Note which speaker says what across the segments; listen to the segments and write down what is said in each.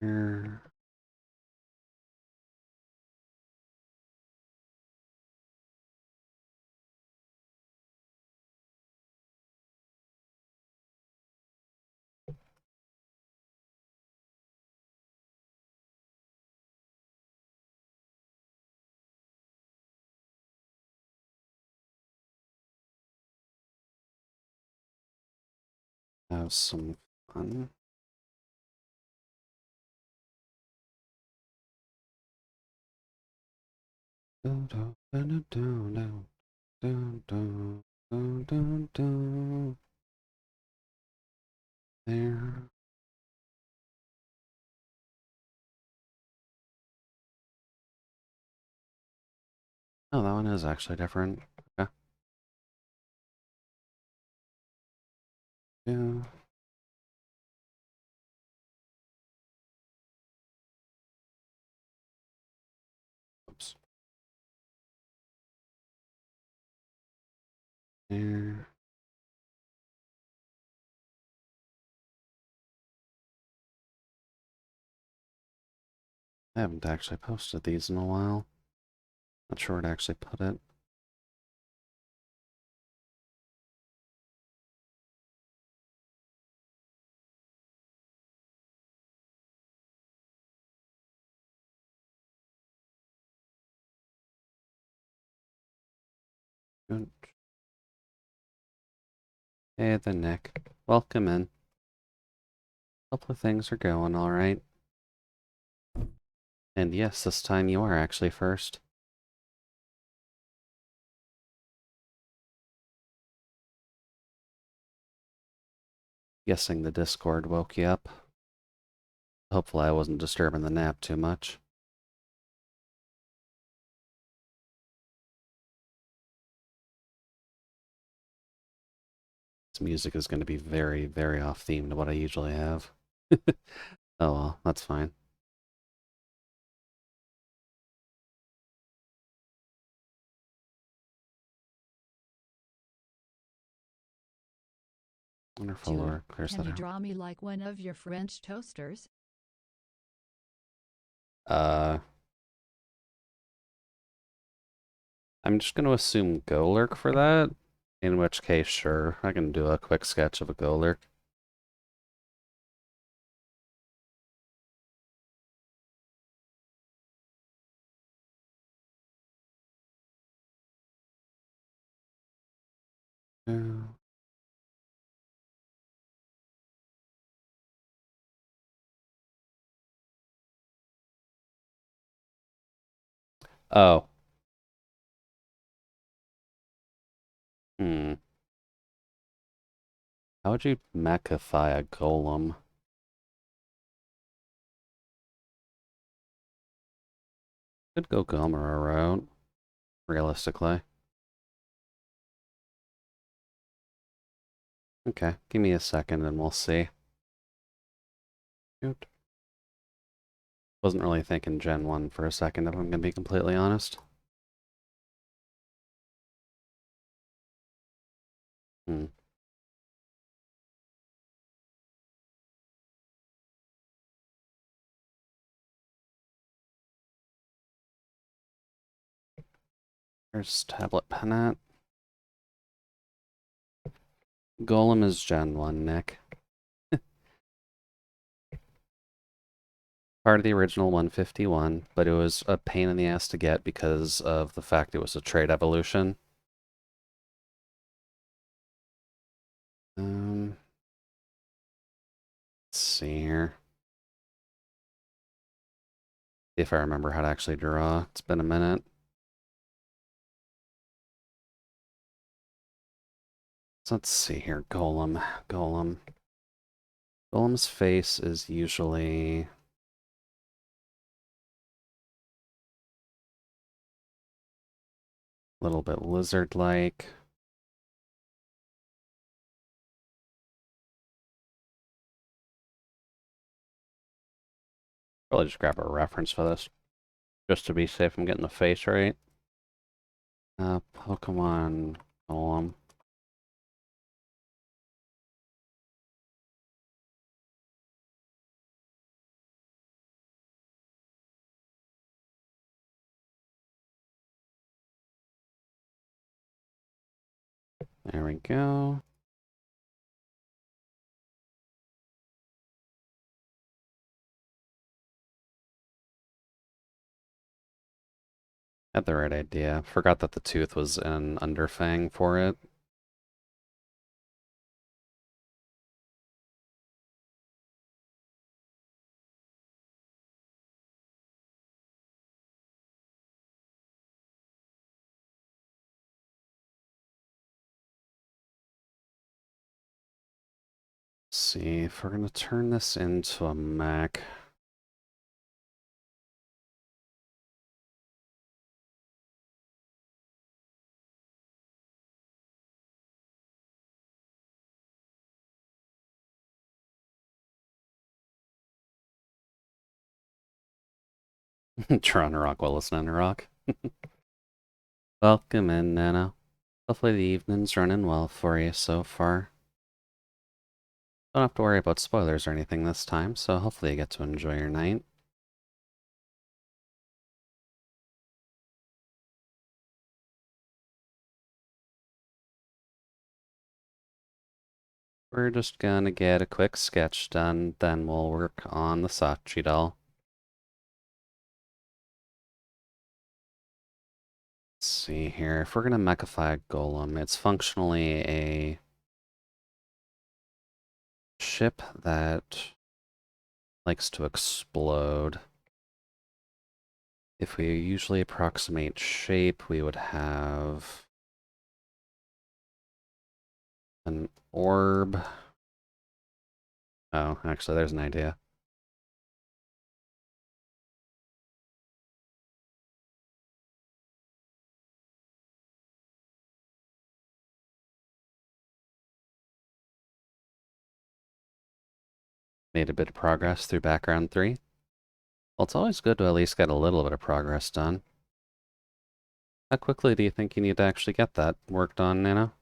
Speaker 1: Here. Have some fun. Dun, dun, dun, dun, dun, dun, dun, dun, dun, dun. There. Oh, that one is actually different. Okay. Yeah. Oops. There. I haven't actually posted these in a while. Not sure where to actually put it. Good. Hey, the Nick. Welcome in. Couple of things are going all right. And yes, this time you are actually first. Guessing the Discord woke you up. Hopefully I wasn't disturbing the nap too much. This music is going to be very, very off theme to what I usually have. Oh well, that's fine. Wonderful,
Speaker 2: Jude,
Speaker 1: Laura clears
Speaker 2: can
Speaker 1: that
Speaker 2: you
Speaker 1: out.
Speaker 2: draw me like one of your French toasters?
Speaker 1: I'm just going to assume Go Lurk for that. In which case, sure, I can do a quick sketch of a Go Lurk. Yeah. Oh. Hmm. How would you mechify a golem? Could go Gomera route, realistically. Okay, give me a second and we'll see. Shoot. Wasn't really thinking Gen 1 for a second, if I'm gonna be completely honest. Hmm. There's Tablet Penat. Golem is Gen 1, Nick. Part of the original 151, but it was a pain in the ass to get because of the fact it was a trait evolution. Let's see here. If I remember how to actually draw. It's been a minute. So let's see here. Golem. Golem's face is usually a little bit lizard-like. Probably just grab a reference for this, just to be safe I'm getting the face right. Pokemon Golem. There we go. Had the right idea. Forgot that the tooth was an underfang for it. Let's see if we're gonna turn this into a mech. Tron rock while listening to rock. Welcome in, Nano. Hopefully the evening's running well for you so far. Don't have to worry about spoilers or anything this time, so hopefully you get to enjoy your night. We're just gonna get a quick sketch done, then we'll work on the Sachi doll. Let's see here. If we're gonna mechify a golem, it's functionally a ship that likes to explode. If we usually approximate shape, we would have an orb. Oh, actually, there's an idea. Made a bit of progress through background 3. Well, it's always good to at least get a little bit of progress done. How quickly do you think you need to actually get that worked on, Nano?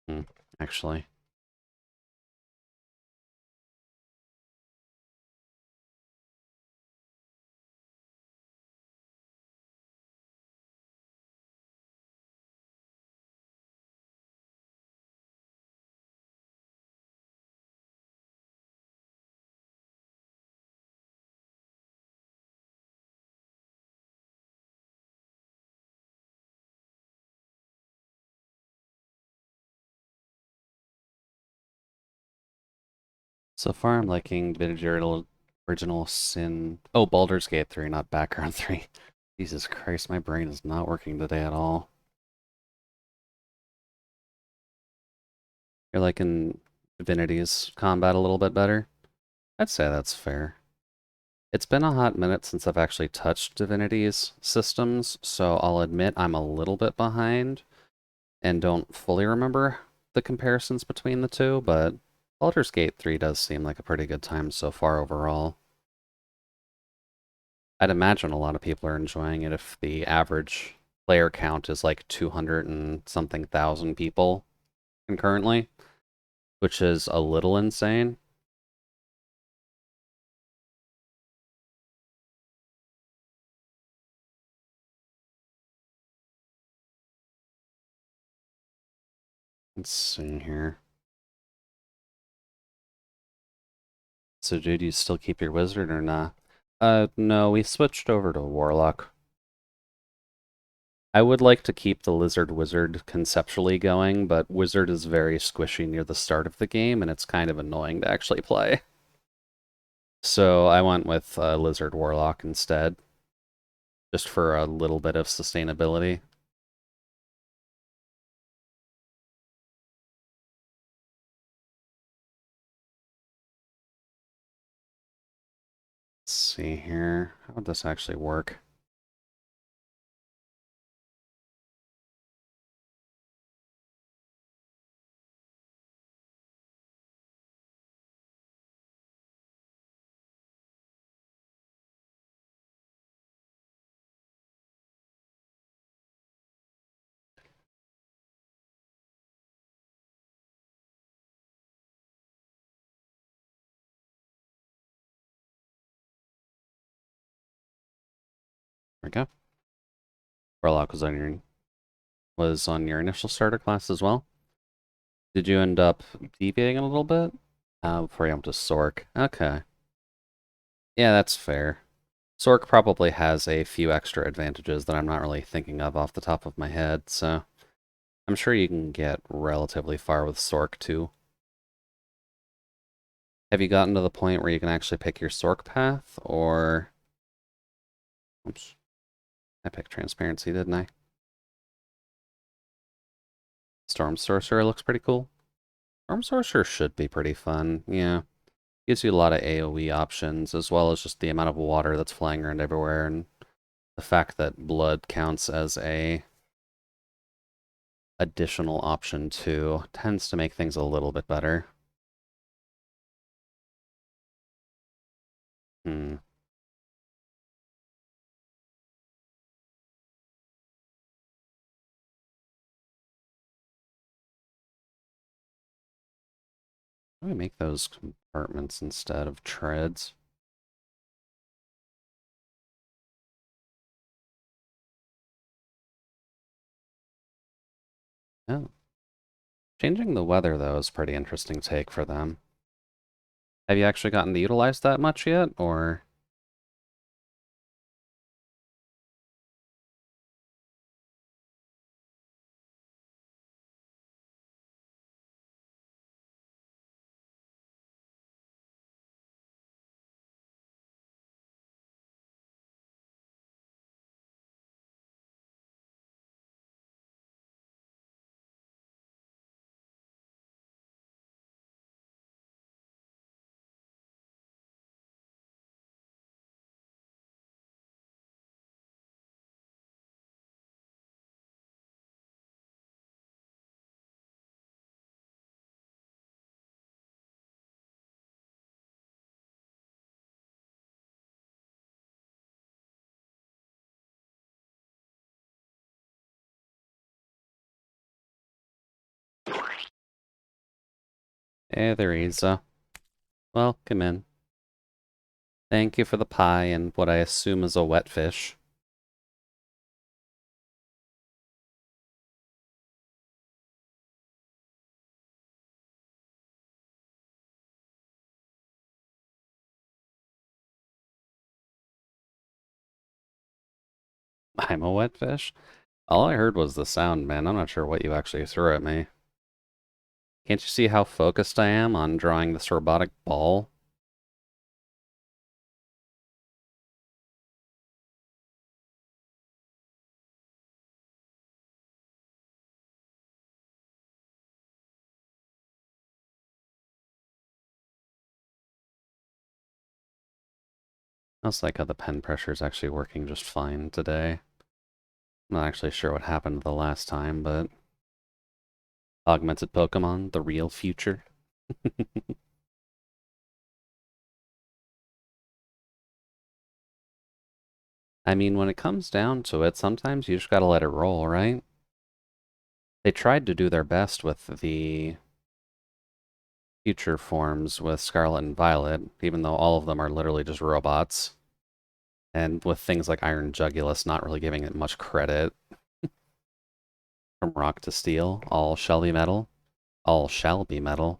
Speaker 1: Hmm, actually. So far, I'm liking the original Sin. Oh, Baldur's Gate 3, not Background 3. Jesus Christ, my brain is not working today at all. You're liking Divinity's combat a little bit better? I'd say that's fair. It's been a hot minute since I've actually touched Divinity's systems, so I'll admit I'm a little bit behind and don't fully remember the comparisons between the two, but Baldur's Gate 3 does seem like a pretty good time so far overall. I'd imagine a lot of people are enjoying it if the average player count is like 200 and something thousand people concurrently, which is a little insane. Let's see here. So, dude, you still keep your wizard or not? No, we switched over to warlock. I would like to keep the lizard wizard conceptually going, but wizard is very squishy near the start of the game, and it's kind of annoying to actually play. So I went with lizard warlock instead, just for a little bit of sustainability. see here. How would this actually work? There we go. Warlock was on your initial starter class as well. Did you end up deviating a little bit? Before you went to Sork. Okay. Yeah, that's fair. Sork probably has a few extra advantages that I'm not really thinking of off the top of my head, so I'm sure you can get relatively far with Sork too. Have you gotten to the point where you can actually pick your Sork path, or... Oops, I picked Transparency, didn't I? Storm Sorcerer looks pretty cool. Storm Sorcerer should be pretty fun, yeah. Gives you a lot of AoE options, as well as just the amount of water that's flying around everywhere, and the fact that blood counts as a additional option too tends to make things a little bit better. Hmm. How do we make those compartments instead of treads? Oh. Changing the weather, though, is a pretty interesting take for them. Have you actually gotten to utilize that much yet, or... there is, welcome in. Thank you for the pie and what I assume is a wet fish. I'm a wet fish? All I heard was the sound, man. I'm not sure what you actually threw at me. Can't you see how focused I am on drawing this robotic ball? Looks like how the pen pressure is actually working just fine today. I'm not actually sure what happened the last time, but... Augmented Pokemon, the real future. I mean, when it comes down to it, sometimes you just gotta let it roll, right? They tried to do their best with the future forms with Scarlet and Violet, even though all of them are literally just robots. And with things like Iron Jugulus not really giving it much credit. From rock to steel, all shall be metal. All shall be metal.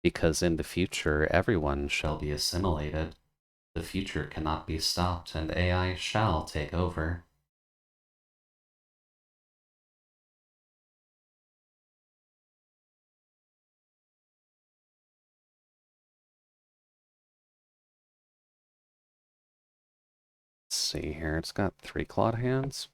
Speaker 1: Because in the future, everyone shall be assimilated. The future cannot be stopped, and AI shall take over. Let's see here, it's got 3 clawed hands.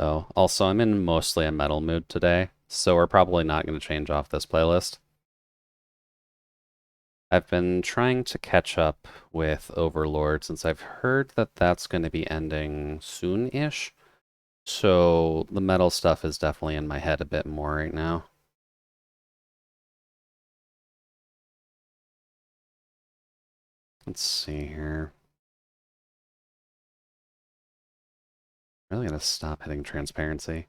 Speaker 1: Oh, also, I'm in mostly a metal mood today, so we're probably not going to change off this playlist. I've been trying to catch up with Overlord since I've heard that that's going to be ending soon-ish. So the metal stuff is definitely in my head a bit more right now. Let's see here. I'm really gonna stop hitting transparency.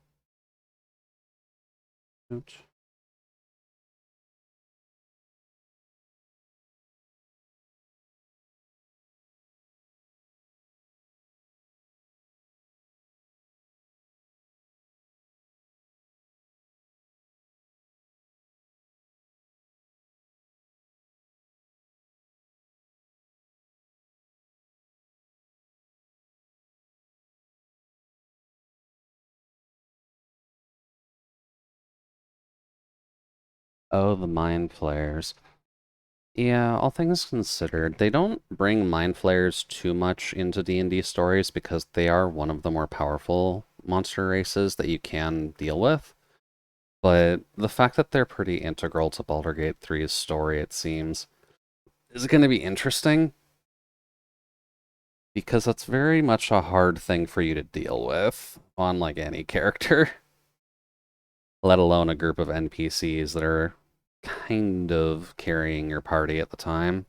Speaker 1: Oops. Oh, the mind flayers. Yeah, all things considered, they don't bring mind flayers too much into D&D stories because they are one of the more powerful monster races that you can deal with. But the fact that they're pretty integral to Baldur's Gate 3's story, it seems, is going to be interesting because that's very much a hard thing for you to deal with on like any character, let alone a group of NPCs that are kind of carrying your party at the time.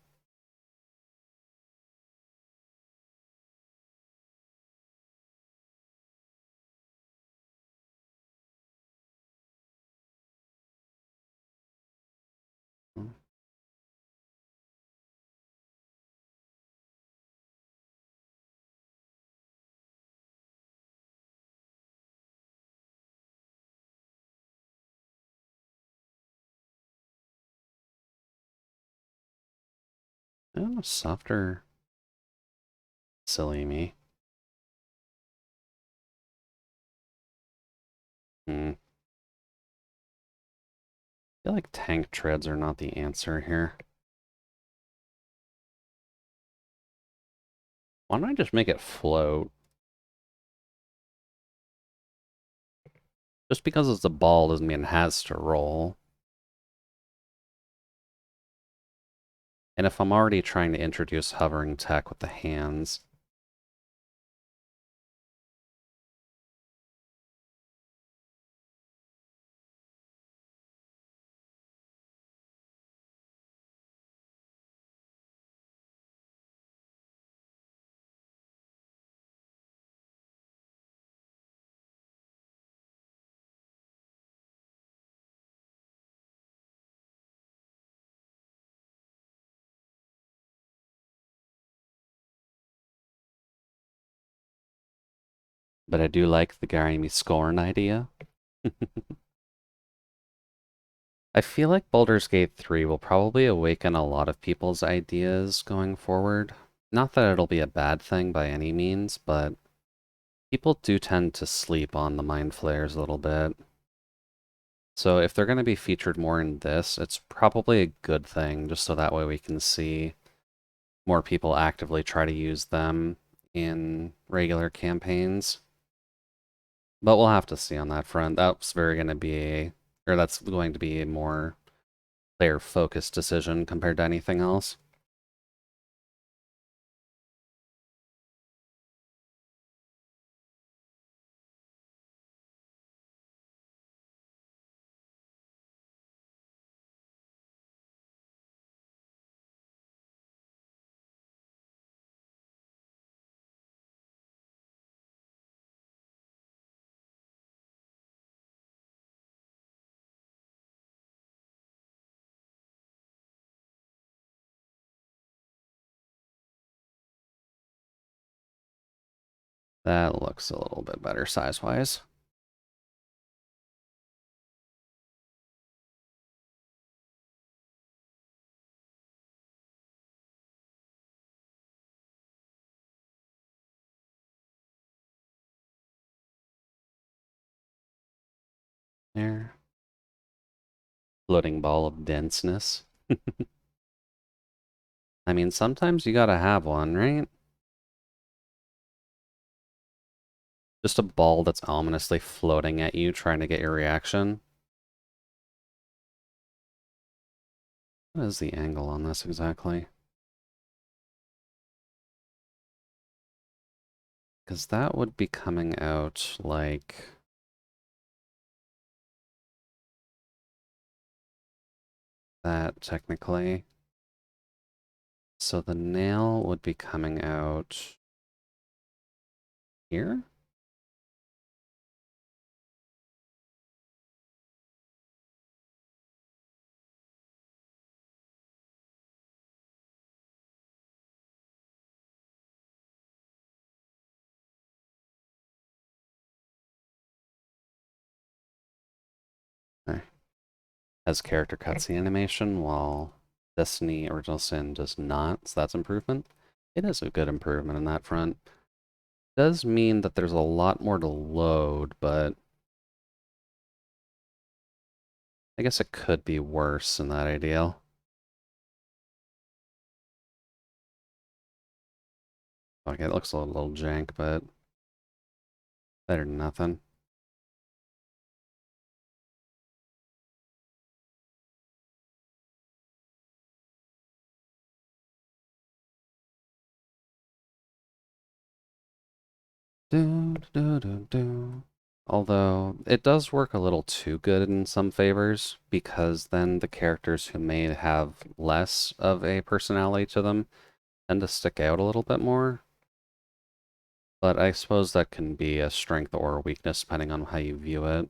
Speaker 1: Oh, softer, silly me. Hmm. I feel like tank treads are not the answer here. Why don't I just make it float? Just because it's a ball doesn't mean it has to roll. And if I'm already trying to introduce hovering tech with the hands, but I do like the Gary Me Scorn idea. I feel like Baldur's Gate 3 will probably awaken a lot of people's ideas going forward. Not that it'll be a bad thing by any means, but people do tend to sleep on the mind flayers a little bit. So if they're going to be featured more in this, it's probably a good thing, just so that way we can see more people actively try to use them in regular campaigns. But we'll have to see on that front. That's going to be a more player-focused decision compared to anything else. That looks a little bit better size-wise. There. Floating ball of denseness. I mean, sometimes you gotta have one, right? Just a ball that's ominously floating at you, trying to get your reaction. What is the angle on this exactly? Because that would be coming out like that, technically. So the nail would be coming out here? Okay. Has character cutscene animation, while Destiny Original Sin does not, so that's improvement. It is a good improvement in that front. Does mean that there's a lot more to load, but I guess it could be worse in that ideal. Okay, it looks a little jank, but better than nothing. Do, do, do, do. Although, it does work a little too good in some favors, because then the characters who may have less of a personality to them tend to stick out a little bit more. But I suppose that can be a strength or a weakness depending on how you view it.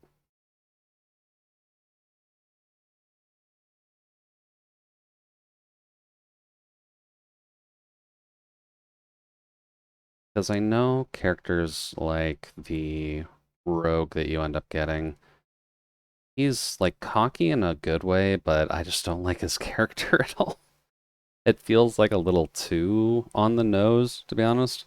Speaker 1: Because I know characters like the rogue that you end up getting, he's like cocky in a good way, but I just don't like his character at all. It feels like a little too on the nose, to be honest.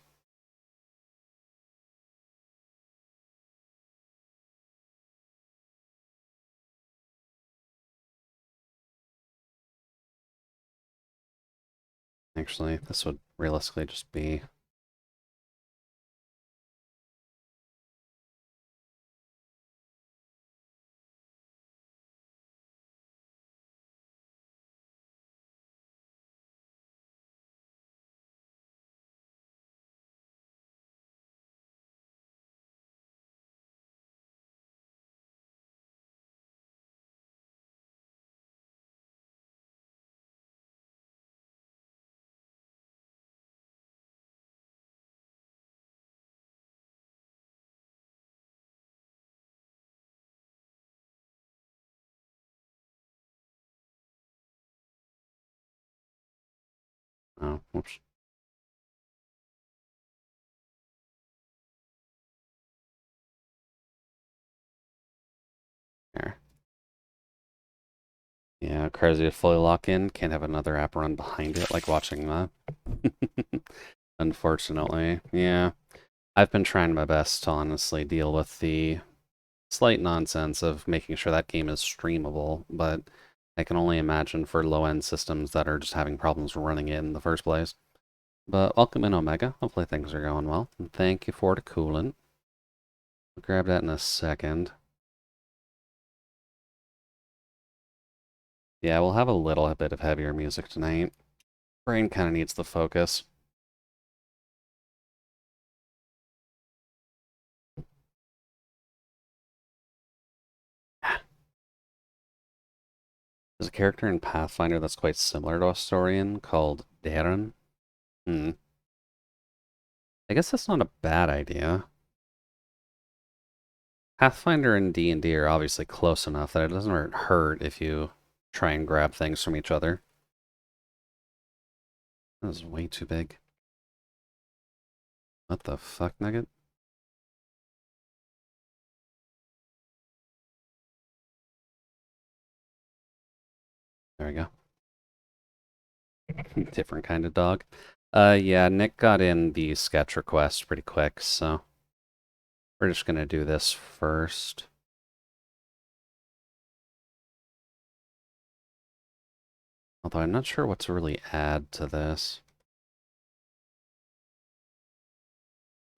Speaker 1: Actually, this would realistically just be... Oh, whoops. There. Yeah, crazy to fully lock in. Can't have another app run behind it, like watching that. Unfortunately, yeah. I've been trying my best to honestly deal with the slight nonsense of making sure that game is streamable, but I can only imagine for low-end systems that are just having problems running it in the first place. But welcome in, Omega. Hopefully things are going well. And thank you for the coolant. I'll grab that in a second. Yeah, we'll have a little bit of heavier music tonight. Brain kind of needs the focus. There's a character in Pathfinder that's quite similar to Astorian called Darren. Hmm. I guess that's not a bad idea. Pathfinder and D&D are obviously close enough that it doesn't hurt if you try and grab things from each other. That was way too big. What the fuck, Nugget? There we go. Different kind of dog. Yeah, Nick got in the sketch request pretty quick, so we're just gonna do this first. Although I'm not sure what to really add to this.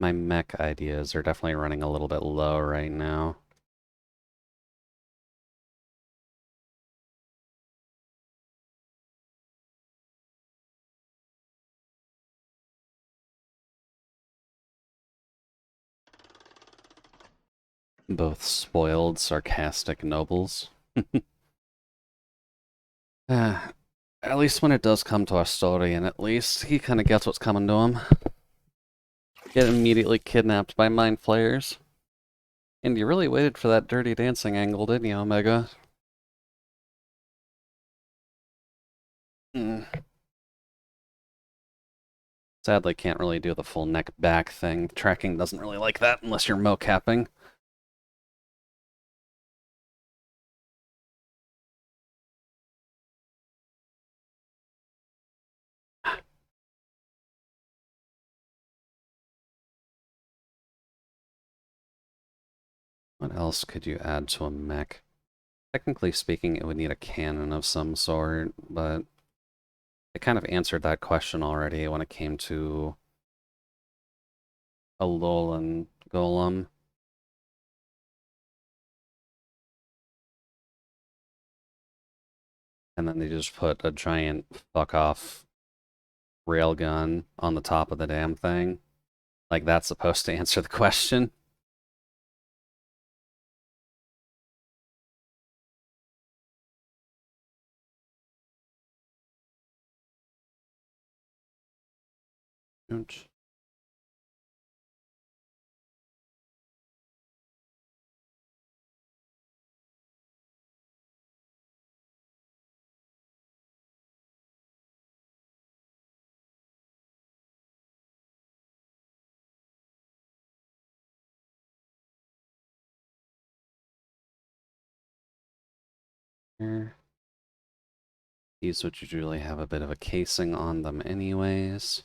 Speaker 1: My mech ideas are definitely running a little bit low right now. Both spoiled, sarcastic nobles. At least when it does come to our story, and at least he kind of gets what's coming to him. Get immediately kidnapped by mind flayers. And you really waited for that dirty dancing angle, didn't you, Omega? Hmm. Sadly, can't really do the full neck back thing. Tracking doesn't really like that unless you're mocapping. What else could you add to a mech? Technically speaking, it would need a cannon of some sort, but I kind of answered that question already when it came to a Alolan Golem. And then they just put a giant fuck off railgun on the top of the damn thing. Like that's supposed to answer the question. Ouch. These would usually have a bit of a casing on them anyways.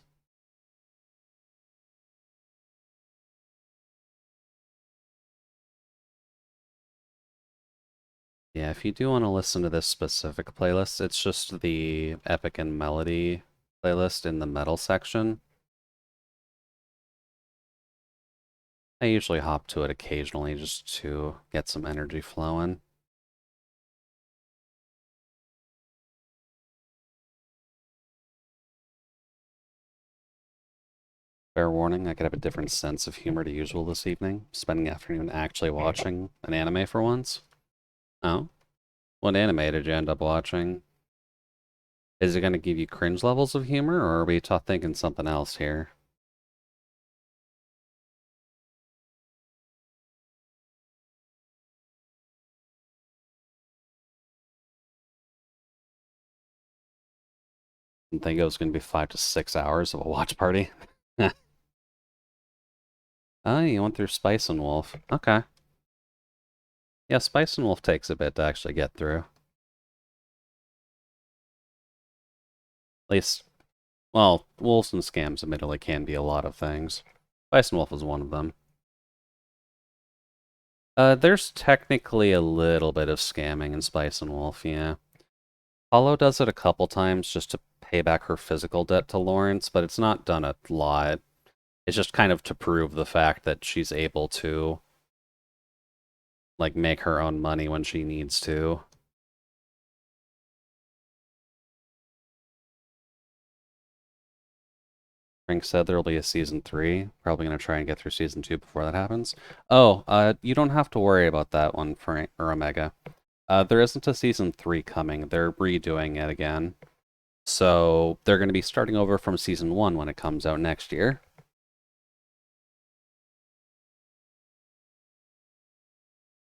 Speaker 1: Yeah, if you do want to listen to this specific playlist, it's just the Epic and Melody playlist in the metal section. I usually hop to it occasionally just to get some energy flowing. Fair warning, I could have a different sense of humor to usual this evening, spending the afternoon actually watching an anime for once. Oh? What anime did you end up watching? Is it going to give you cringe levels of humor, or are we thinking something else here? I think it was going to be 5 to 6 hours of a watch party. Oh, you went through Spice and Wolf. Okay. Yeah, Spice and Wolf takes a bit to actually get through. At least, well, Wolves and Scams admittedly can be a lot of things. Spice and Wolf is one of them. There's technically a little bit of scamming in Spice and Wolf, yeah. Hollow does it a couple times just to pay back her physical debt to Lawrence, but it's not done a lot. It's just kind of to prove the fact that she's able to, like, make her own money when she needs to. Frank said there will be a season 3. Probably going to try and get through season 2 before that happens. Oh, you don't have to worry about that one, Frank or Omega. There isn't a season 3 coming. They're redoing it again. So they're going to be starting over from season 1 when it comes out next year.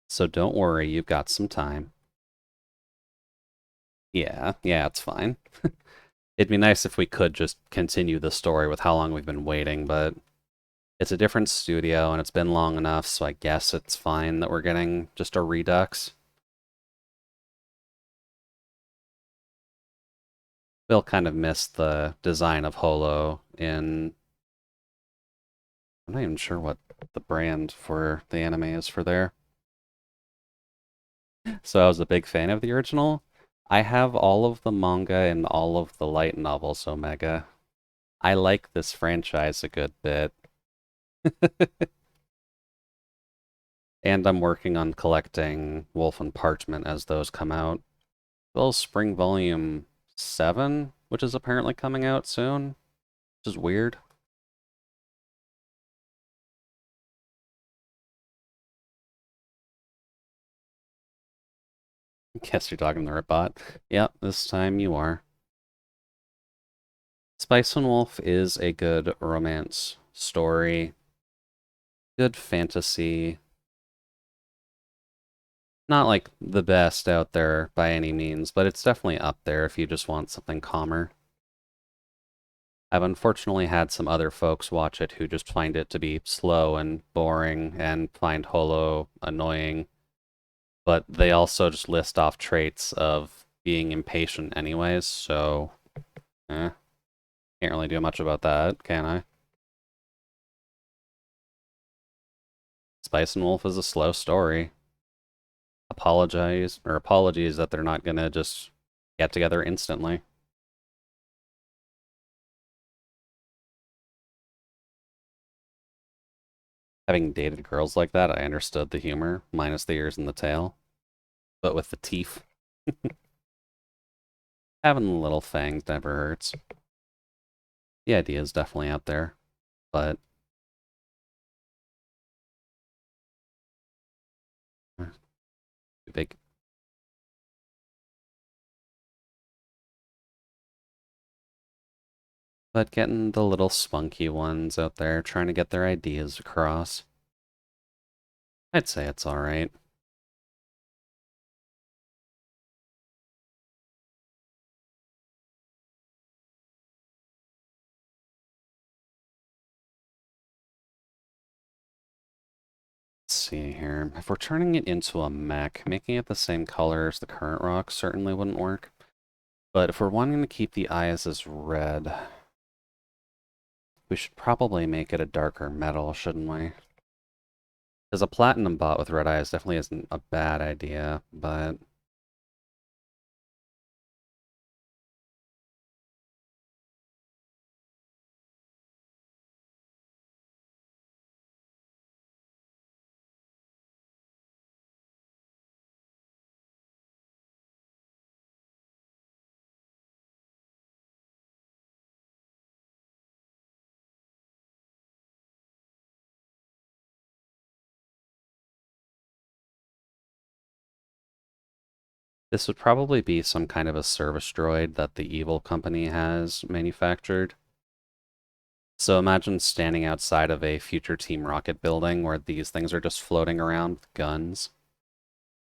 Speaker 1: So don't worry, you've got some time. Yeah, it's fine. It'd be nice if we could just continue the story with how long we've been waiting, but it's a different studio and it's been long enough, so I guess it's fine that we're getting just a redux. We'll kind of miss the design of Holo in... I'm not even sure what the brand for the anime is for there. So I was a big fan of the original. I have all of the manga and all of the light novels, Omega. I like this franchise a good bit. And I'm working on collecting Wolf and Parchment as those come out. Well, Spring Volume 7, which is apparently coming out soon, which is weird. Guess you're talking to the Ripbot. Yep, this time you are. Spice and Wolf is a good romance story, good fantasy. Not like the best out there by any means, but it's definitely up there if you just want something calmer. I've unfortunately had some other folks watch it who just find it to be slow and boring and find Holo annoying, but they also just list off traits of being impatient anyways, so can't really do much about that, can I? Spice and Wolf is a slow story. Apologies that they're not gonna just get together instantly. Having dated girls like that, I understood the humor, minus the ears and the tail, but with the teeth. Having the little fangs never hurts. The idea is definitely out there, but too big. But getting the little spunky ones out there, trying to get their ideas across, I'd say it's alright. Let's see here. If we're turning it into a mech, making it the same color as the current rock certainly wouldn't work. But if we're wanting to keep the eyes as red, we should probably make it a darker metal, shouldn't we? Because a platinum bot with red eyes definitely isn't a bad idea, but this would probably be some kind of a service droid that the evil company has manufactured. So imagine standing outside of a future Team Rocket building where these things are just floating around with guns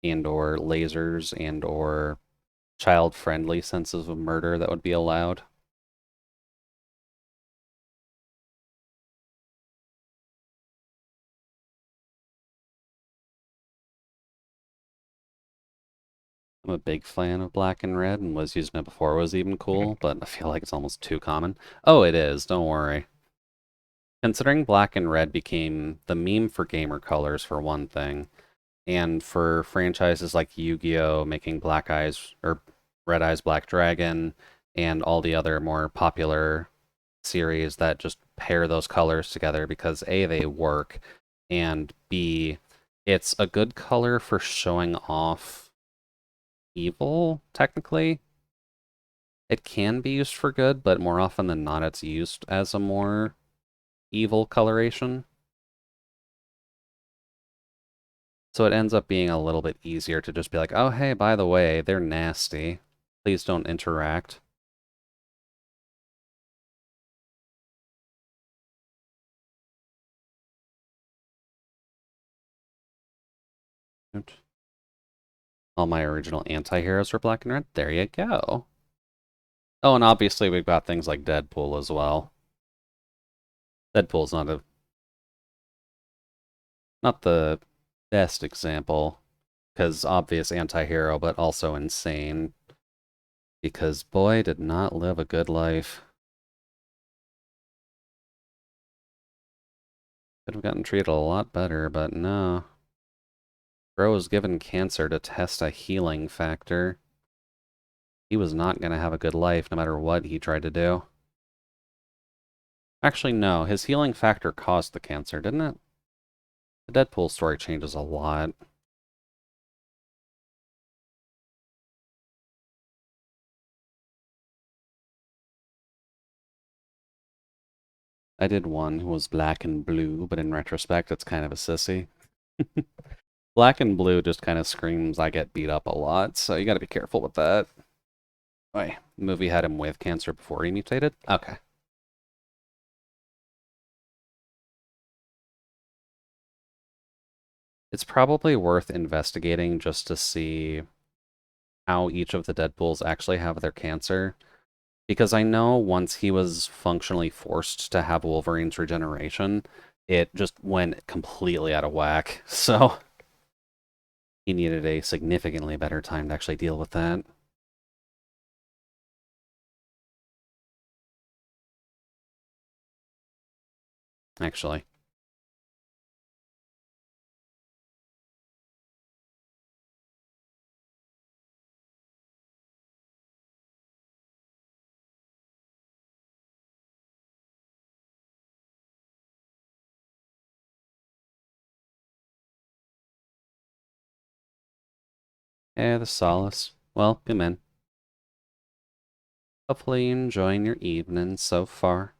Speaker 1: and or lasers and or child-friendly senses of murder that would be allowed. I'm a big fan of black and red and was using it before it was even cool, but I feel like it's almost too common. Oh, it is, don't worry. Considering black and red became the meme for gamer colors for one thing, and for franchises like Yu-Gi-Oh! Making Black Eyes or Red Eyes Black Dragon, and all the other more popular series that just pair those colors together because A, they work, and B, it's a good color for showing off evil, technically. It can be used for good, but more often than not, it's used as a more evil coloration. So it ends up being a little bit easier to just be like, oh, hey, by the way, they're nasty. Please don't interact. All my original anti-heroes were black and red. There you go. Oh, and obviously we've got things like Deadpool as well. Deadpool's not the best example, because obvious anti-hero, but also insane. Because boy did not live a good life. Could have gotten treated a lot better, but no. Bro was given cancer to test a healing factor. He was not going to have a good life no matter what he tried to do. Actually, no. His healing factor caused the cancer, didn't it? The Deadpool story changes a lot. I did one who was black and blue, but in retrospect, it's kind of a sissy. Black and blue just kind of screams I get beat up a lot, so you gotta be careful with that. Wait, the movie had him with cancer before he mutated? Okay. It's probably worth investigating just to see how each of the Deadpools actually have their cancer. Because I know once he was functionally forced to have Wolverine's regeneration, it just went completely out of whack. So he needed a significantly better time to actually deal with that. Actually. Eh, the solace. Welcome in. Hopefully you're enjoying your evening so far.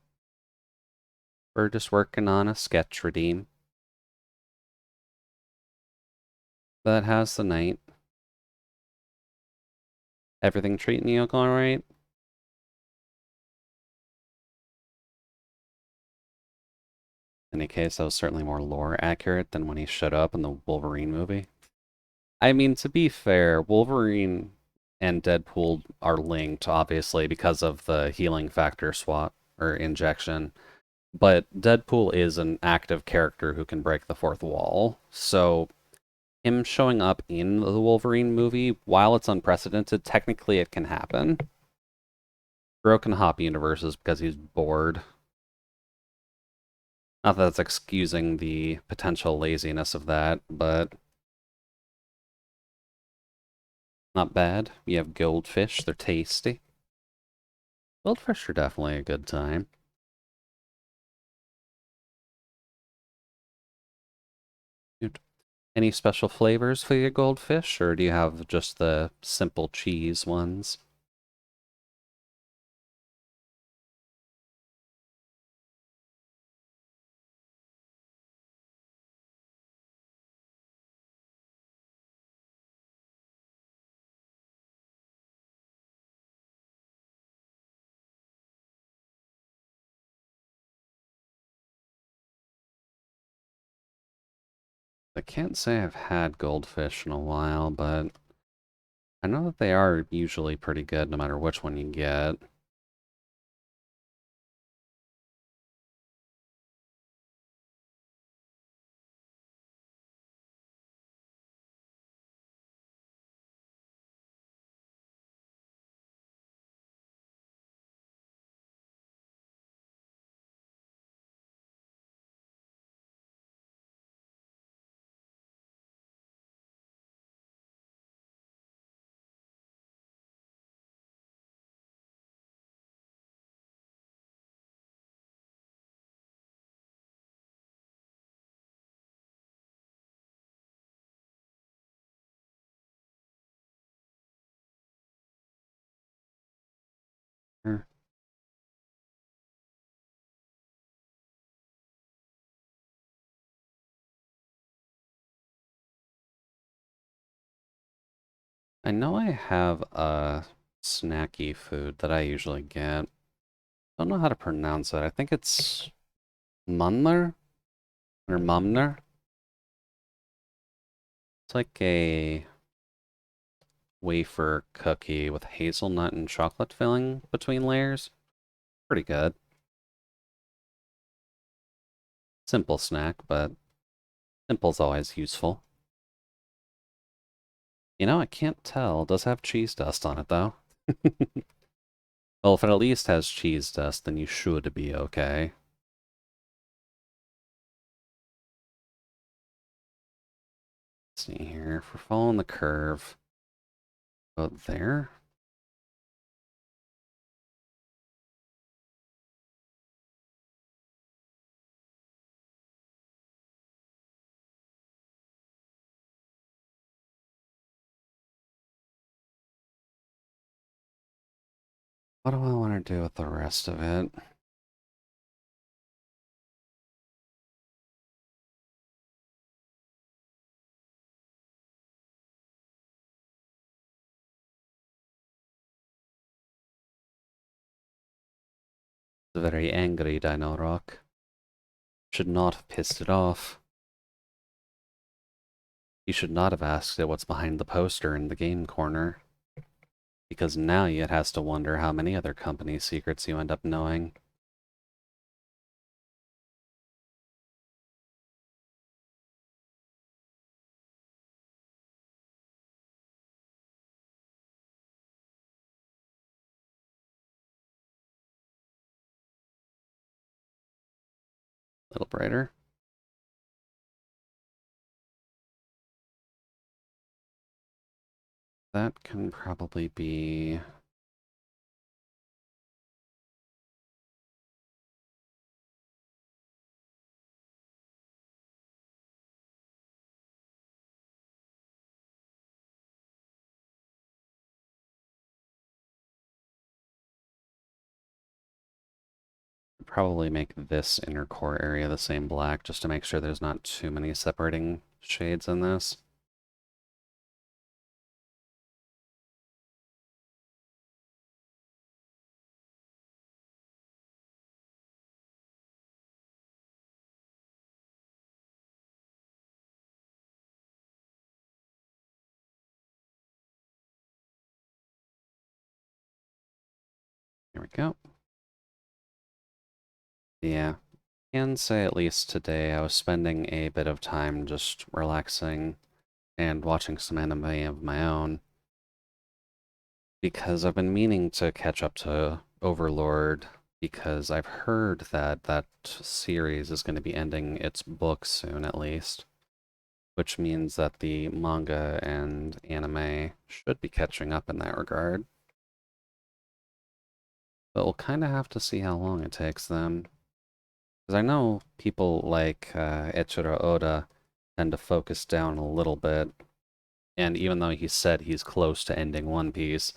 Speaker 1: We're just working on a sketch redeem. But how's the night? Everything treating you alright? In any case, that was certainly more lore accurate than when he showed up in the Wolverine movie. I mean, to be fair, Wolverine and Deadpool are linked, obviously, because of the healing factor swap or injection. But Deadpool is an active character who can break the fourth wall. So him showing up in the Wolverine movie, while it's unprecedented, technically it can happen. Broken Hop universe is because he's bored. Not that that's excusing the potential laziness of that, but not bad. You have goldfish, they're tasty. Goldfish are definitely a good time. Any special flavors for your goldfish, or do you have just the simple cheese ones? I can't say I've had goldfish in a while, but I know that they are usually pretty good no matter which one you get. Sure. I know I have a snacky food that I usually get. Don't know how to pronounce it. I think it's Munler or Mumner. It's like a wafer cookie with hazelnut and chocolate filling between layers. Pretty good. Simple snack, but simple's always useful. You know, I can't tell. It does have cheese dust on it, though. Well, if it at least has cheese dust, then you should be okay. Let's see here. If we're following the curve, about there. What do I want to do with the rest of it? It's a very angry Dino Rock. Should not have pissed it off. You should not have asked it what's behind the poster in the game corner. Because now it has to wonder how many other company secrets you end up knowing. A little brighter. That can probably be... Probably make this inner core area the same black just to make sure there's not too many separating shades in this. Here we go. Yeah, can say at least today I was spending a bit of time just relaxing and watching some anime of my own because I've been meaning to catch up to Overlord because I've heard that that series is going to be ending its book soon at least, which means that the manga and anime should be catching up in that regard. But we'll kind of have to see how long it takes them. Because I know people like Eiichiro Oda tend to focus down a little bit, and even though he said he's close to ending One Piece,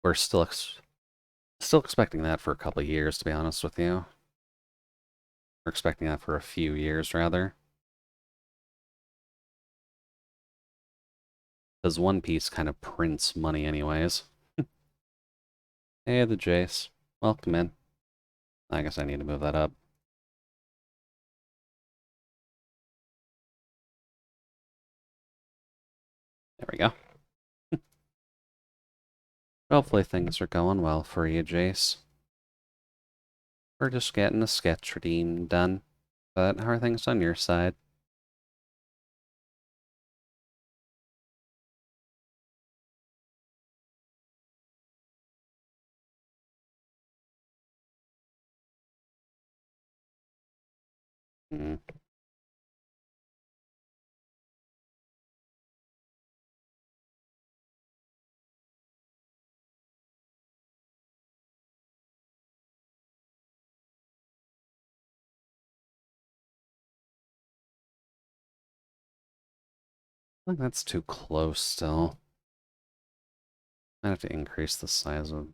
Speaker 1: we're still expecting that for a couple of years, to be honest with you. We're expecting that for a few years, rather. Because One Piece kind of prints money anyways. Hey, the Jace. Welcome in. I guess I need to move that up. There we go. Hopefully things are going well for you, Jace. We're just getting the sketch redeem done. But how are things on your side? Hmm. I think that's too close still. I have to increase the size of...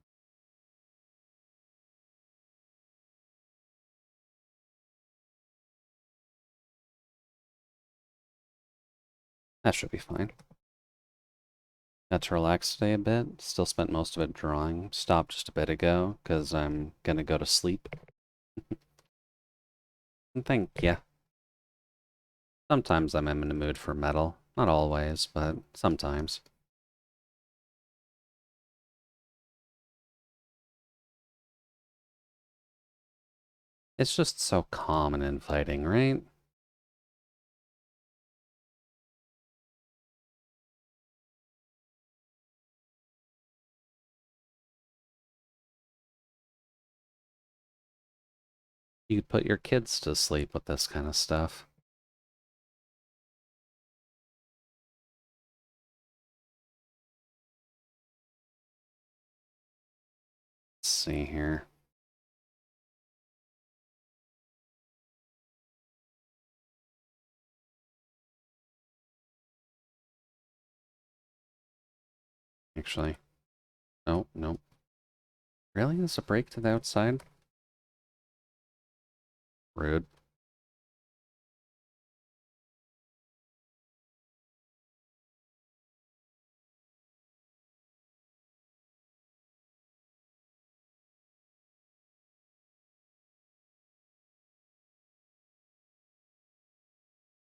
Speaker 1: That should be fine. Got to relax today a bit. Still spent most of it drawing. Stopped just a bit ago, because I'm gonna go to sleep. And think, yeah. Sometimes I'm in the mood for metal. Not always, but sometimes. It's just so common in fighting, right? You could put your kids to sleep with this kind of stuff. Let's see here. Actually, nope, nope. Really? Is a break to the outside? Rude.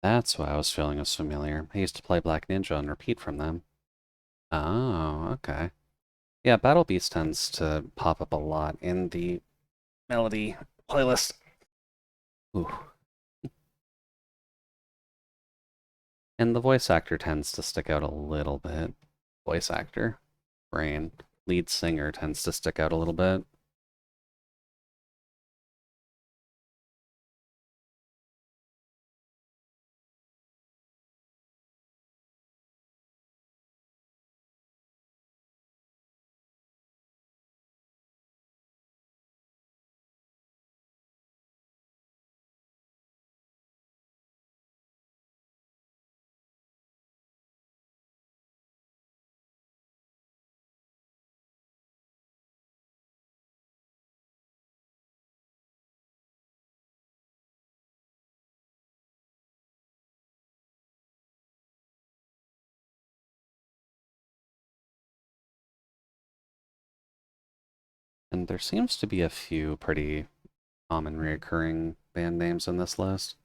Speaker 1: That's why I was feeling as familiar. I used to play Black Ninja and repeat from them. Oh, okay. Yeah, Battle Beast tends to pop up a lot in the melody playlist. Ooh. And the voice actor tends to stick out a little bit. Voice actor, brain, lead singer tends to stick out a little bit. And there seems to be a few pretty common recurring band names in this list.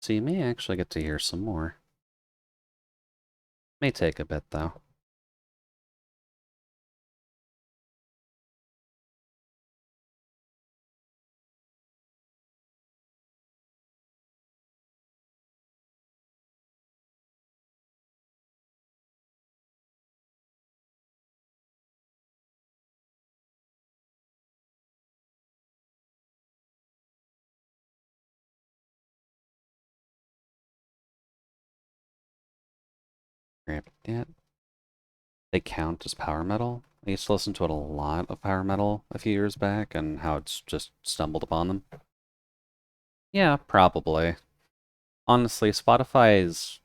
Speaker 1: So you may actually get to hear some more. May take a bit though. Yeah, they count as power metal. I used to listen to it a lot of power metal a few years back and how it's just stumbled upon them. Yeah, probably. Honestly, Spotify's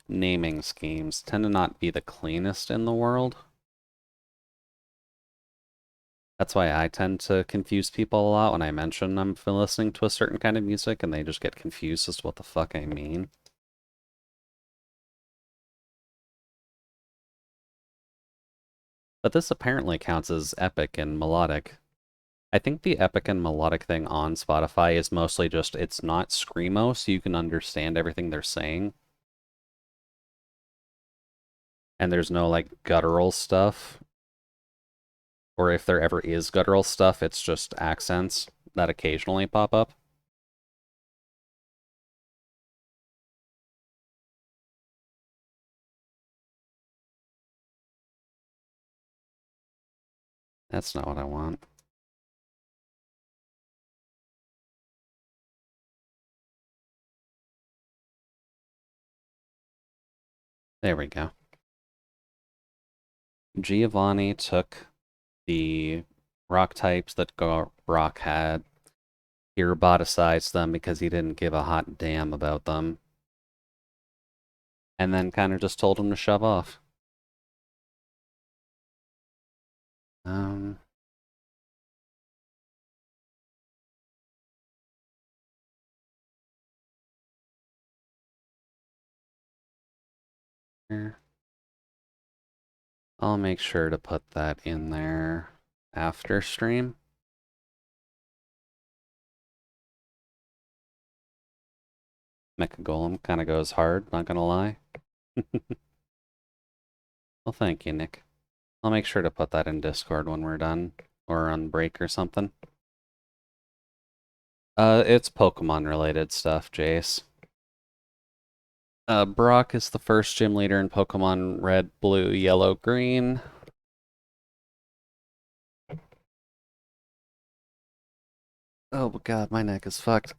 Speaker 1: naming schemes tend to not be the cleanest in the world. That's why I tend to confuse people a lot when I mention I'm listening to a certain kind of music and they just get confused as to what the fuck I mean. But this apparently counts as epic and melodic. I think the epic and melodic thing on Spotify is mostly just it's not screamo, so you can understand everything they're saying. And there's no like guttural stuff. Or if there ever is guttural stuff, it's just accents that occasionally pop up. That's not what I want. There we go. Giovanni took the rock types that Rock had. He roboticized them because he didn't give a hot damn about them. And then kind of just told them to shove off. Um, here. I'll make sure to put that in there after stream. Mecha Golem kind of goes hard, not gonna lie. Well, thank you, Nick. I'll make sure to put that in Discord when we're done, or on break or something. It's Pokemon related stuff, Jace. Brock is the first gym leader in Pokemon Red, Blue, Yellow, Green. Oh god, my neck is fucked.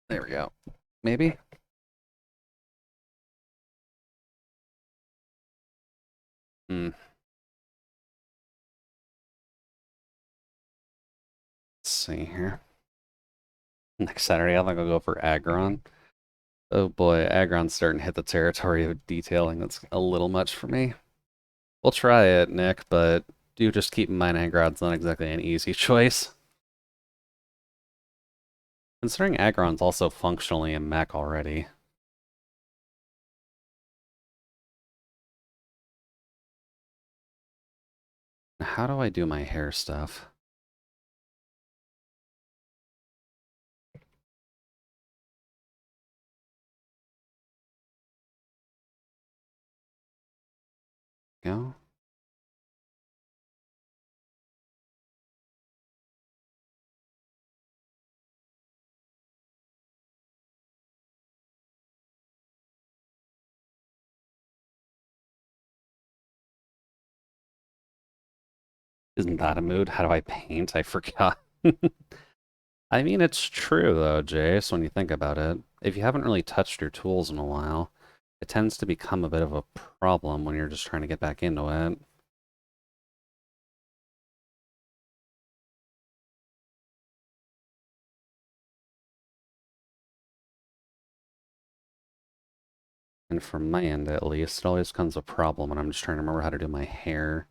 Speaker 1: There we go. Maybe? Hmm. Let's see here. Next Saturday, I think I'll go for Aggron. Oh boy, Aggron's starting to hit the territory of detailing that's a little much for me. We'll try it, Nick, but do just keep in mind Agron's not exactly an easy choice. Considering Agron's also functionally a mech already. How do I do my hair stuff? Go. Isn't that a mood? How do I paint? I forgot. I mean, it's true though, Jace, when you think about it. If you haven't really touched your tools in a while, it tends to become a bit of a problem when you're just trying to get back into it. And from my end, at least, it always becomes a problem when I'm just trying to remember how to do my hair.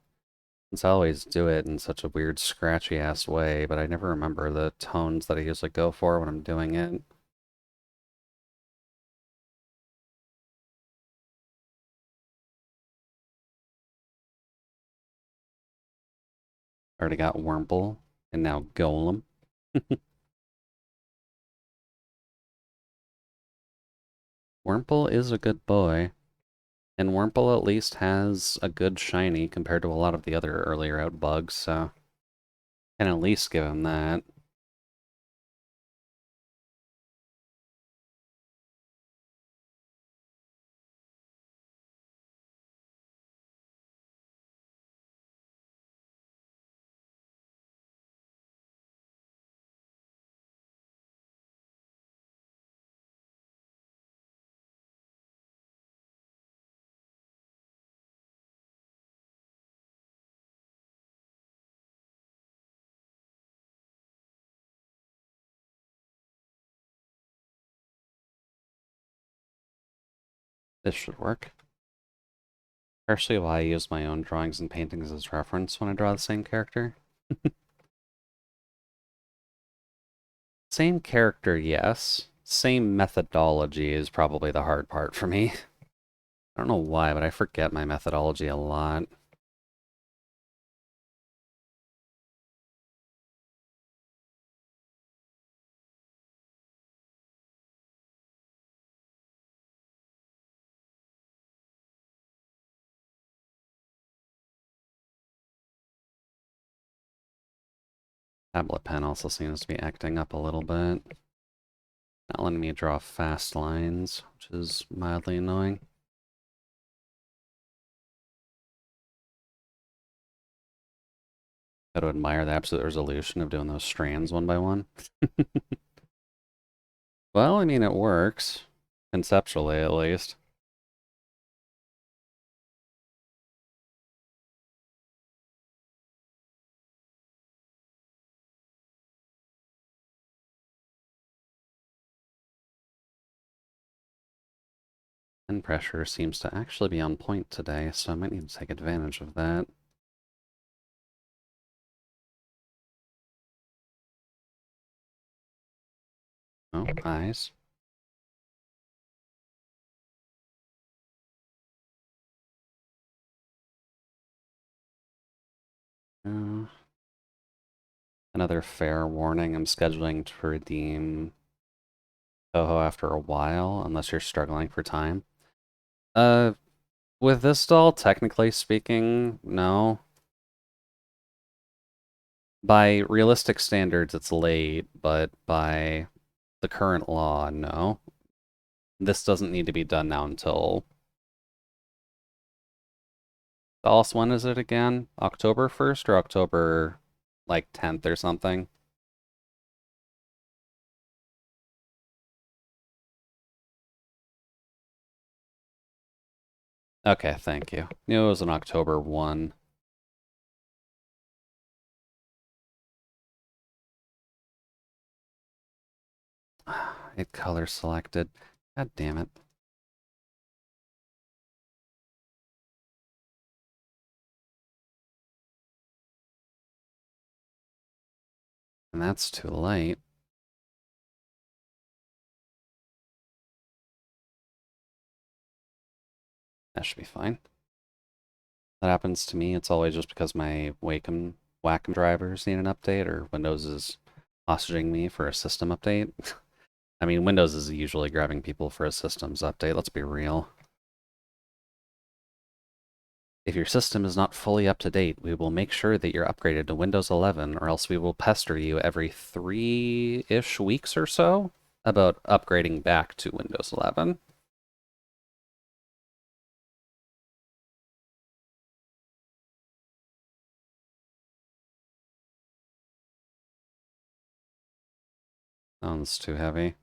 Speaker 1: Since I always do it in such a weird, scratchy-ass way, but I never remember the tones that I usually go for when I'm doing it. Already got Wurmple, and now Golem. Wurmple is a good boy, and Wurmple at least has a good shiny compared to a lot of the other earlier out bugs, so can at least give him that. This should work. Partially why I use my own drawings and paintings as reference when I draw the same character. Same character, yes. Same methodology is probably the hard part for me. I don't know why, but I forget my methodology a lot. Tablet pen also seems to be acting up a little bit. Not letting me draw fast lines, which is mildly annoying. Gotta admire the absolute resolution of doing those strands one by one. Well, I mean, it works. Conceptually, at least. And pressure seems to actually be on point today, so I might need to take advantage of that. Oh, eyes. Uh, Another fair warning, I'm scheduling to redeem Toho after a while, unless you're struggling for time. Uh, with this doll, technically speaking, no. By realistic standards, it's late, but by the current law, no. This doesn't need to be done now until... Dallas, when is it again? October 1st or October, like, 10th or something? Okay, thank you. Knew it was an October 1. It color selected. God damn it. And that's too late. That should be fine. That happens to me. It's always just because my Wacom drivers need an update or Windows is hostage me for a system update. I mean, Windows is usually grabbing people for a systems update, let's be real. If your system is not fully up to date, we will make sure that you're upgraded to Windows 11, or else we will pester you every 3-ish weeks or so about upgrading back to Windows 11. Sounds too heavy.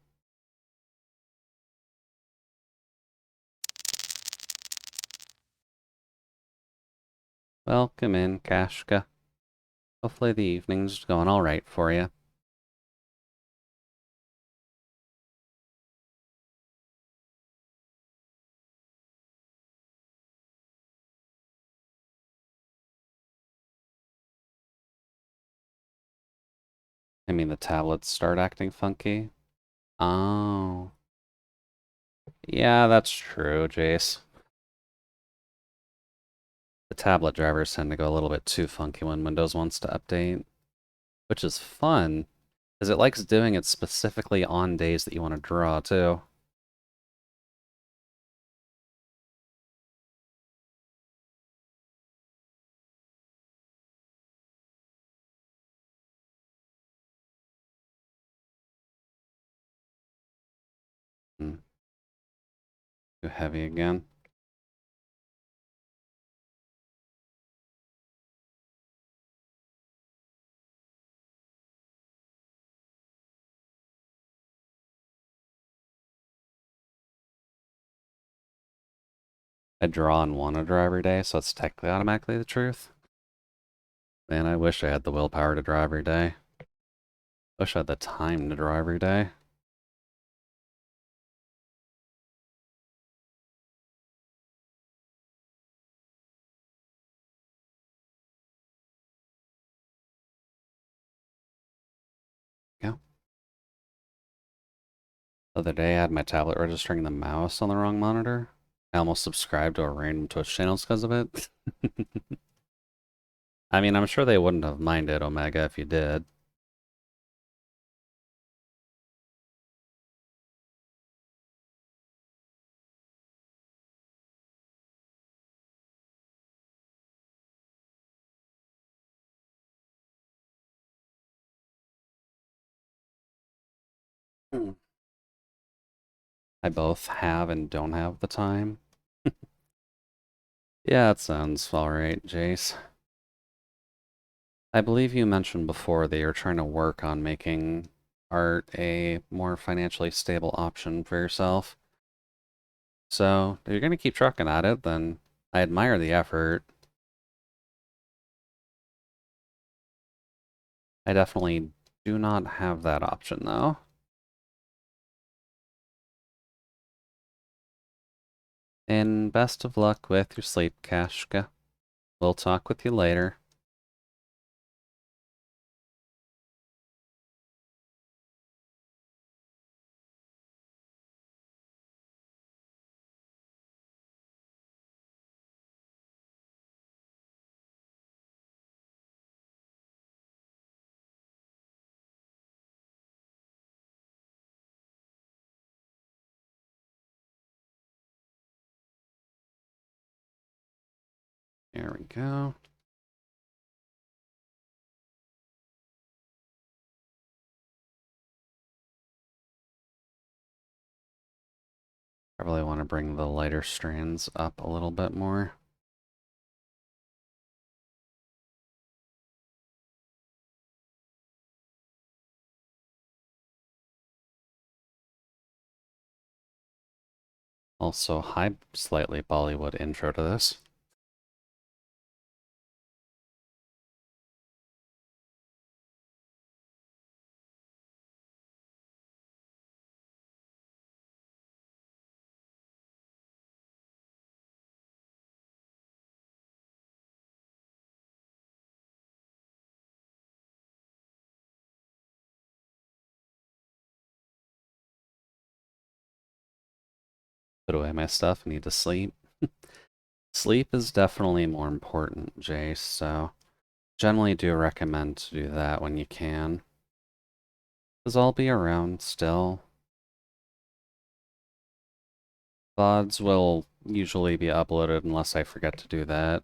Speaker 1: Welcome in, Kashka. Hopefully the evening's going alright for you. I mean, the tablets start acting funky. Oh. Yeah, that's true, Jace. The tablet drivers tend to go a little bit too funky when Windows wants to update, which is fun, because it likes doing it specifically on days that you want to draw, too. Hmm. Too heavy again. I draw and want to draw every day, so it's technically automatically the truth. Man, I wish I had the willpower to draw every day. Wish I had the time to draw every day. Yeah. The other day, I had my tablet registering the mouse on the wrong monitor. I almost subscribed to a random Twitch channels because of it. I mean, I'm sure they wouldn't have minded, Omega, if you did. Hmm. I both have and don't have the time. Yeah, it sounds alright, Jace. I believe you mentioned before that you're trying to work on making art a more financially stable option for yourself. So, if you're going to keep trucking at it, then I admire the effort. I definitely do not have that option, though. And best of luck with your sleep, Kashka. We'll talk with you later. There we go. I really want to bring the lighter strands up a little bit more. Also, hi, slightly Bollywood intro to this. put away my stuff. I need to sleep. Sleep is definitely more important, Jace, so generally do recommend to do that when you can. Because I'll be around still. VODs will usually be uploaded unless I forget to do that.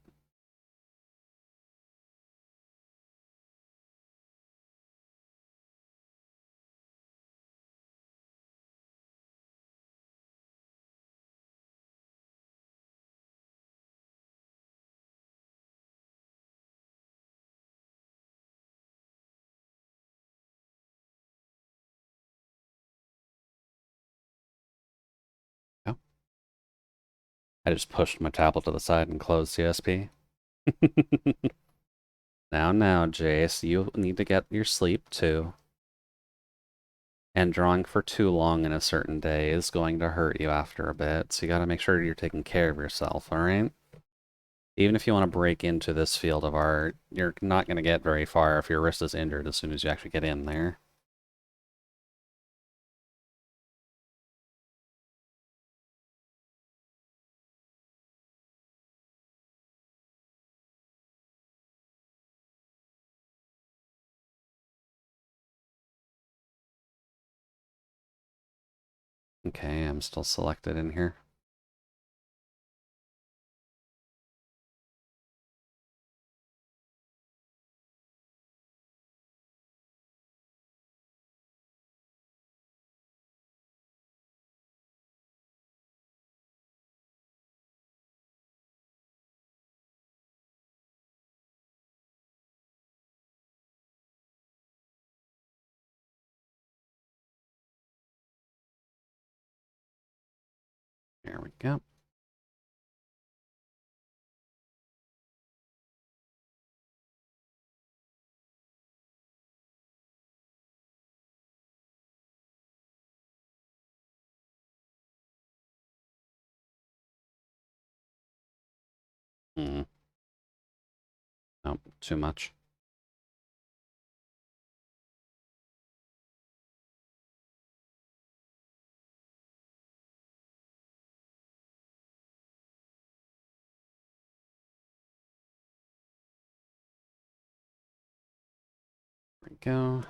Speaker 1: Yeah. I just pushed my tablet to the side and closed CSP. Now, Jace, you need to get your sleep too. And drawing for too long in a certain day is going to hurt you after a bit, so you gotta make sure you're taking care of yourself, alright? Even if you want to break into this field of art, you're not going to get very far if your wrist is injured as soon as you actually get in there. Okay, I'm still selected in here. There we go. Hmm. Nope, too much. There we go.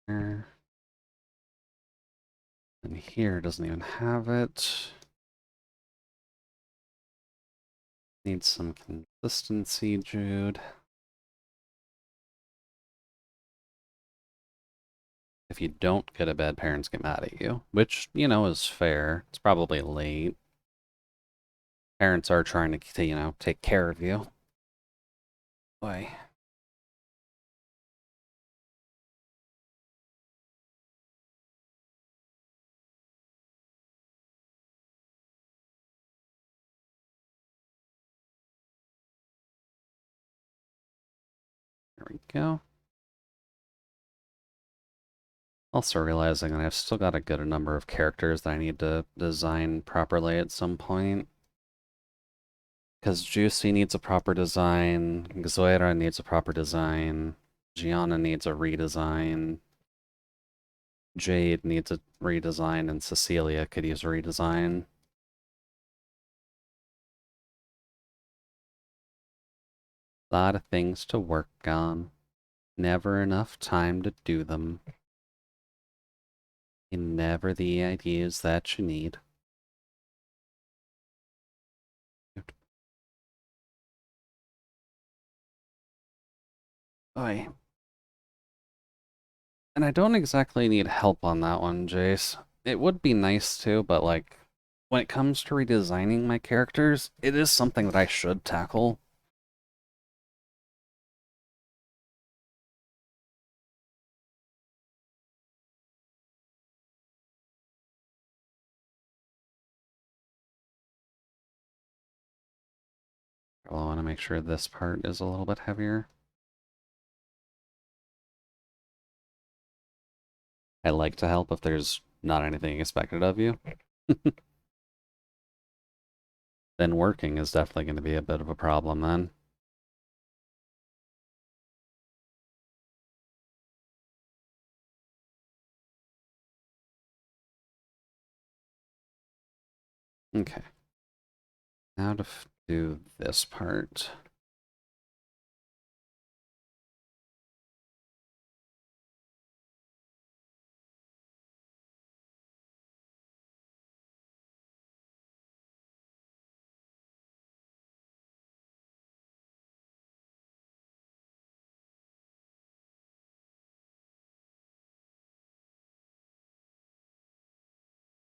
Speaker 1: There. And here doesn't even have it. Needs some consistency, Jude. If you don't get a bed, parents get mad at you, which, you know, is fair. It's probably late. Parents are trying to, you know, take care of you. Boy. There we go. Also realizing that I've still got a good number of characters that I need to design properly at some point. Because Juicy needs a proper design, Gzoira needs a proper design, Gianna needs a redesign, Jade needs a redesign, and Cecilia could use a redesign. A lot of things to work on. Never enough time to do them. And never the ideas that you need. Oy. And I don't exactly need help on that one, Jace. It would be nice to, but like when it comes to redesigning my characters, it is something that I should tackle. I want to make sure this part is a little bit heavier. I like to help if there's not anything expected of you. Then working is definitely going to be a bit of a problem then. Okay, now to do this part.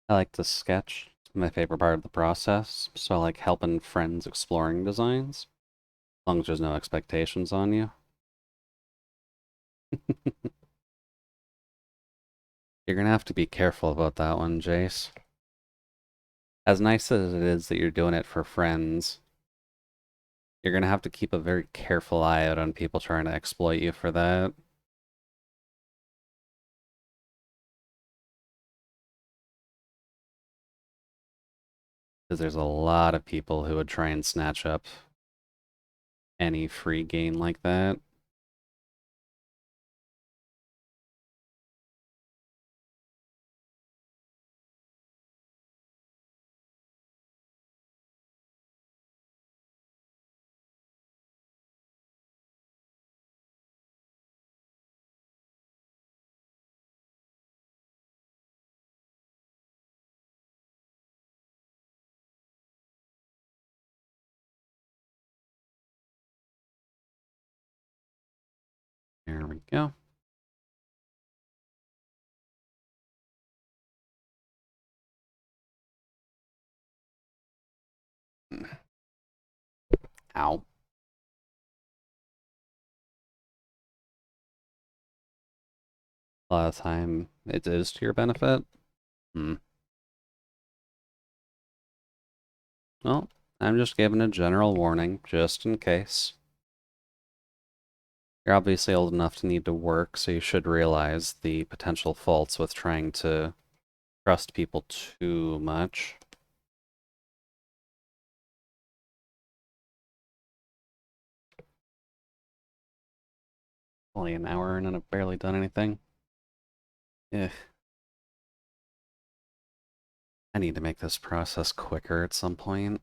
Speaker 1: I like to sketch. It's my favorite part of the process. So I like helping friends exploring designs, as long as there's no expectations on you. You're gonna have to be careful about that one, Jace. As nice as it is that you're doing it for friends, you're gonna have to keep a very careful eye out on people trying to exploit you for that. Because there's a lot of people who would try and snatch up any free gain like that. There we go. Ow. A lot of time it is to your benefit. Hmm. Well, I'm just giving a general warning, just in case. You're obviously old enough to need to work, so you should realize the potential faults with trying to trust people too much. Only an hour and I've barely done anything. Eh, I need to make this process quicker at some point.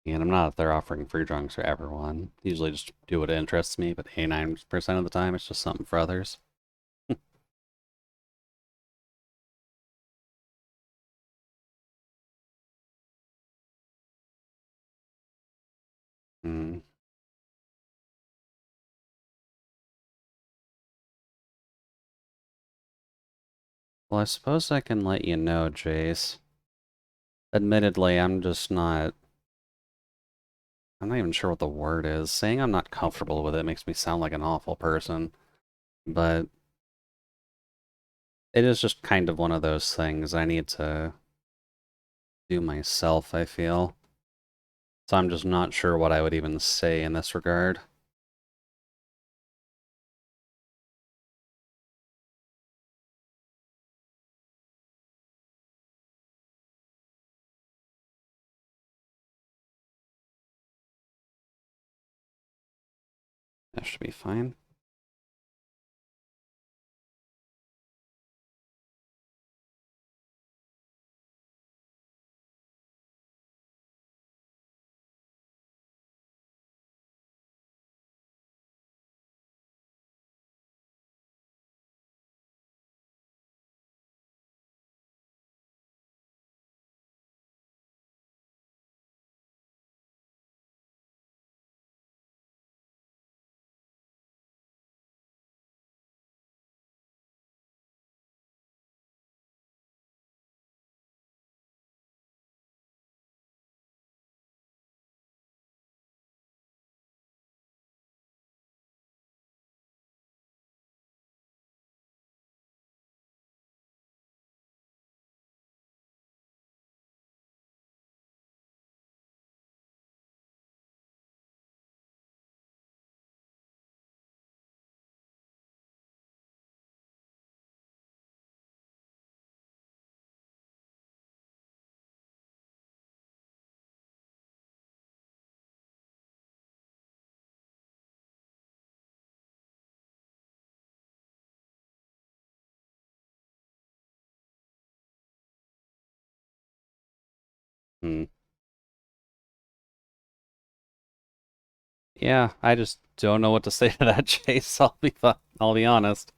Speaker 1: And I'm not out there offering free drinks for everyone. Usually just do what interests me, but 89% of the time it's just something for others. Hmm. Well, I suppose I can let you know, Jace. Admittedly, I'm not even sure what the word is. Saying I'm not comfortable with it makes me sound like an awful person, but it is just kind of one of those things I need to do myself, I feel. So I'm just not sure what I would even say in this regard. should be fine. Hmm. Yeah, I just don't know what to say to that, Chase. I'll be honest.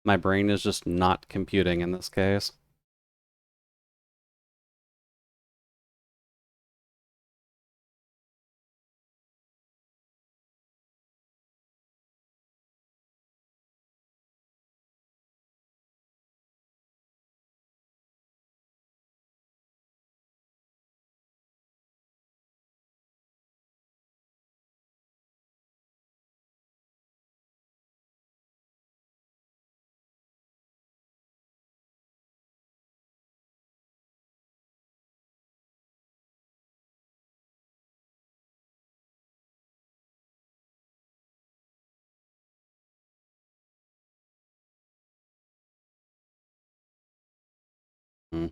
Speaker 1: My brain is just not computing in this case. Hmm.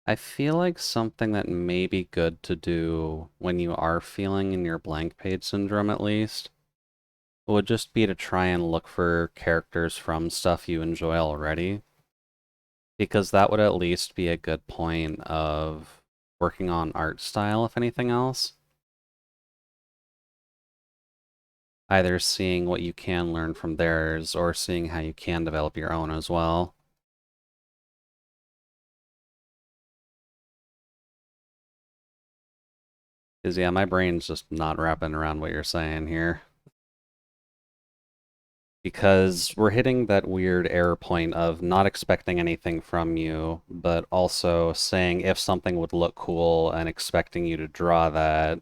Speaker 1: I feel like something that may be good to do when you are feeling in your blank page syndrome, at least, would just be to try and look for characters from stuff you enjoy already, because that would at least be a good point of working on art style, if anything else. Either seeing what you can learn from theirs or seeing how you can develop your own as well. Because, yeah, my brain's just not wrapping around what you're saying here. Because we're hitting that weird error point of not expecting anything from you, but also saying if something would look cool and expecting you to draw that,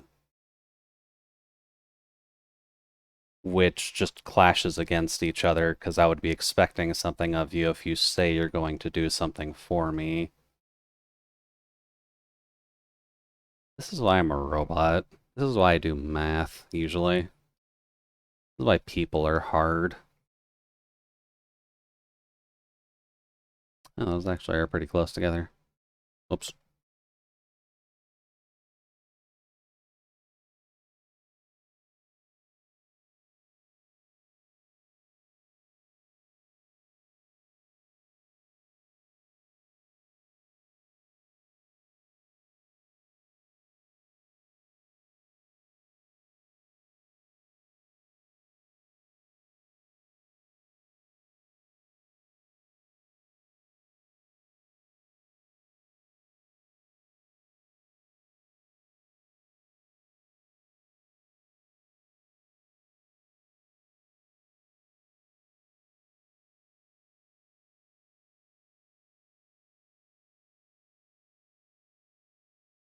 Speaker 1: which just clashes against each other because I would be expecting something of you if you say you're going to do something for me. This is why I'm a robot. This is why I do math, usually. This is why people are hard. Oh, those actually are pretty close together. Oops.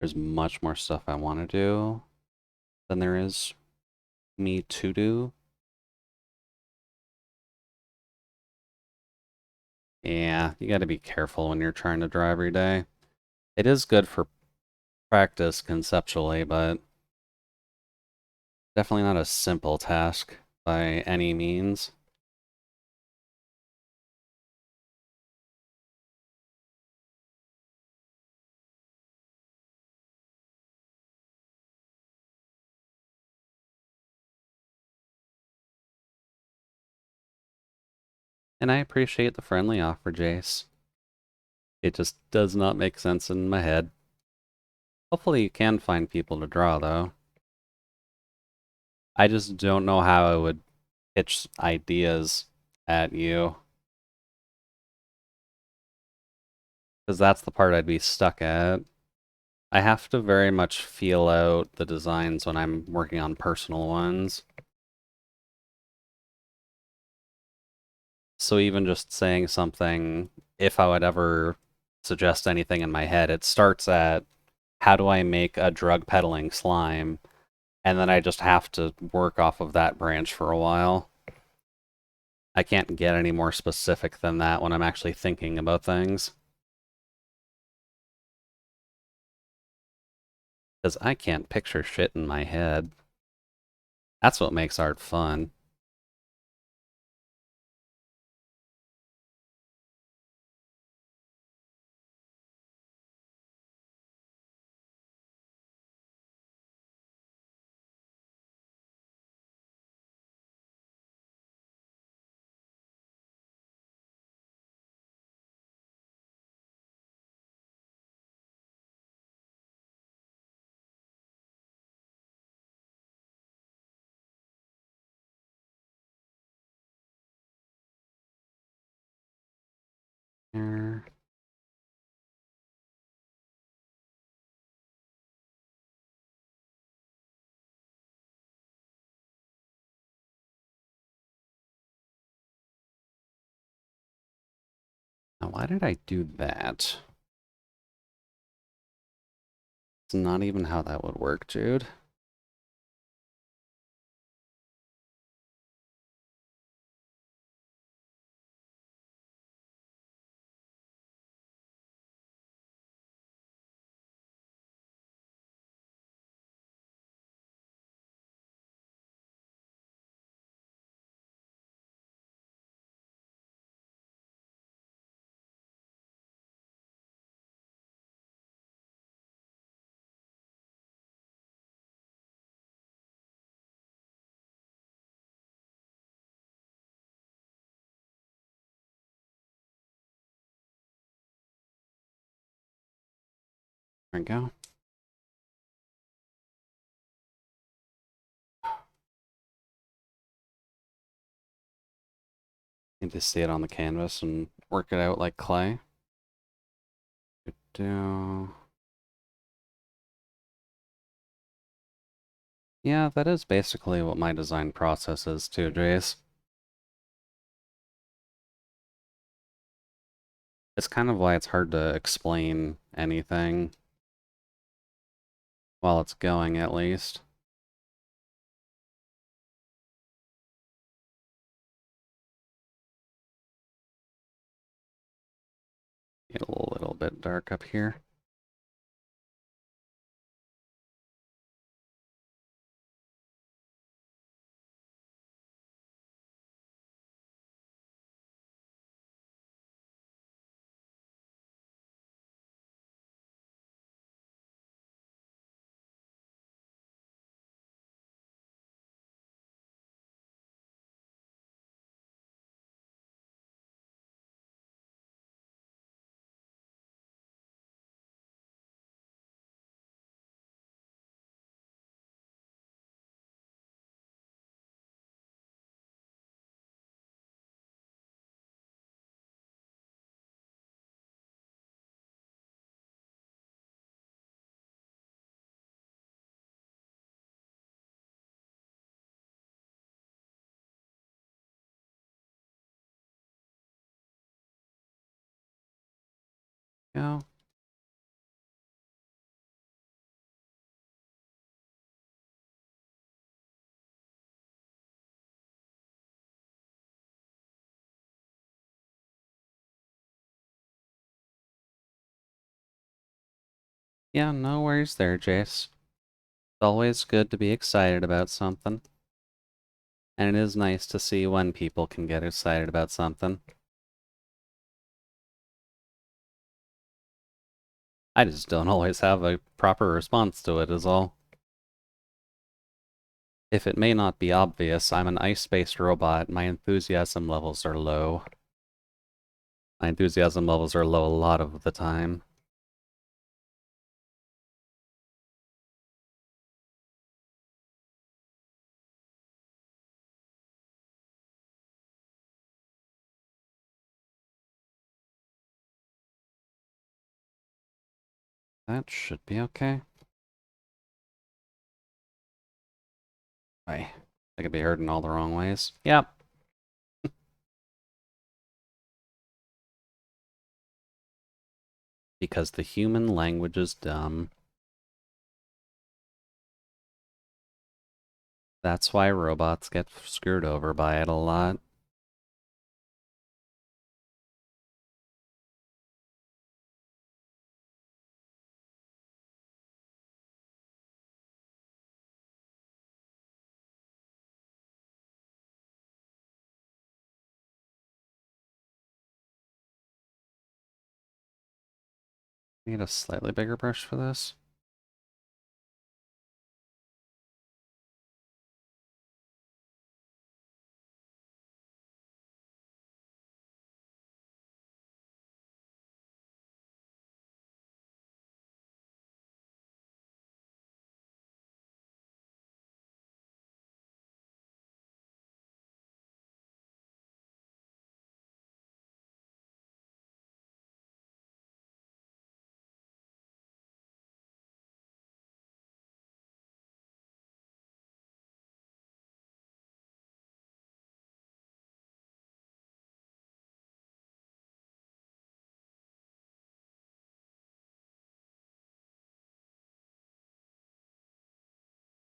Speaker 1: There's much more stuff I want to do than there is me to do. Yeah, you gotta be careful when you're trying to draw every day. It is good for practice conceptually, but definitely not a simple task by any means. And I appreciate the friendly offer, Jace. It just does not make sense in my head. Hopefully you can find people to draw, though. I just don't know how I would pitch ideas at you. Because that's the part I'd be stuck at. I have to very much feel out the designs when I'm working on personal ones. So even just saying something, if I would ever suggest anything in my head, it starts at how do I make a drug peddling slime? And then I just have to work off of that branch for a while. I can't get any more specific than that when I'm actually thinking about things. Because I can't picture shit in my head. That's what makes art fun. Now, why did I do that? It's not even how that would work, Jude. There we go. Need to see it on the canvas and work it out like clay. Do. Yeah, that is basically what my design process is too, Jace. It's kind of why it's hard to explain anything while it's going, at least. Get a little bit dark up here. Go. Yeah, no worries there, Jace. It's always good to be excited about something. And it is nice to see when people can get excited about something. I just don't always have a proper response to it, is all. If it may not be obvious, I'm an ice-based robot. My enthusiasm levels are low. My enthusiasm levels are low a lot of the time. That should be okay. I could be heard in all the wrong ways. Yep. Because the human language is dumb. That's why robots get screwed over by it a lot. Need a slightly bigger brush for this.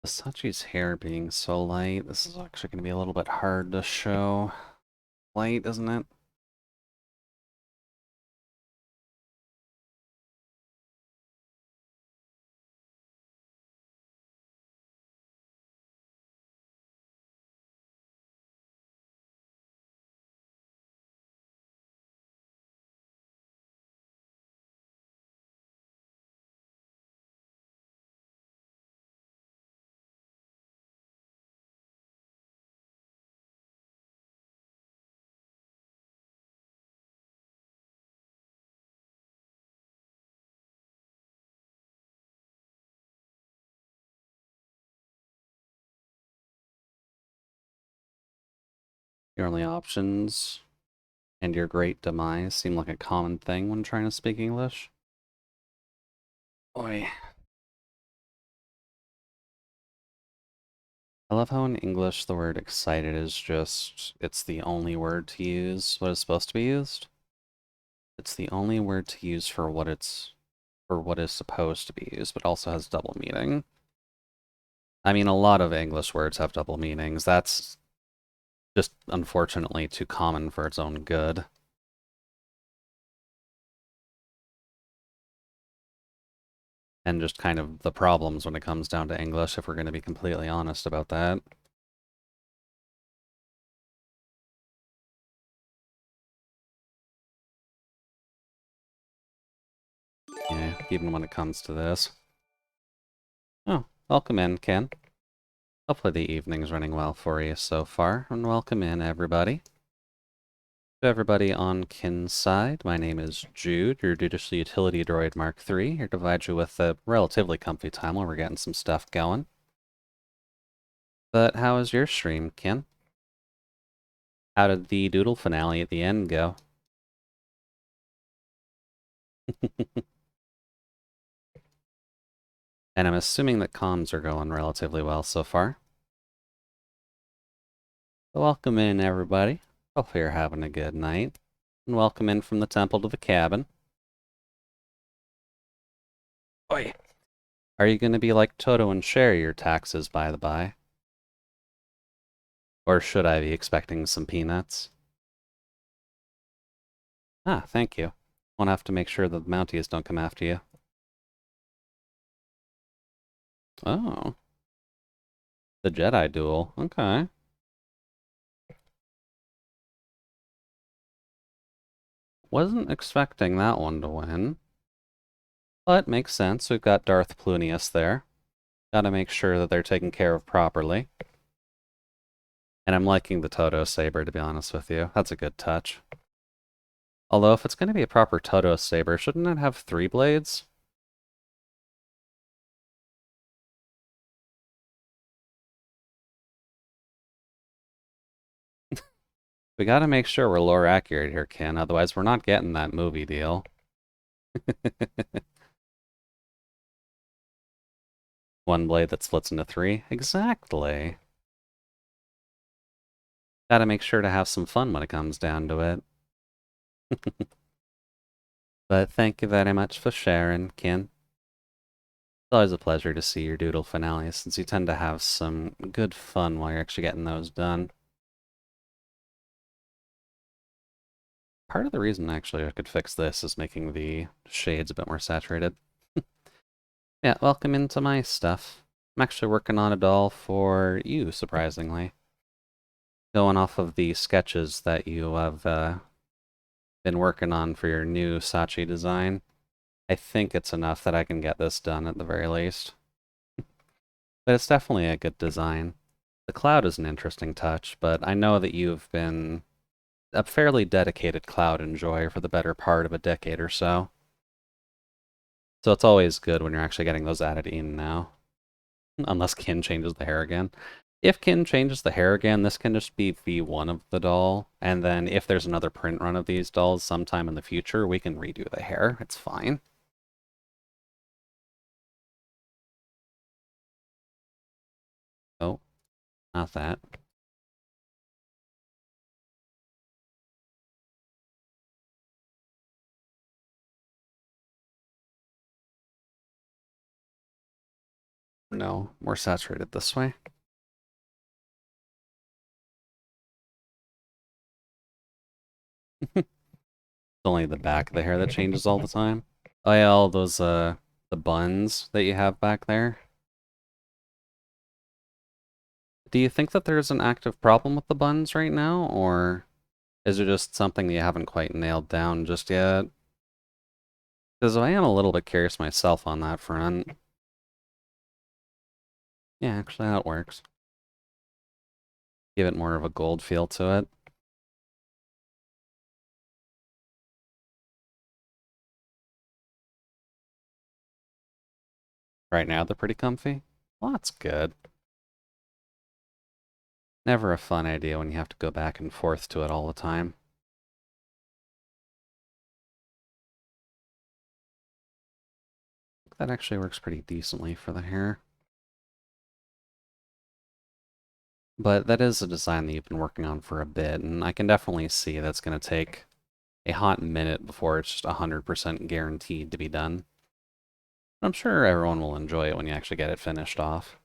Speaker 1: Sachi's hair being so light, this is actually going to be a little bit hard to show light, isn't it? Your only options and your great demise seem like a common thing when trying to speak English. Oi. I love how in English the word excited is just, it's the only word to use what is supposed to be used. It's the only word to use for what is supposed to be used, but also has double meaning. I mean, a lot of English words have double meanings. That's just unfortunately too common for its own good. And just kind of the problems when it comes down to English, if we're going to be completely honest about that. Yeah, even when it comes to this. Oh, welcome in, Ken. Hopefully the evening's running well for you so far, and welcome in, everybody. To everybody on Ken's side, my name is Jude, your Digital Utility Droid Mark III, here to provide you with a relatively comfy time while we're getting some stuff going. But how was your stream, Ken? How did the Doodle finale at the end go? And I'm assuming that comms are going relatively well so far. So welcome in, everybody. Hopefully you're having a good night. And welcome in from the temple to the cabin. Oi. Are you going to be like Toto and share your taxes, by the by? Or should I be expecting some peanuts? Ah, thank you. Won't have to make sure that the Mounties don't come after you. Oh, the Jedi duel. Okay. Wasn't expecting that one to win, but makes sense. We've got Darth Plunius there. Gotta make sure that they're taken care of properly. And I'm liking the Toto Saber, to be honest with you. That's a good touch. Although, if it's going to be a proper Toto Saber, shouldn't it have 3 blades? We gotta make sure we're lore accurate here, Ken, otherwise we're not getting that movie deal. One blade that splits into 3? Exactly. Gotta make sure to have some fun when it comes down to it. But thank you very much for sharing, Ken. It's always a pleasure to see your doodle finales, since you tend to have some good fun while you're actually getting those done. Part of the reason, actually, I could fix this is making the shades a bit more saturated. Yeah, welcome into my stuff. I'm actually working on a doll for you, surprisingly. Going off of the sketches that you have been working on for your new Sachi design. I think it's enough that I can get this done at the very least. But it's definitely a good design. The cloud is an interesting touch, but I know that you've been a fairly dedicated cloud enjoyer for the better part of a decade or so. So it's always good when you're actually getting those added in now. Unless Kin changes the hair again. If Kin changes the hair again, this can just be V1 of the doll, and then if there's another print run of these dolls sometime in the future, we can redo the hair. It's fine. Oh, not that. No, more saturated this way. It's only the back of the hair that changes all the time. Oh yeah, all those the buns that you have back there. Do you think that there's an active problem with the buns right now, or is it just something that you haven't quite nailed down just yet? Because I am a little bit curious myself on that front. Yeah, actually that works. Give it more of a gold feel to it. Right now they're pretty comfy. Well, that's good. Never a fun idea when you have to go back and forth to it all the time. That actually works pretty decently for the hair. But that is a design that you've been working on for a bit, and I can definitely see that's going to take a hot minute before it's just 100% guaranteed to be done. I'm sure everyone will enjoy it when you actually get it finished off.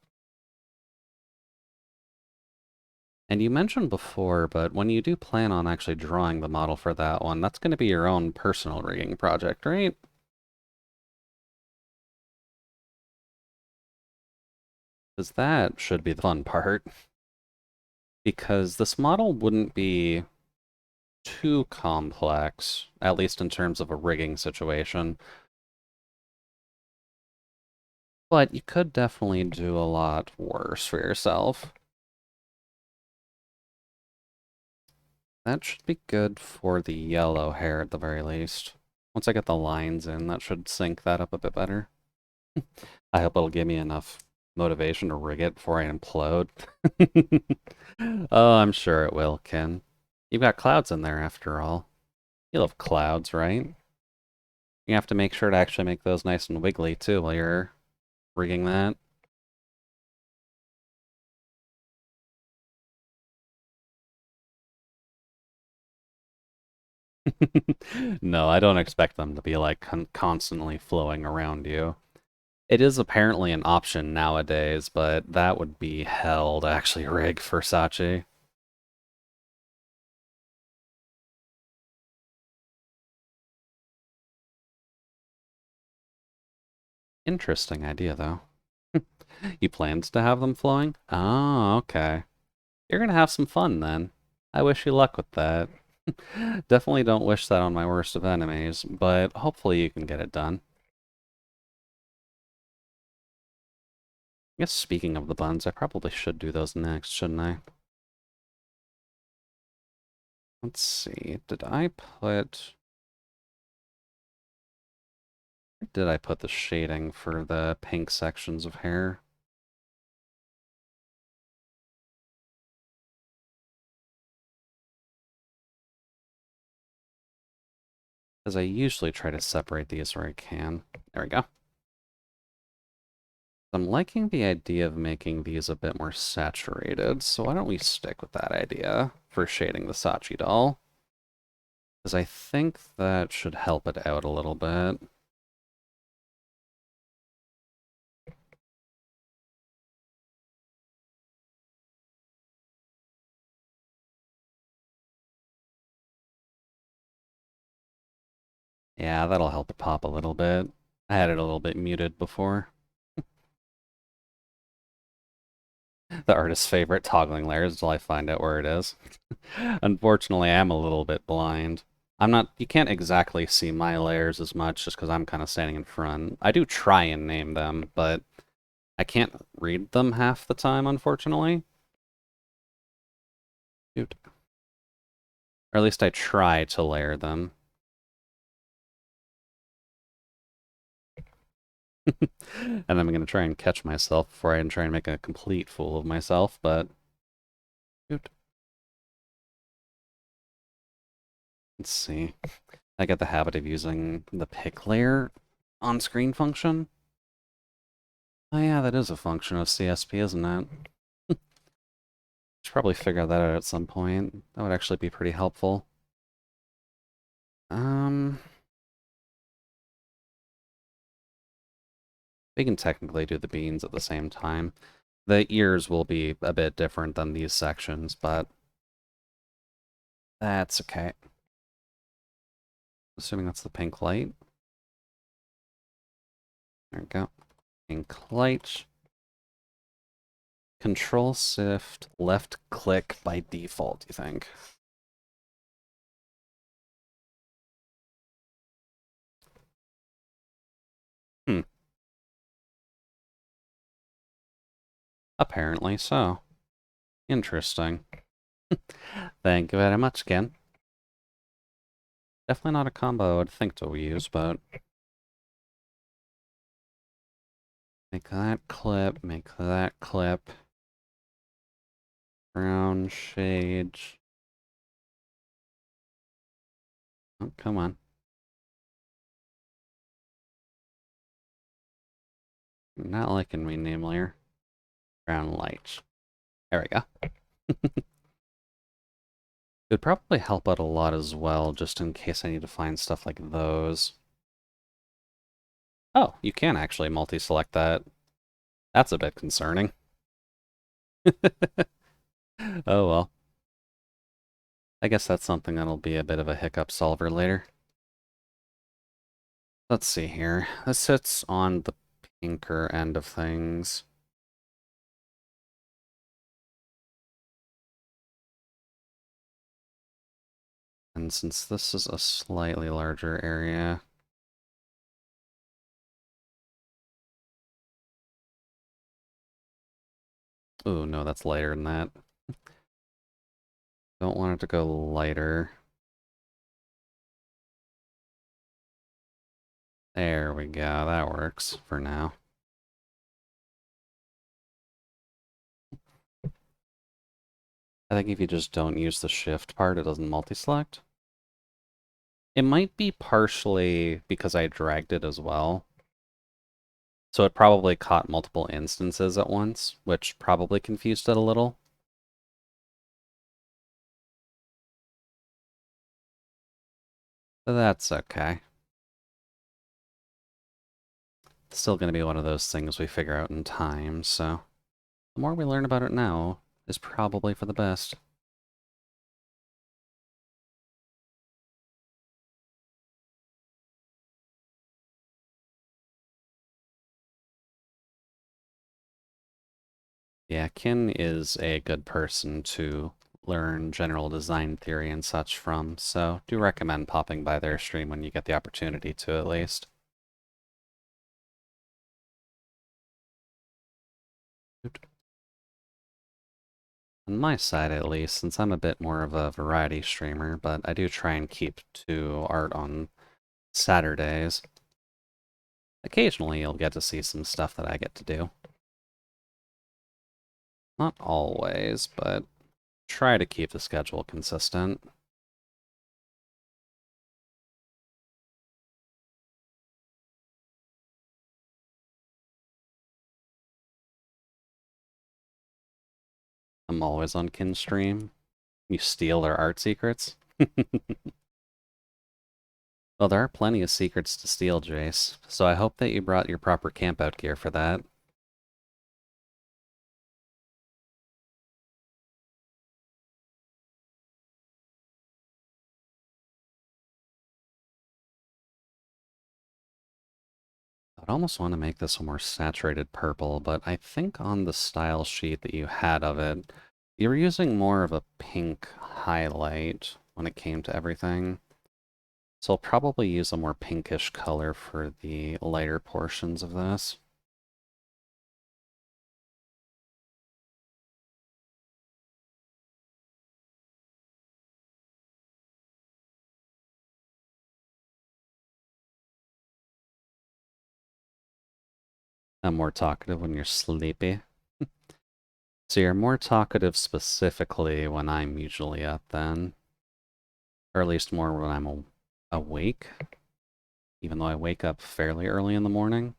Speaker 1: And you mentioned before, but when you do plan on actually drawing the model for that one, that's going to be your own personal rigging project, right? Because that should be the fun part. Because this model wouldn't be too complex, at least in terms of a rigging situation. But you could definitely do a lot worse for yourself. That should be good for the yellow hair at the very least. Once I get the lines in, that should sync that up a bit better. I hope it'll give me enough motivation to rig it before I implode. Oh, I'm sure it will, Ken. You've got clouds in there after all. You love clouds, right? You have to make sure to actually make those nice and wiggly too while you're rigging that. No, I don't expect them to be like constantly flowing around you. It is apparently an option nowadays, but that would be hell to actually rig for Sachi. Interesting idea, though. You planned to have them flowing? Oh, okay. You're gonna have some fun then. I wish you luck with that. Definitely don't wish that on my worst of enemies, but hopefully you can get it done. I guess speaking of the buns, I probably should do those next, shouldn't I? Let's see. Did I put the shading for the pink sections of hair? Because I usually try to separate these where I can. There we go. I'm liking the idea of making these a bit more saturated, so why don't we stick with that idea for shading the Sachi doll? Because I think that should help it out a little bit. Yeah, that'll help it pop a little bit. I had it a little bit muted before. The artist's favorite, toggling layers until I find out where it is. Unfortunately, I am a little bit blind. You can't exactly see my layers as much just because I'm kind of standing in front. I do try and name them, but I can't read them half the time, unfortunately. Shoot. Or at least I try to layer them. And I'm going to try and catch myself before I try and make a complete fool of myself, but... Shoot. Let's see. I get the habit of using the pick layer on-screen function. Oh yeah, that is a function of CSP, isn't it? Should probably figure that out at some point. That would actually be pretty helpful. Um, we can technically do the beans at the same time. The ears will be a bit different than these sections, but that's okay. Assuming that's the pink light. There we go. Pink light. Control Shift left click by default, you think? Hmm. Apparently so. Interesting. Thank you very much, Ken. Definitely not a combo I would think to use, but... Make that clip, make that clip. Brown shades. Oh, come on. Not liking me, name layer. Brown light. There we go. It would probably help out a lot as well, just in case I need to find stuff like those. Oh, you can actually multi-select that. That's a bit concerning. Oh well. I guess that's something that'll be a bit of a hiccup solver later. Let's see here. This sits on the pinker end of things. And since this is a slightly larger area, oh no, that's lighter than that. Don't want it to go lighter. There we go, that works for now. I think if you just don't use the shift part, it doesn't multi-select. It might be partially because I dragged it as well. So it probably caught multiple instances at once, which probably confused it a little. But that's okay. It's still going to be one of those things we figure out in time, so the more we learn about it now is probably for the best. Yeah, Kin is a good person to learn general design theory and such from, so do recommend popping by their stream when you get the opportunity to, at least. On my side, at least, since I'm a bit more of a variety streamer, but I do try and keep to art on Saturdays. Occasionally, you'll get to see some stuff that I get to do. Not always, but try to keep the schedule consistent. I'm always on Kin stream. You steal their art secrets? Well, there are plenty of secrets to steal, Jace, so I hope that you brought your proper campout gear for that. I'd almost want to make this a more saturated purple, but I think on the style sheet that you had of it, you were using more of a pink highlight when it came to everything. So I'll probably use a more pinkish color for the lighter portions of this. I'm more talkative when you're sleepy. So you're more talkative specifically when I'm usually up then. Or at least more when I'm awake. Even though I wake up fairly early in the morning.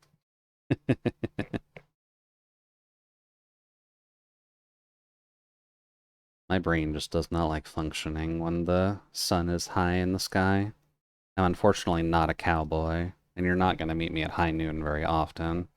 Speaker 1: My brain just does not like functioning when the sun is high in the sky. I'm unfortunately not a cowboy, and you're not going to meet me at high noon very often.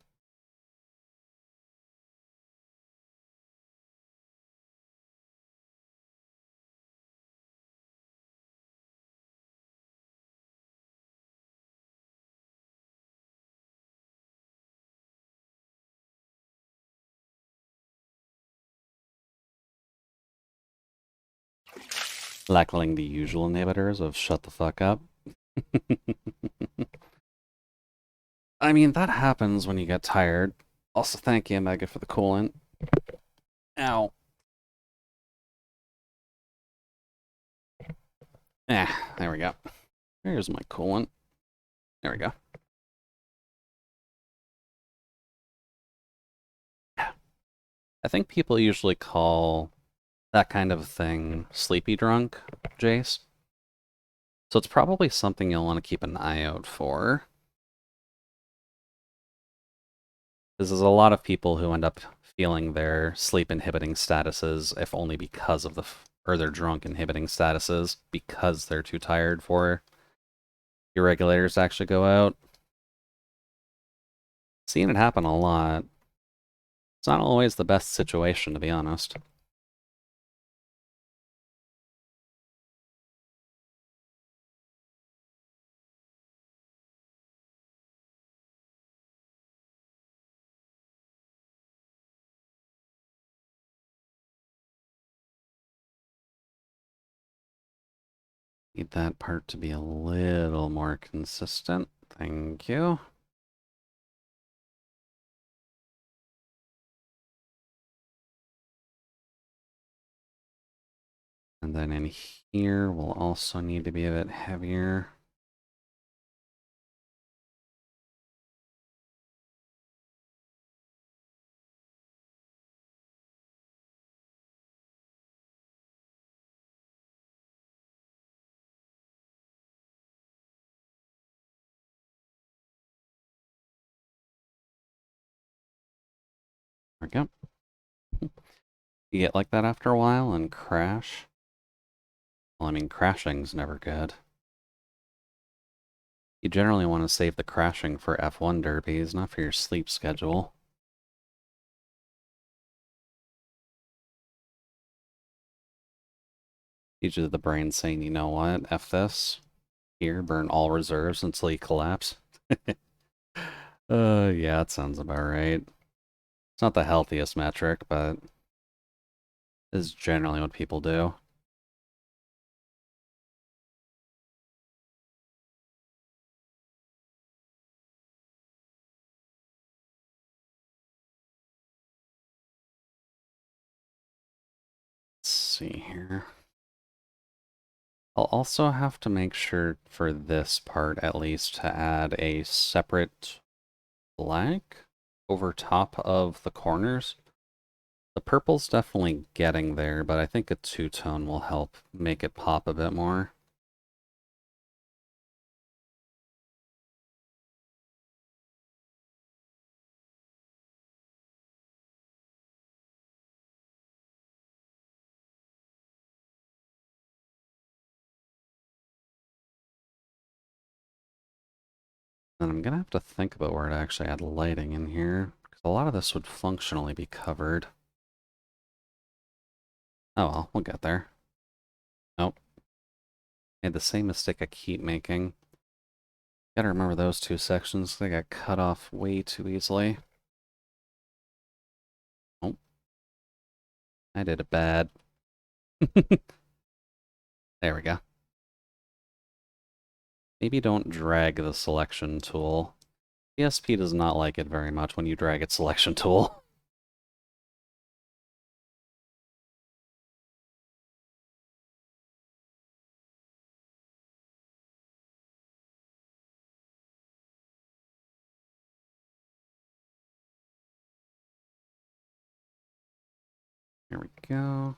Speaker 1: Lacking the usual inhibitors of shut the fuck up. I mean, that happens when you get tired. Also, thank you, Mega, for the coolant. Ow. There we go. Here's my coolant. There we go. I think people usually call that kind of thing sleepy drunk, Jace. So it's probably something you'll want to keep an eye out for. Because there's a lot of people who end up feeling their sleep inhibiting statuses, if only because of or their drunk inhibiting statuses, because they're too tired for your regulators to actually go out. Seeing it happen a lot. It's not always the best situation, to be honest. Need that part to be a little more consistent. Thank you. And then in here, we'll also need to be a bit heavier. There we go. You get like that after a while and crash. Well, I mean, crashing's never good. You generally want to save the crashing for F1 derbies, not for your sleep schedule. Usually the brain saying, you know what, F this. Here, burn all reserves until you collapse. Yeah, that sounds about right. It's not the healthiest metric, but is generally what people do. Let's see here. I'll also have to make sure for this part at least to add a separate black over top of the corners. The purple's definitely getting there, but I think a two-tone will help make it pop a bit more. And I'm gonna have to think about where to actually add lighting in here, because a lot of this would functionally be covered. Oh well, we'll get there. Nope. Made the same mistake I keep making. Gotta remember those two sections. They got cut off way too easily. Oh, I did it bad. There we go. Maybe don't drag the selection tool. PSP does not like it very much when you drag its selection tool. Here we go.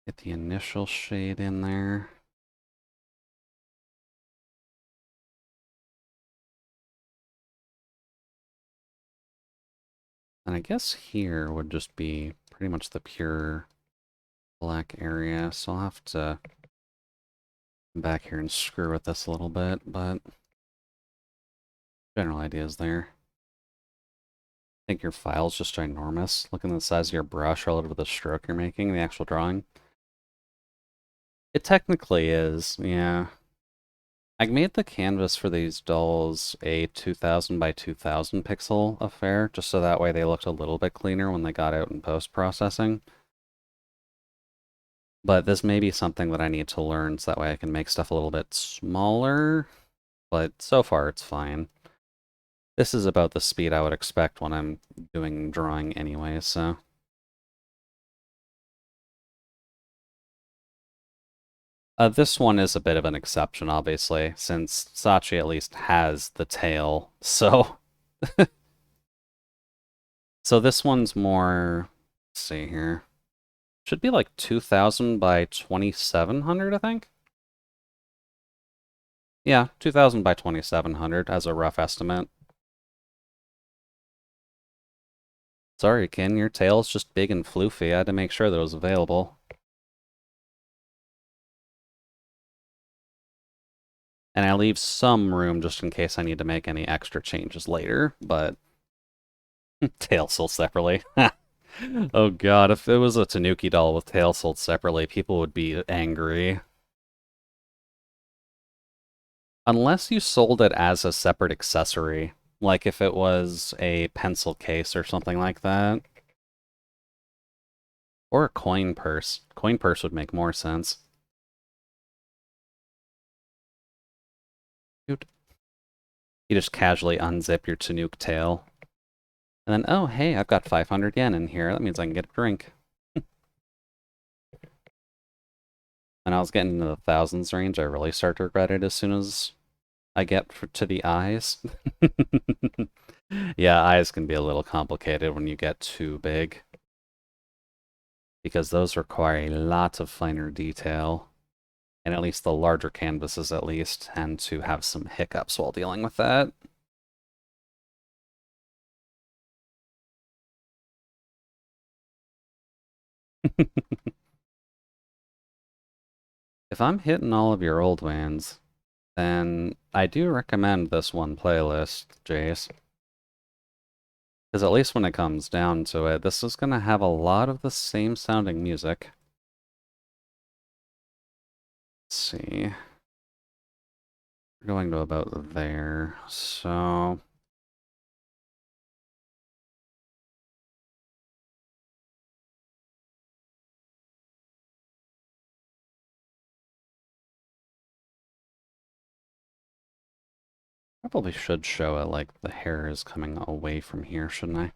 Speaker 1: Get the initial shade in there. And I guess here would just be pretty much the pure black area, so I'll have to come back here and screw with this a little bit, but general idea is there. I think your file's just ginormous. Look at the size of your brush relative to the stroke you're making, the actual drawing. It technically is, yeah. I made the canvas for these dolls a 2000 by 2000 pixel affair, just so that way they looked a little bit cleaner when they got out in post-processing. But this may be something that I need to learn so that way I can make stuff a little bit smaller, but so far it's fine. This is about the speed I would expect when I'm doing drawing anyway, so. This one is a bit of an exception, obviously, since Sachi at least has the tail, so. So this one's more, let's see here. Should be like 2000 by 2700, I think. Yeah, 2000 by 2700 as a rough estimate. Sorry, Ken, your tail's just big and floofy. I had to make sure that it was available. And I leave some room just in case I need to make any extra changes later, but tail sold separately. Oh god, if it was a Tanuki doll with tail sold separately, people would be angry. Unless you sold it as a separate accessory, like if it was a pencil case or something like that. Or a coin purse. Coin purse would make more sense. Dude. You just casually unzip your Tanuki tail. And then, oh, hey, I've got 500 yen in here. That means I can get a drink. When I was getting into the thousands range, I really start to regret it as soon as I get to the eyes. Yeah, eyes can be a little complicated when you get too big, because those require a lot of finer detail, and at least the larger canvases at least tend to have some hiccups while dealing with that. If I'm hitting all of your old ones, then I do recommend this one playlist, Jace. Because at least when it comes down to it, this is going to have a lot of the same sounding music. Let's see. We're going to about there, so... Probably should show it like the hair is coming away from here, shouldn't I?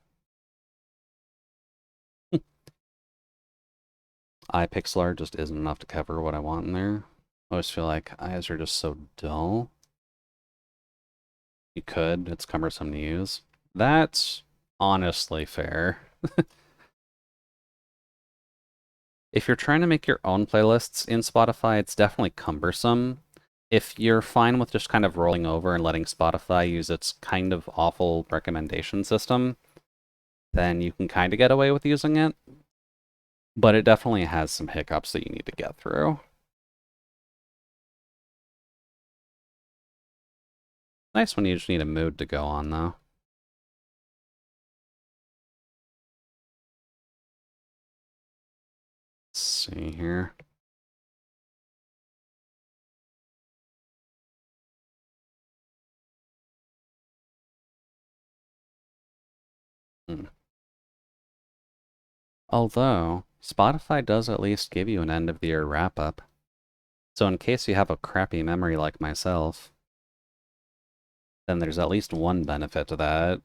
Speaker 1: Eye pixel just isn't enough to cover what I want in there. I always feel like eyes are just so dull. You could, it's cumbersome to use. That's honestly fair. If you're trying to make your own playlists in Spotify, it's definitely cumbersome. If you're fine with just kind of rolling over and letting Spotify use its kind of awful recommendation system, then you can kind of get away with using it. But it definitely has some hiccups that you need to get through. Nice when you just need a mood to go on, though. Let's see here. Hmm. Although, Spotify does at least give you an end of the year wrap up. So in case you have a crappy memory like myself, then there's at least one benefit to that.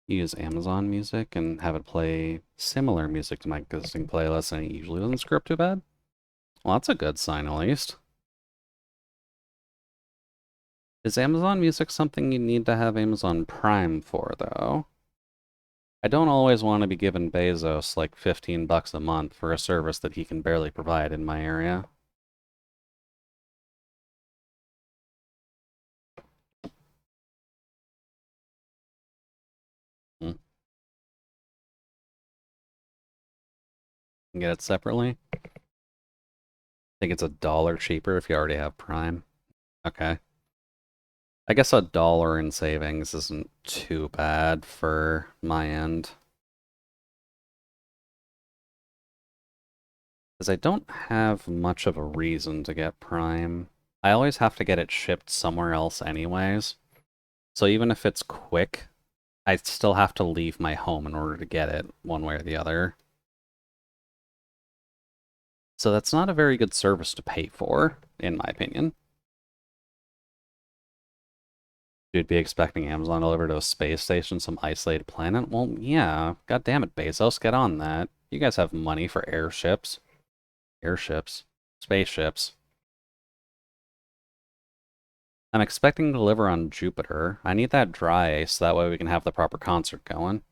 Speaker 1: You use Amazon Music and have it play similar music to my existing playlist, and it usually doesn't script too bad. Well, that's a good sign, at least. Is Amazon Music something you need to have Amazon Prime for, though? I don't always want to be giving Bezos like 15 bucks a month for a service that he can barely provide in my area. Hmm. Get it separately? I think it's $1 cheaper if you already have Prime. Okay. I guess $1 in savings isn't too bad for my end. Because I don't have much of a reason to get Prime. I always have to get it shipped somewhere else anyways. So even if it's quick, I still have to leave my home in order to get it, one way or the other. So that's not a very good service to pay for, in my opinion. You'd be expecting Amazon to deliver to a space station, some isolated planet? Well, yeah. God damn it, Bezos, get on that. You guys have money for airships. Airships. Spaceships. I'm expecting to deliver on Jupiter. I need that dry so that way we can have the proper concert going.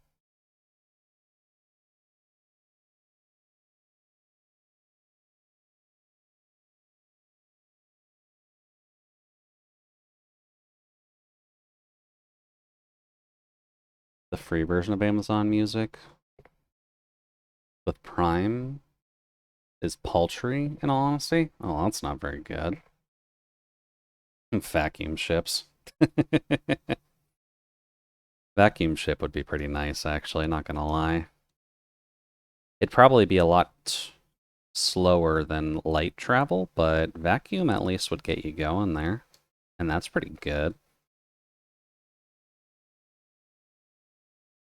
Speaker 1: The free version of Amazon Music with Prime is paltry, in all honesty. Oh, that's not very good. Vacuum ships. Vacuum ship would be pretty nice, actually, not gonna lie. It'd probably be a lot slower than light travel, but vacuum at least would get you going there. And that's pretty good.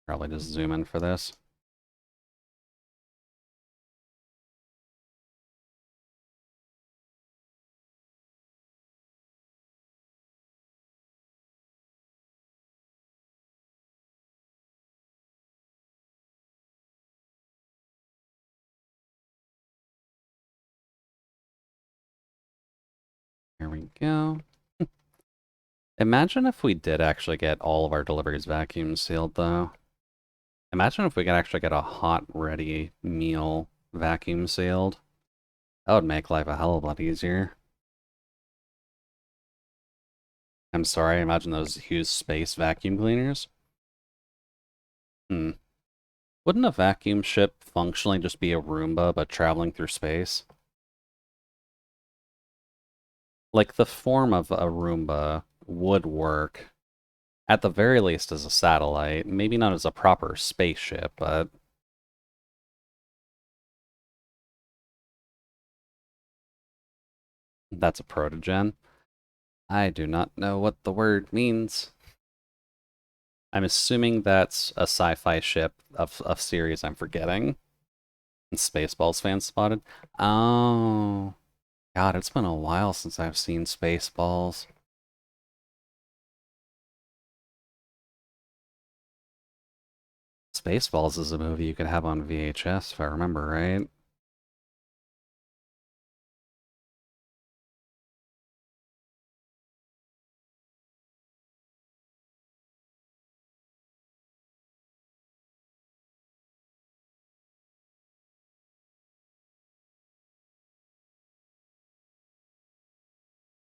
Speaker 1: Probably just zoom in for this. Here we go. Imagine if we did actually get all of our deliveries vacuum sealed, though. Imagine if we could actually get a hot, ready meal vacuum sealed. That would make life a hell of a lot easier. I'm sorry, imagine those huge space vacuum cleaners. Hmm. Wouldn't a vacuum ship functionally just be a Roomba, but traveling through space? Like the form of a Roomba would work, at the very least as a satellite. Maybe not as a proper spaceship, but that's a protogen. I do not know what the word means. I'm assuming that's a sci-fi ship of a series I'm forgetting. And Spaceballs fans spotted. Oh, God, it's been a while since I've seen Spaceballs. Spaceballs is a movie you could have on VHS, if I remember right.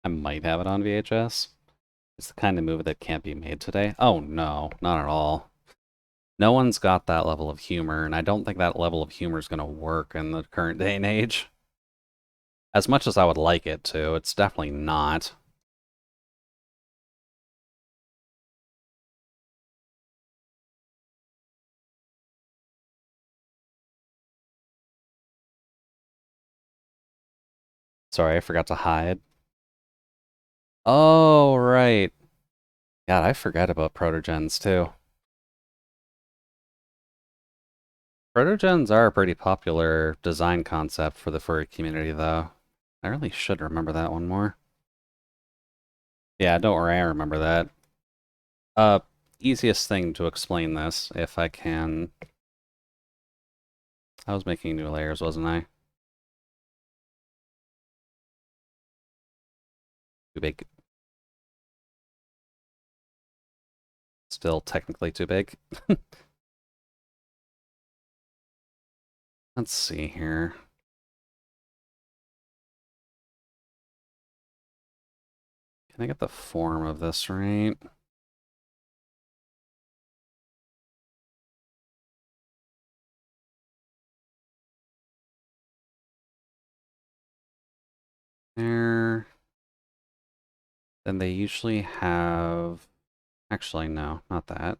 Speaker 1: I might have it on VHS. It's the kind of movie that can't be made today. Oh no, not at all. No one's got that level of humor, and I don't think that level of humor is going to work in the current day and age. As much as I would like it to, it's definitely not. Sorry, I forgot to hide. Oh, right. God, I forget about protogens too. Protogens are a pretty popular design concept for the furry community, though. I really should remember that one more. Yeah, don't worry, I remember that. Uh, Easiest thing to explain this, if I can. I was making new layers, wasn't I? Too big. Still technically too big. Let's see here. Can I get the form of this right? There. Then they usually have... Actually, no, not that.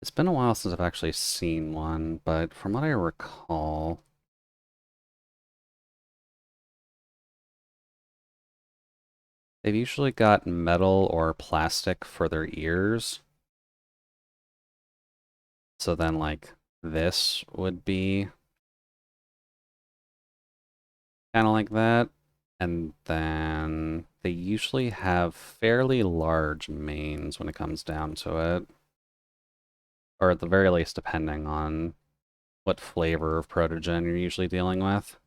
Speaker 1: It's been a while since I've actually seen one, but from what I recall, they've usually got metal or plastic for their ears. So then, like, this would be kind of like that. And then they usually have fairly large manes when it comes down to it. Or at the very least, depending on what flavor of protogen you're usually dealing with.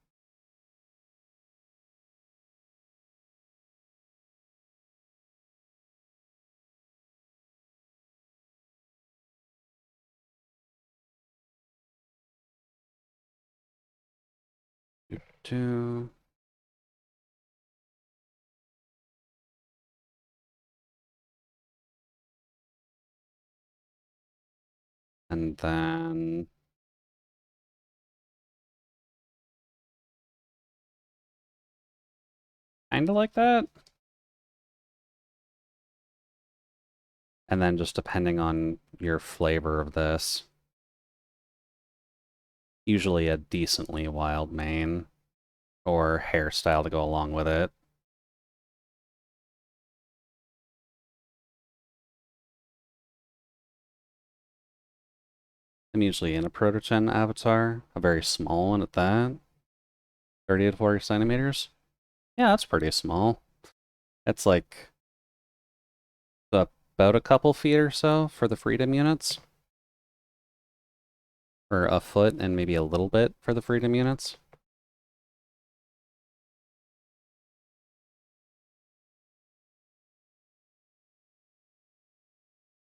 Speaker 1: Two. And then kind of like that. And then just depending on your flavor of this, usually a decently wild mane or hairstyle to go along with it. I'm usually in a protogen avatar, a very small one at that, 30 to 40 centimeters. Yeah, that's pretty small. It's like about a couple feet or so for the freedom units. Or a foot and maybe a little bit for the freedom units.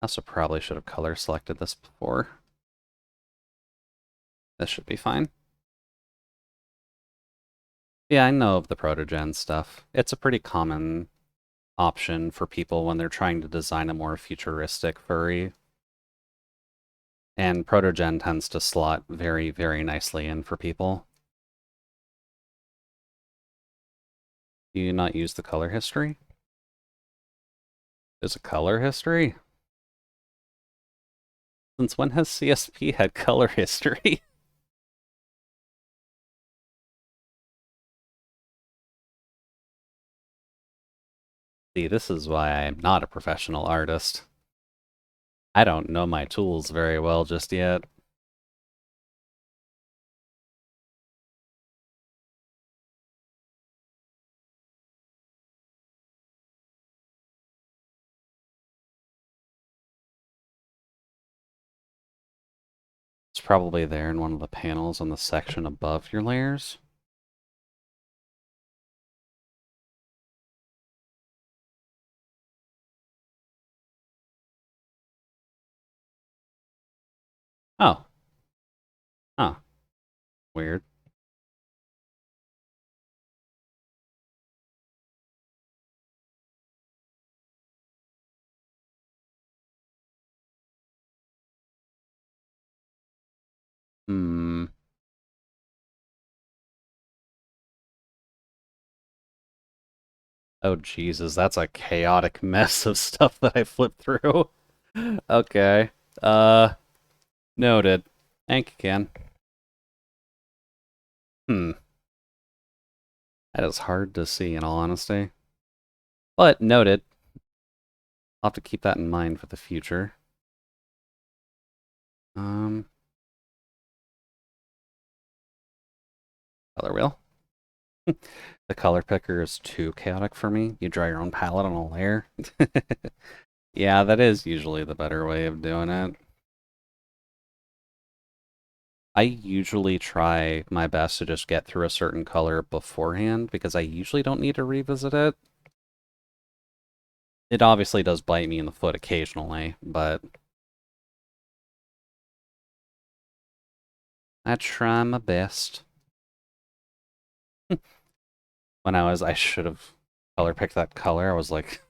Speaker 1: Also probably should have color selected this before. This should be fine. Yeah, I know of the protogen stuff. It's a pretty common option for people when they're trying to design a more futuristic furry. And protogen tends to slot very, very nicely in for people. Do you not use the color history? There's a color history? Since when has CSP had color history? See, this is why I'm not a professional artist. I don't know my tools very well just yet. It's probably there in one of the panels on the section above your layers. Oh. Huh. Weird. Hmm. Oh, Jesus, that's a chaotic mess of stuff that I flipped through. Okay. Uh, Noted. Thank you, Ken. Hmm. That is hard to see, in all honesty. But noted. I'll have to keep that in mind for the future. Um, Color wheel. The color picker is too chaotic for me. You draw your own palette on a layer. Yeah, that is usually the better way of doing it. I usually try my best to just get through a certain color beforehand because I usually don't need to revisit it. It obviously does bite me in the foot occasionally, but I try my best. I should have color picked that color. I was like,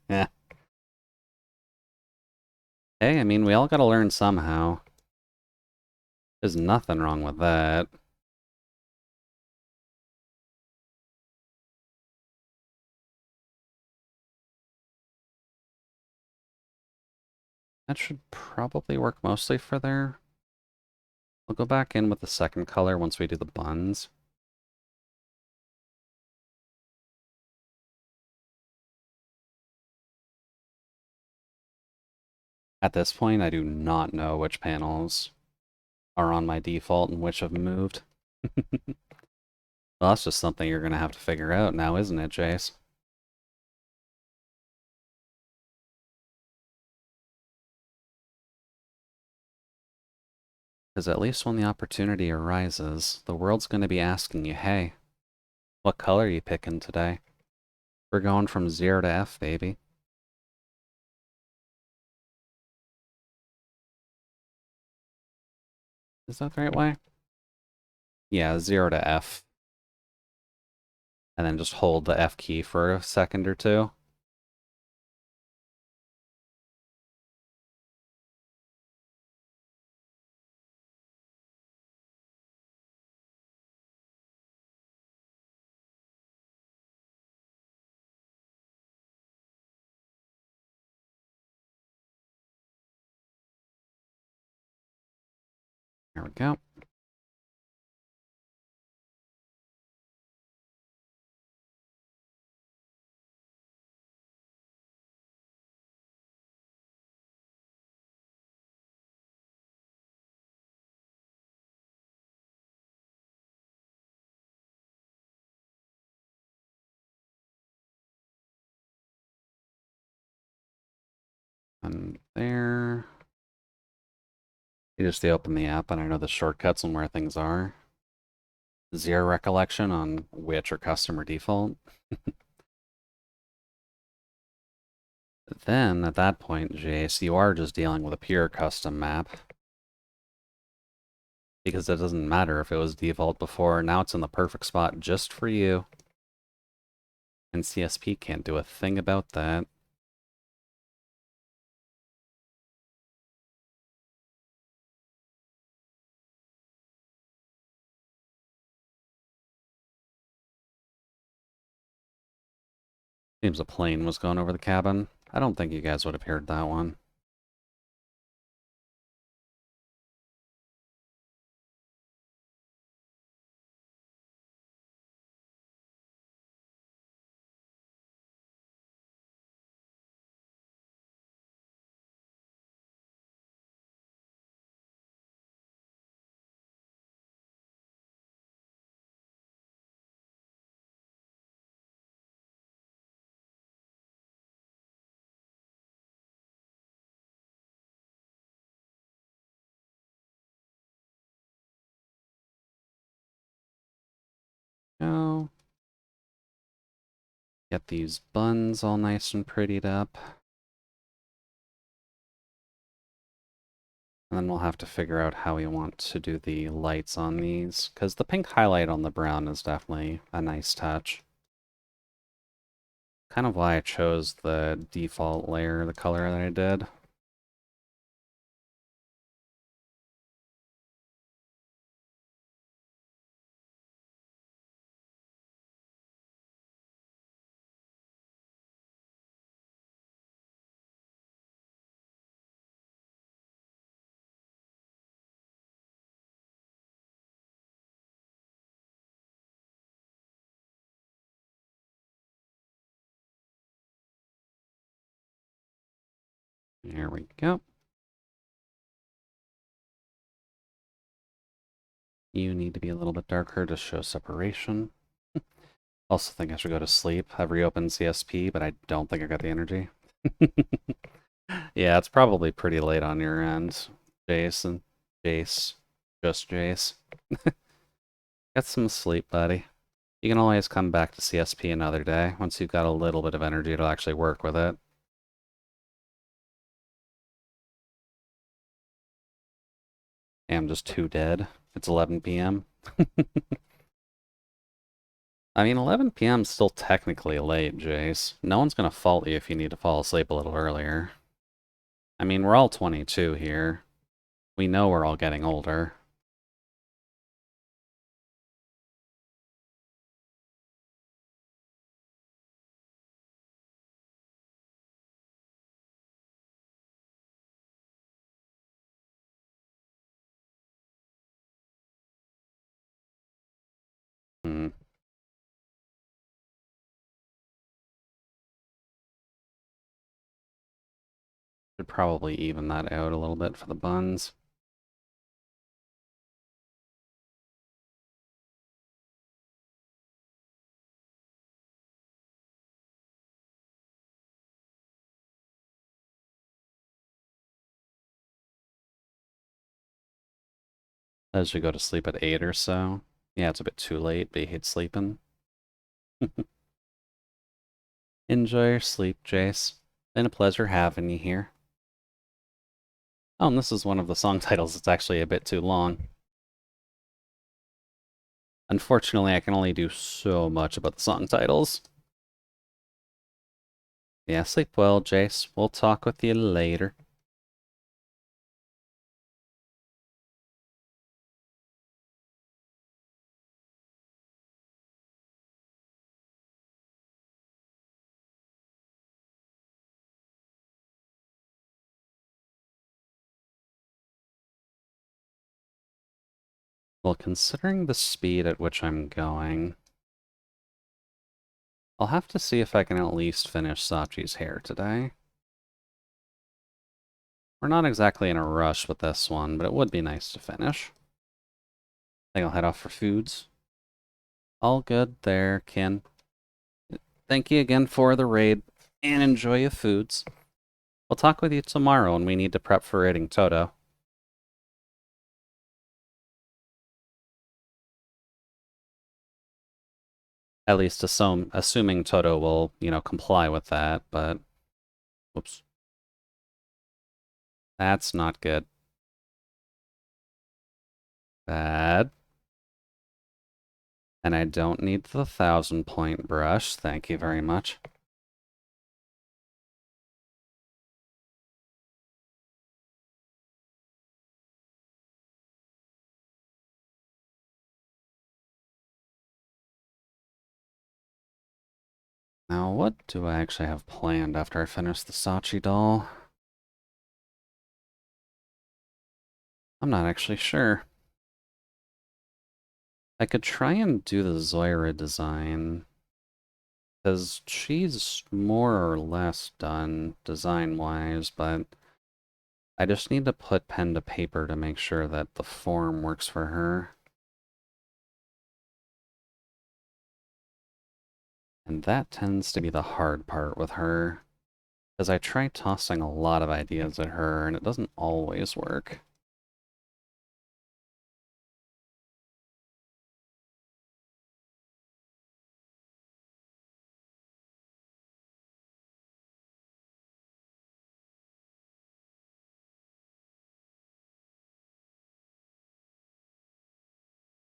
Speaker 1: yeah. Hey, I mean, we all gotta learn somehow. There's nothing wrong with that. That should probably work mostly for there. We'll go back in with the second color once we do the buns. At this point, I do not know which panels are on my default and which have moved. Well, that's just something you're going to have to figure out now, isn't it, Jace? Because at least when the opportunity arises, the world's going to be asking you, hey, what color are you picking today? We're going from 0 to F, baby. Is that the right way? Yeah, 0 to F. And then just hold the F key for a second or two. There we go. And there. You just open the app and I know the shortcuts and where things are. Zero recollection on which are customer default. Then, at that point, Jace, you are just dealing with a pure custom map. Because it doesn't matter if it was default before, now it's in the perfect spot just for you. And CSP can't do a thing about that. Seems a plane was going over the cabin. I don't think you guys would have heard that one. Go. Get these buns all nice and prettied up. And then we'll have to figure out how we want to do the lights on these, because the pink highlight on the brown is definitely a nice touch. Kind of why I chose the default layer, the color that I did. There we go. You need to be a little bit darker to show separation. Also think I should go to sleep. I've reopened CSP, but I don't think I got the energy. Yeah, it's probably pretty late on your end, Jason. Jace. Just Jace. Get some sleep, buddy. You can always come back to CSP another day once you've got a little bit of energy to actually work with it. I'm just too dead. It's 11 p.m. I mean, 11 p.m. is still technically late, Jace. No one's gonna fault you if you need to fall asleep a little earlier. I mean, we're all 22 here. We know we're all getting older. Hmm. Should probably even that out a little bit for the buns. As we go to sleep at 8 or so. Yeah, it's a bit too late, but you hate sleeping. Enjoy your sleep, Jace. Been a pleasure having you here. Oh, and this is one of the song titles. It's actually a bit too long. Unfortunately, I can only do so much about the song titles. Yeah, sleep well, Jace. We'll talk with you later. Well, considering the speed at which I'm going, I'll have to see if I can at least finish Sachi's hair today. We're not exactly in a rush with this one, but it would be nice to finish. I think I'll head off for foods. All good there, Ken. Thank you again for the raid, and enjoy your foods. We'll talk with you tomorrow when we need to prep for raiding Toto. At least assuming Toto will, comply with that, but... Whoops. That's not good. Bad. And I don't need the 1,000-point brush. Thank you very much. Now, what do I actually have planned after I finish the Sachi doll? I'm not actually sure. I could try and do the Zoira design, because she's more or less done design-wise, but I just need to put pen to paper to make sure that the form works for her. And that tends to be the hard part with her, because I try tossing a lot of ideas at her, and it doesn't always work.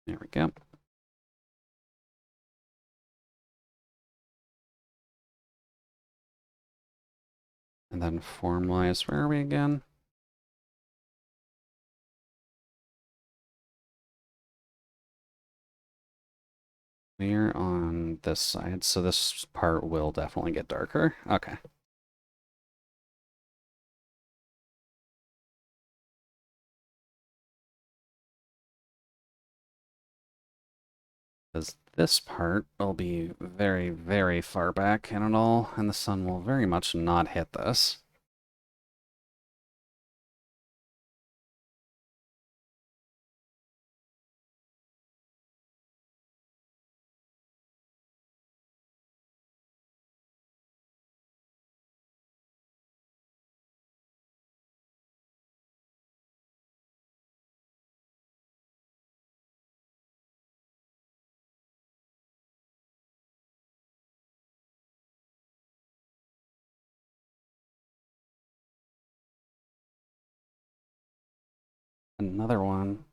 Speaker 1: There we go. And then form-wise, where are we again? We're on this side, so this part will definitely get darker. Okay. Because this part will be very, very far back in it all, and the sun will very much not hit this. Another one.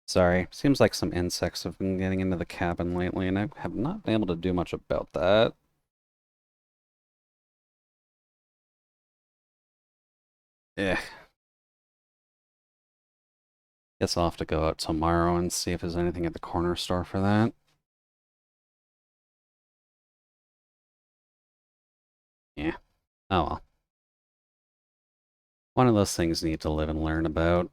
Speaker 1: Sorry, seems like some insects have been getting into the cabin lately, and I have not been able to do much about that. Eh. Guess I'll have to go out tomorrow and see if there's anything at the corner store for that. Yeah. Oh well. One of those things you need to live and learn about.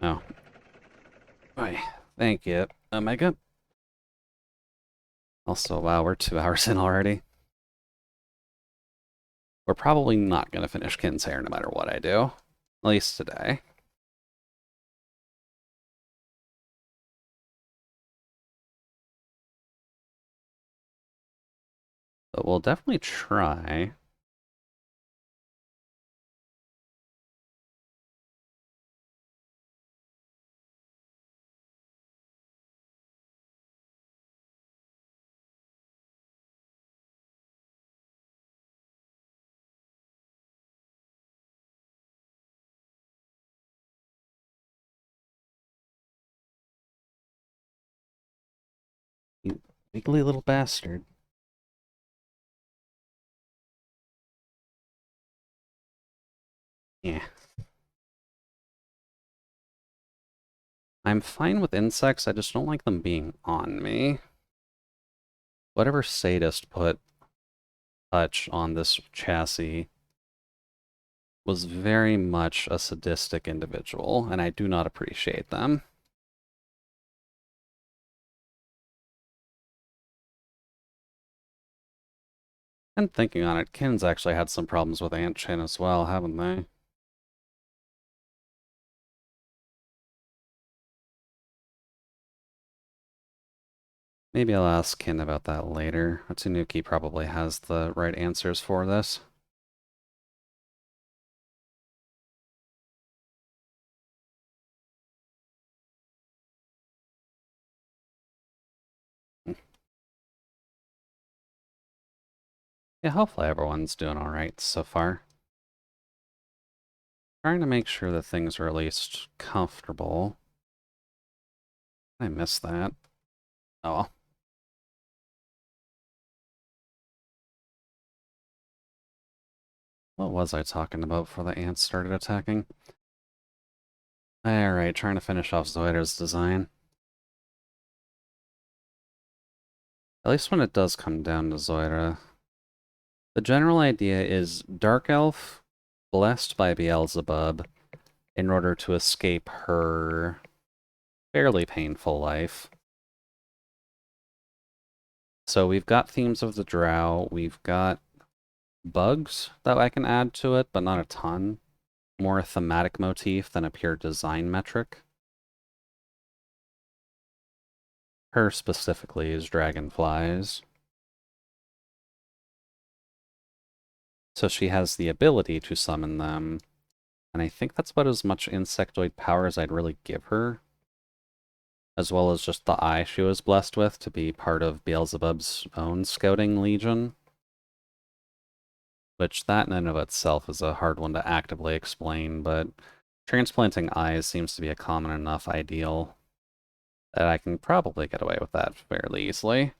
Speaker 1: Oh. Bye. Thank you, Omega. Also, wow, we're 2 hours in already. We're probably not going to finish Kin's hair no matter what I do. At least today. But we'll definitely try. You wiggly little bastard. Yeah. I'm fine with insects, I just don't like them being on me. Whatever sadist put touch on this chassis was very much a sadistic individual, and I do not appreciate them. And thinking on it, Kin's actually had some problems with Aunt Chin as well, haven't they? Maybe I'll ask Kin about that later. Atsunuki probably has the right answers for this. Yeah, hopefully everyone's doing alright so far. Trying to make sure that things are at least comfortable. I missed that. Oh well. What was I talking about before the ants started attacking? Alright, trying to finish off Zoider's design. At least when it does come down to Zoira. The general idea is Dark Elf blessed by Beelzebub in order to escape her fairly painful life. So we've got themes of the Drow, we've got bugs that I can add to it, but not a ton. More a thematic motif than a pure design metric. Her specifically is dragonflies. So she has the ability to summon them, and I think that's about as much insectoid power as I'd really give her, as well as just the eye she was blessed with to be part of Beelzebub's own scouting legion. Which that in and of itself is a hard one to actively explain, but transplanting eyes seems to be a common enough ideal that I can probably get away with that fairly easily.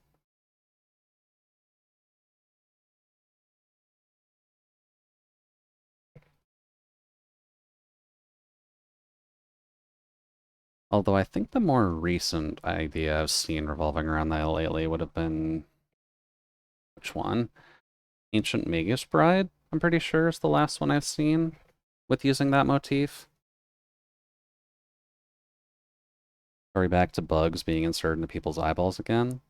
Speaker 1: Although I think the more recent idea I've seen revolving around that lately would have been... which one? Ancient Magus Bride, I'm pretty sure is the last one I've seen with using that motif. Are we back to bugs being inserted into people's eyeballs again?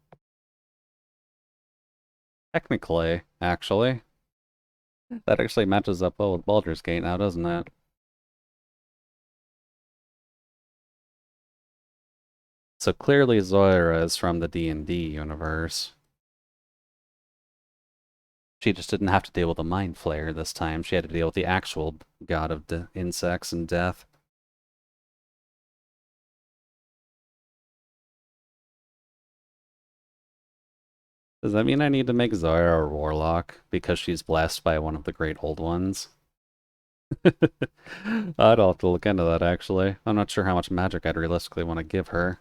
Speaker 1: Technically, actually. That actually matches up well with Baldur's Gate now, doesn't it? So clearly Zoira is from the D&D universe. She just didn't have to deal with a mind flayer this time. She had to deal with the actual god of insects and death. Does that mean I need to make Zoira a warlock because she's blessed by one of the great old ones? I'd have to look into that, actually. I'm not sure how much magic I'd realistically want to give her.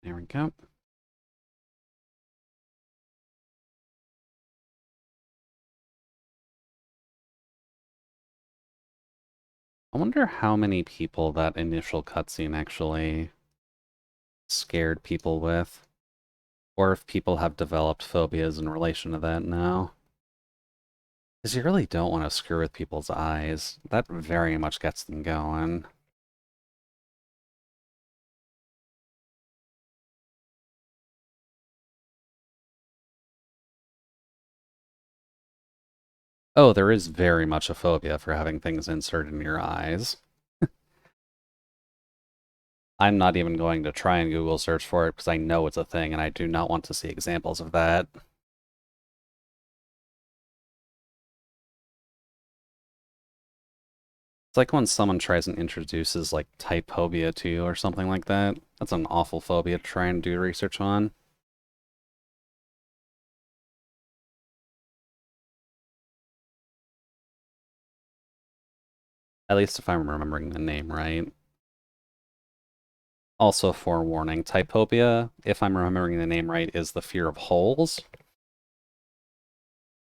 Speaker 1: There we go. I wonder how many people that initial cutscene actually scared people with, or if people have developed phobias in relation to that now. Because you really don't want to screw with people's eyes. That very much gets them going. Oh, there is very much a phobia for having things inserted in your eyes. I'm not even going to try and Google search for it because I know it's a thing and I do not want to see examples of that. It's like when someone tries and introduces like typhobia to you or something like that. That's an awful phobia to try and do research on. At least if I'm remembering the name right. Also, forewarning, typhobia, if I'm remembering the name right, is the fear of holes.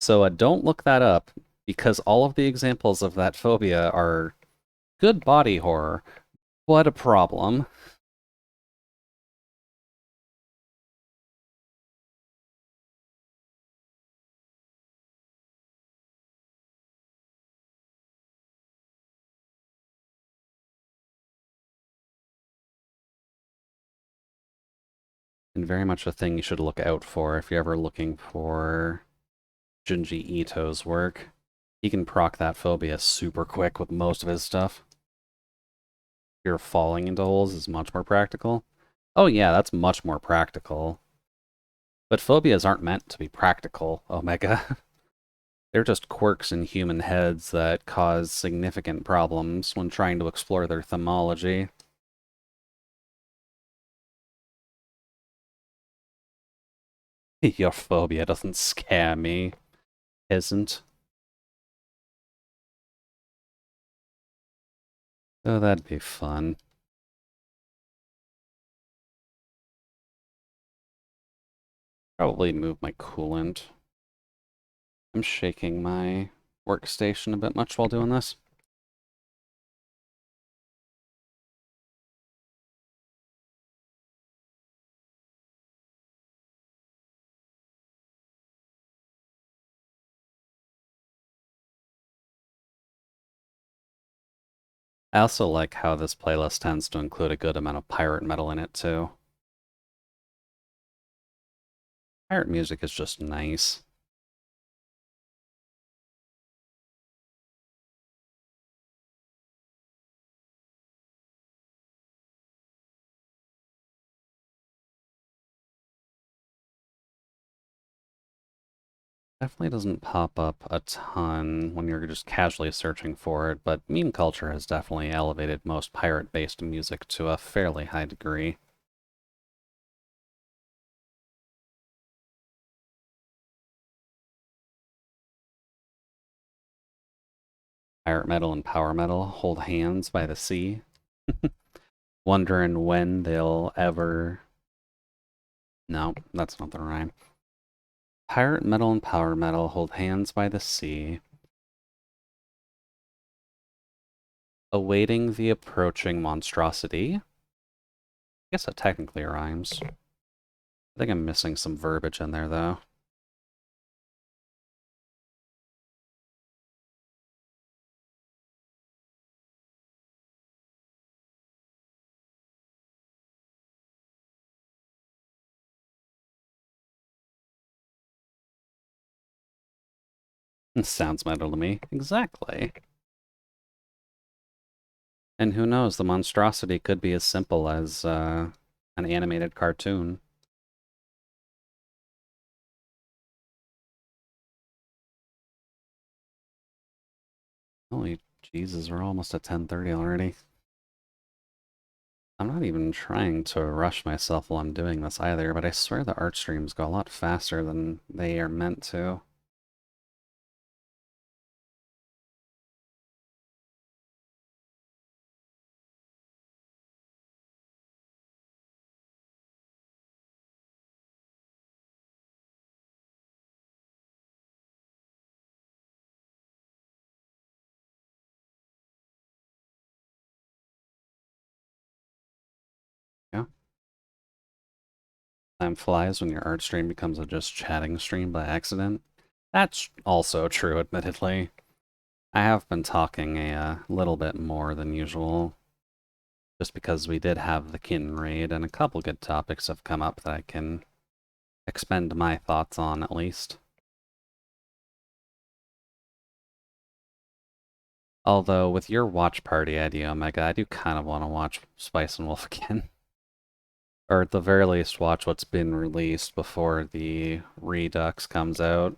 Speaker 1: So don't look that up, because all of the examples of that phobia are good body horror. What a problem. And very much a thing you should look out for if you're ever looking for Junji Ito's work. He can proc that phobia super quick with most of his stuff. Fear of falling into holes is much more practical. Oh yeah, that's much more practical. But phobias aren't meant to be practical, Omega. They're just quirks in human heads that cause significant problems when trying to explore their themology. Your phobia doesn't scare me. peasant. Oh, that'd be fun. Probably move my coolant. I'm shaking my workstation a bit much while doing this. I also like how this playlist tends to include a good amount of pirate metal in it, too. Pirate music is just nice. Definitely doesn't pop up a ton when you're just casually searching for it, but meme culture has definitely elevated most pirate-based music to a fairly high degree. Pirate metal and power metal hold hands by the sea, wondering when they'll ever... No, that's not the rhyme. Pirate metal and power metal hold hands by the sea, awaiting the approaching monstrosity. I guess that technically rhymes. I think I'm missing some verbiage in there, though. It sounds metal to me. Exactly. And who knows, the monstrosity could be as simple as an animated cartoon. Holy Jesus, we're almost at 10:30 already. I'm not even trying to rush myself while I'm doing this either, but I swear the art streams go a lot faster than they are meant to. Yeah. Time flies when your art stream becomes a just chatting stream by accident. That's also true, admittedly. I have been talking a little bit more than usual, just because we did have the kin raid, and a couple good topics have come up that I can expend my thoughts on, at least. Although, with your watch party idea, Omega, I do kind of want to watch Spice and Wolf again. Or at the very least, watch what's been released before the Redux comes out.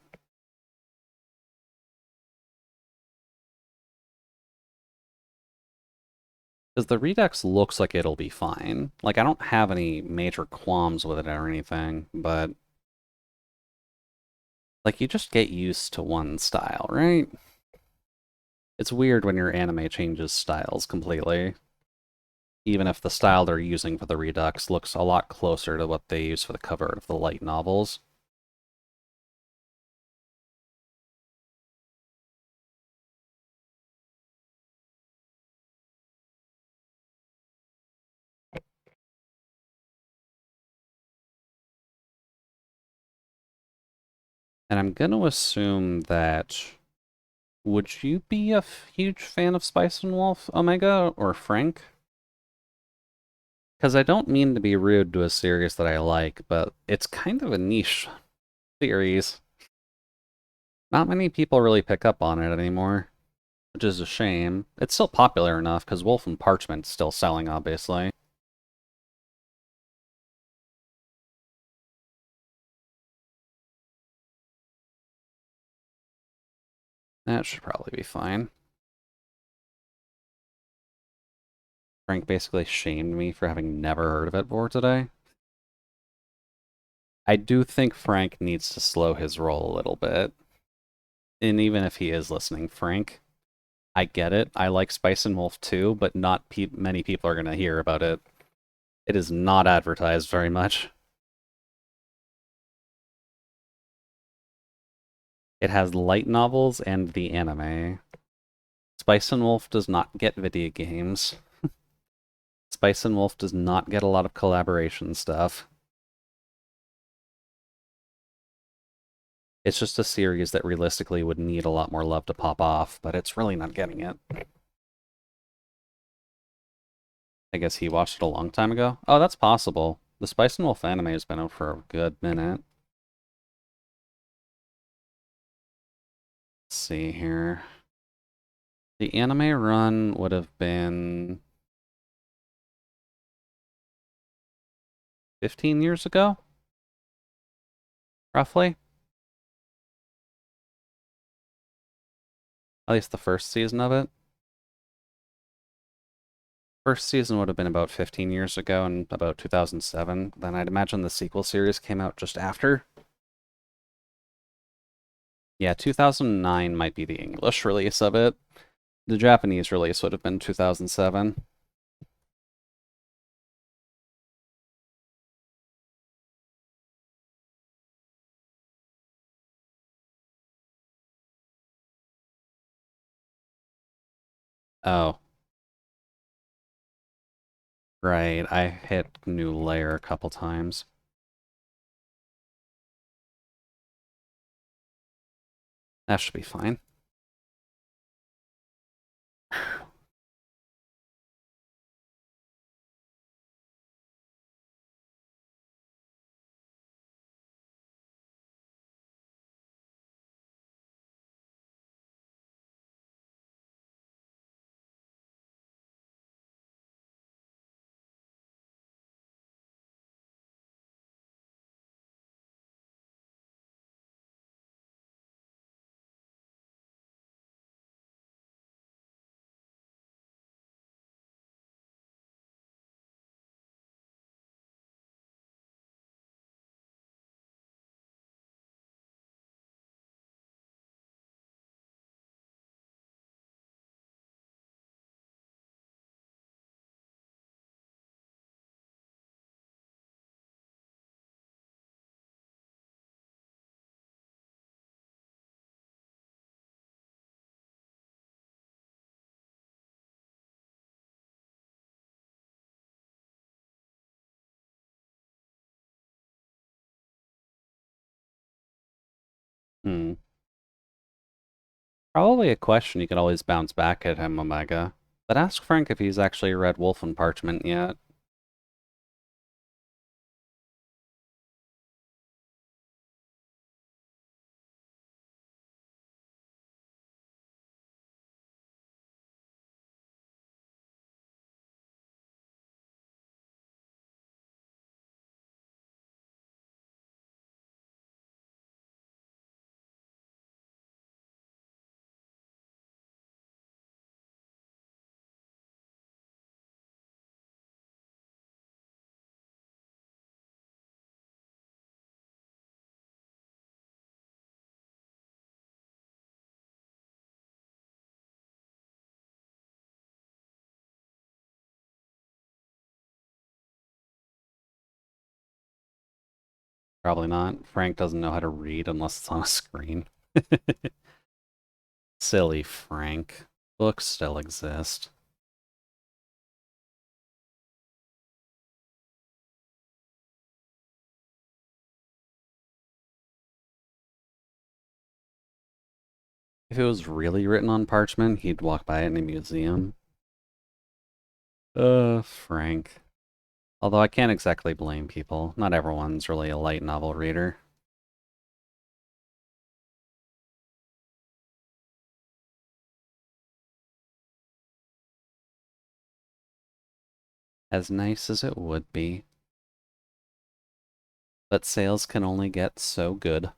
Speaker 1: Because the Redux looks like it'll be fine. Like, I don't have any major qualms with it or anything, but... Like, you just get used to one style, right? It's weird when your anime changes styles completely. Even if the style they're using for the Redux looks a lot closer to what they use for the cover of the light novels. And I'm gonna assume that... Would you be a huge fan of Spice and Wolf, Omega, or Frank? Because I don't mean to be rude to a series that I like, but it's kind of a niche series. Not many people really pick up on it anymore, which is a shame. It's still popular enough, because Wolf and Parchment's still selling, obviously. That should probably be fine. Frank basically shamed me for having never heard of it before today. I do think Frank needs to slow his roll a little bit. And even if he is listening, Frank, I get it. I like Spice and Wolf too, but not many people are going to hear about it. It is not advertised very much. It has light novels and the anime. Spice and Wolf does not get video games. Spice and Wolf does not get a lot of collaboration stuff. It's just a series that realistically would need a lot more love to pop off, but it's really not getting it. I guess he watched it a long time ago. Oh, that's possible. The Spice and Wolf anime has been out for a good minute. Let's see here. The anime run would have been 15 years ago, roughly. At least the first season of it. First season would have been about 15 years ago in about 2007. Then I'd imagine the sequel series came out just after. Yeah, 2009 might be the English release of it. The Japanese release would have been 2007. Oh, right. I hit new layer a couple times. That should be fine. Hmm. Probably a question you could always bounce back at him, Omega. But ask Frank if he's actually read Wolf and Parchment yet. Probably not. Frank doesn't know how to read unless it's on a screen. Silly Frank. Books still exist. If it was really written on parchment, he'd walk by it in a museum. Frank. Although I can't exactly blame people. Not everyone's really a light novel reader. As nice as it would be. But sales can only get so good.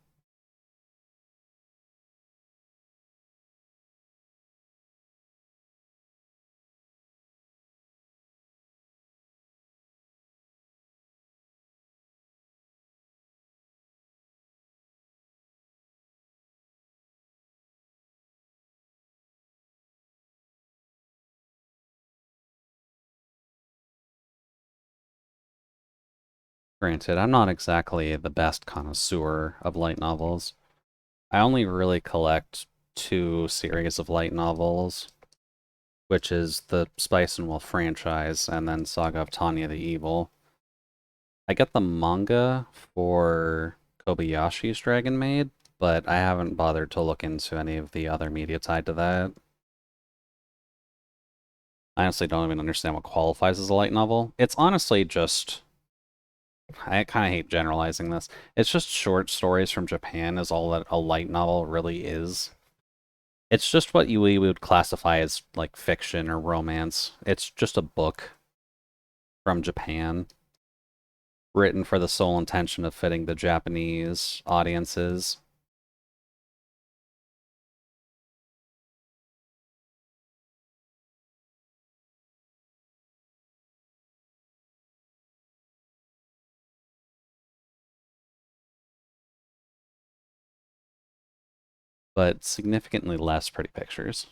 Speaker 1: Granted, I'm not exactly the best connoisseur of light novels. I only really collect two series of light novels, which is the Spice and Wolf franchise and then Saga of Tanya the Evil. I get the manga for Kobayashi's Dragon Maid, but I haven't bothered to look into any of the other media tied to that. I honestly don't even understand what qualifies as a light novel. It's honestly just, I kind of hate generalizing this. It's just short stories from Japan is all that a light novel really is. It's just what we would classify as like fiction or romance. It's just a book from Japan written for the sole intention of fitting the Japanese audiences. But significantly less pretty pictures.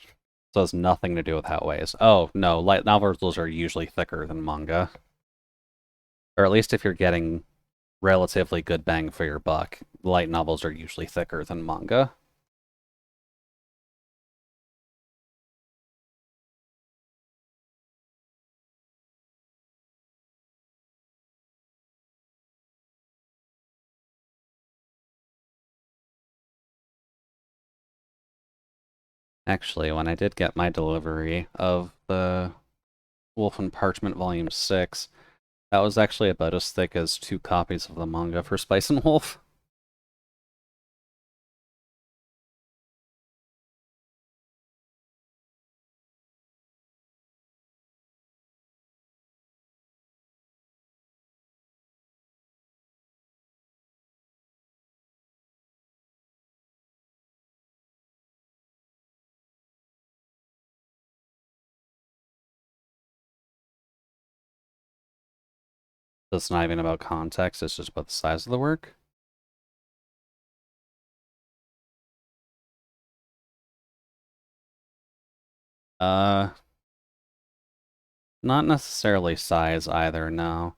Speaker 1: So it has nothing to do with how it weighs. Oh, no, light novels are usually thicker than manga. Or at least if you're getting relatively good bang for your buck, light novels are usually thicker than manga. Actually, when I did get my delivery of the Wolf and Parchment Volume 6, that was actually about as thick as two copies of the manga for Spice and Wolf. So it's not even about context, it's just about the size of the work. Uh, Not necessarily size either, no.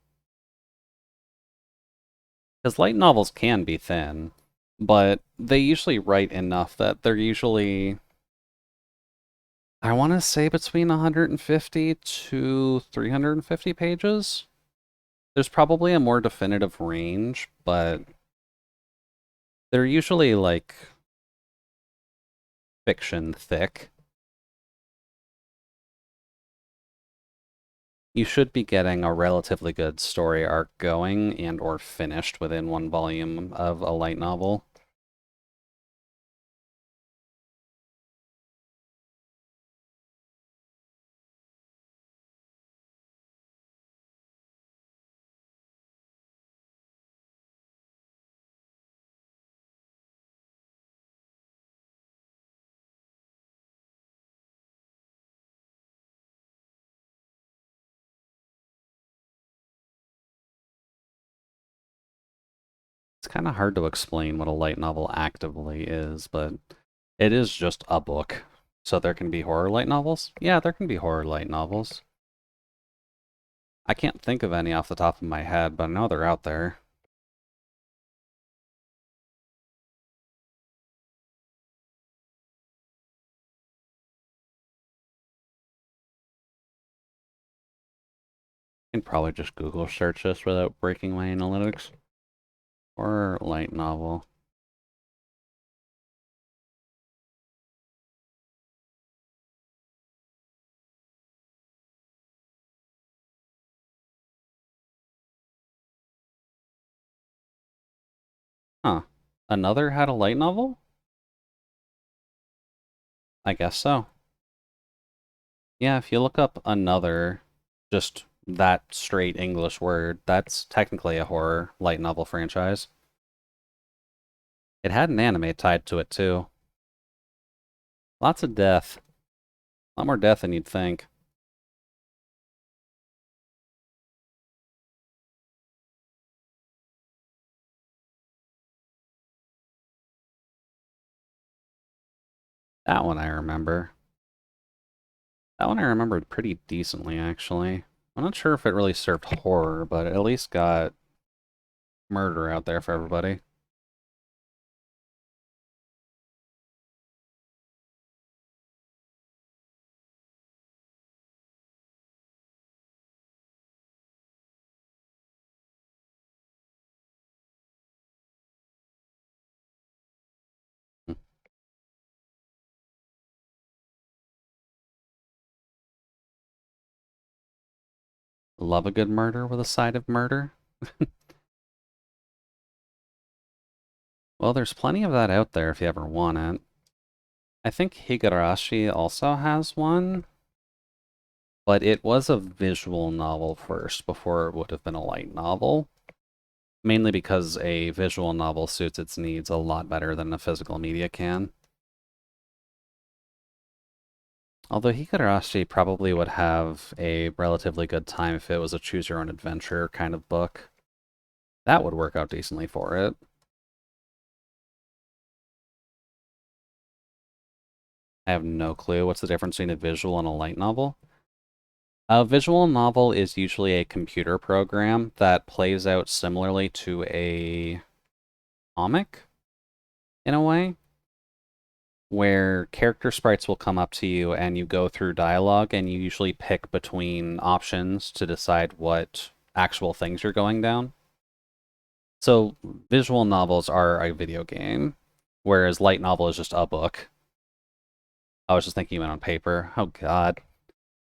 Speaker 1: Because light novels can be thin, but they usually write enough that they're usually, I want to say between 150 to 350 pages. There's probably a more definitive range, but they're usually like fiction thick. You should be getting a relatively good story arc going and or finished within one volume of a light novel. It's kind of hard to explain what a light novel actively is, but it is just a book. So there can be horror light novels? Yeah, there can be horror light novels. I can't think of any off the top of my head, but I know they're out there. I can probably just Google search this without breaking my analytics. Horror light novel. Huh. Another had a light novel? I guess so. Yeah, if you look up another, just that straight English word, that's technically a horror light novel franchise. It had an anime tied to it too. Lots of death. A lot more death than you'd think. That one I remember. That one I remembered pretty decently, actually. I'm not sure if it really served horror, but it at least got murder out there for everybody. Love a good murder with a side of murder. Well, there's plenty of that out there if you ever want it. I think Higurashi also has one, but it was a visual novel first before it would have been a light novel. Mainly because a visual novel suits its needs a lot better than a physical media can. Although Higurashi probably would have a relatively good time if it was a choose your own adventure kind of book. That would work out decently for it. I have no clue. What's the difference between a visual and a light novel? A visual novel is usually a computer program that plays out similarly to a comic, in a way, where character sprites will come up to you and you go through dialogue and you usually pick between options to decide what actual things you're going down. So visual novels are a video game, whereas light novel is just a book. I was just thinking about it on paper. Oh god.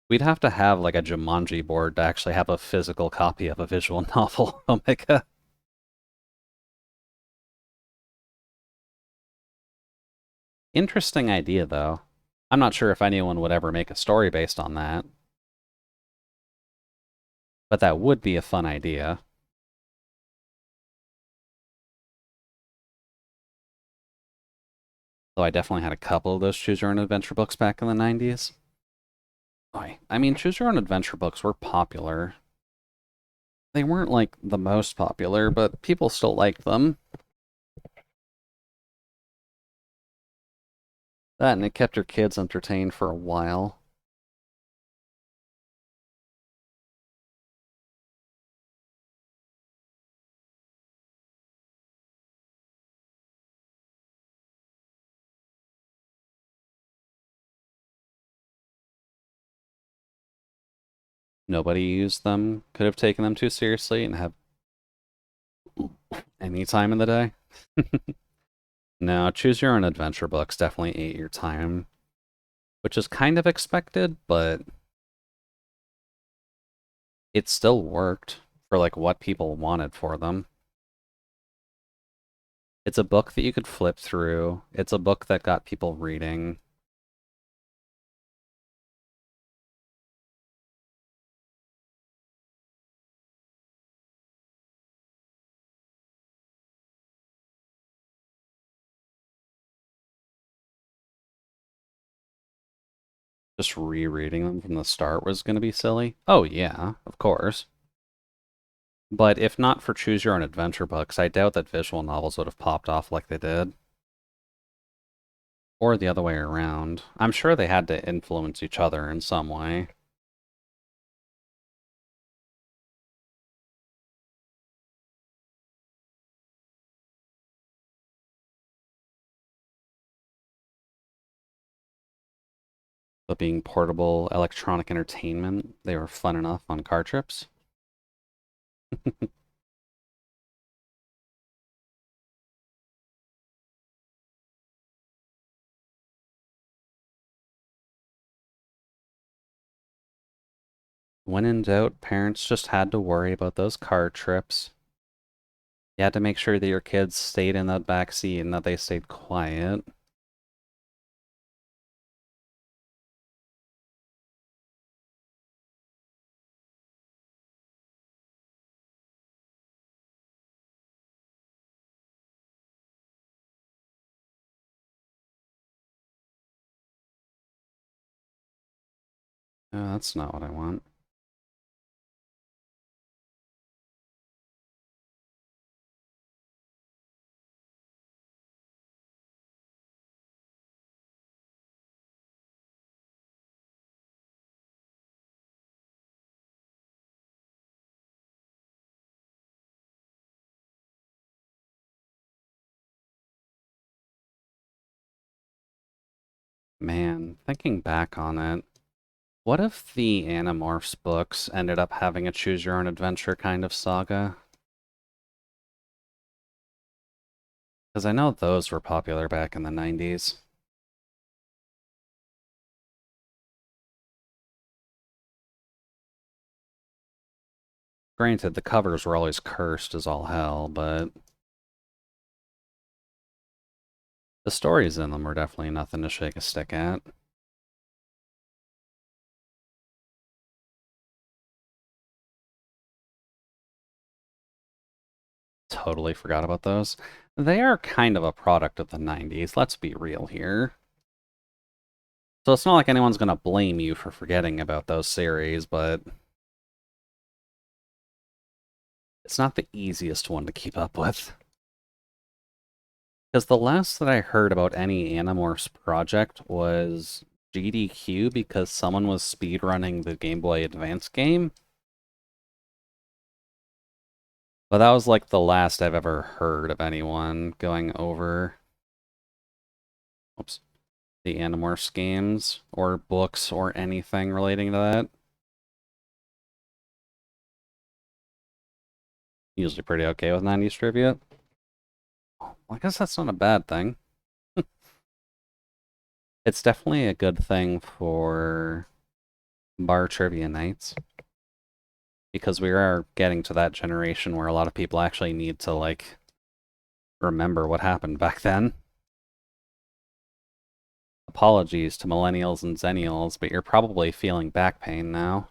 Speaker 1: We'd have to have like a Jumanji board to actually have a physical copy of a visual novel. Oh my god. Interesting idea though. I'm not sure if anyone would ever make a story based on that, but that would be a fun idea. Though I definitely had a couple of those choose your own adventure books back in the 90s. I mean, choose your own adventure books were popular. They weren't like the most popular, but people still liked them. That and it kept your kids entertained for a while. Nobody used them, could have taken them too seriously and have any time in the day. No, choose your own adventure books definitely ate your time, which is kind of expected, but it still worked for like what people wanted for them. It's a book that you could flip through. It's a book that got people reading. Just rereading them from the start was going to be silly. Oh, yeah, of course. But if not for choose your own adventure books, I doubt that visual novels would have popped off like they did. Or the other way around. I'm sure they had to influence each other in some way. But being portable electronic entertainment, they were fun enough on car trips. When in doubt, parents just had to worry about those car trips. You had to make sure that your kids stayed in that back seat and that they stayed quiet. Oh, that's not what I want. Man, thinking back on it, what if the Animorphs books ended up having a choose your own adventure kind of saga? Because I know those were popular back in the 90s. Granted, the covers were always cursed as all hell, but the stories in them were definitely nothing to shake a stick at. Totally forgot about those. They are kind of a product of the 90s, let's be real here. So it's not like anyone's going to blame you for forgetting about those series, but it's not the easiest one to keep up with. Because the last that I heard about any Animorphs project was GDQ because someone was speedrunning the Game Boy Advance game. But that was like the last I've ever heard of anyone going over, oops, the Animorphs games or books or anything relating to that. Usually pretty okay with 90s trivia. Well, I guess that's not a bad thing. It's definitely a good thing for bar trivia nights because we are getting to that generation where a lot of people actually need to like remember what happened back then. Apologies to millennials and zennials, but you're probably feeling back pain now.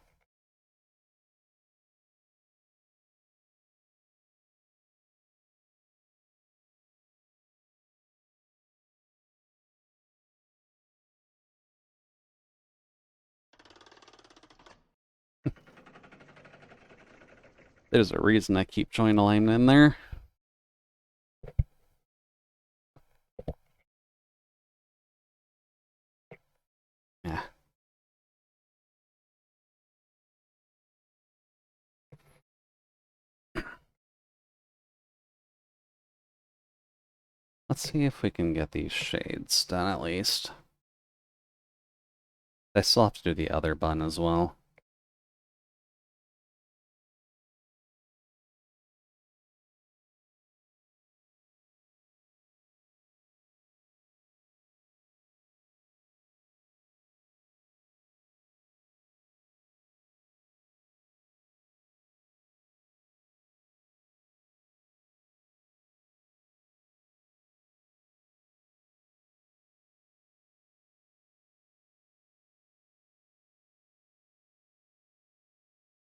Speaker 1: There's a reason I keep joint alignment in there. Yeah. Let's see if we can get these shades done at least. I still have to do the other bun as well.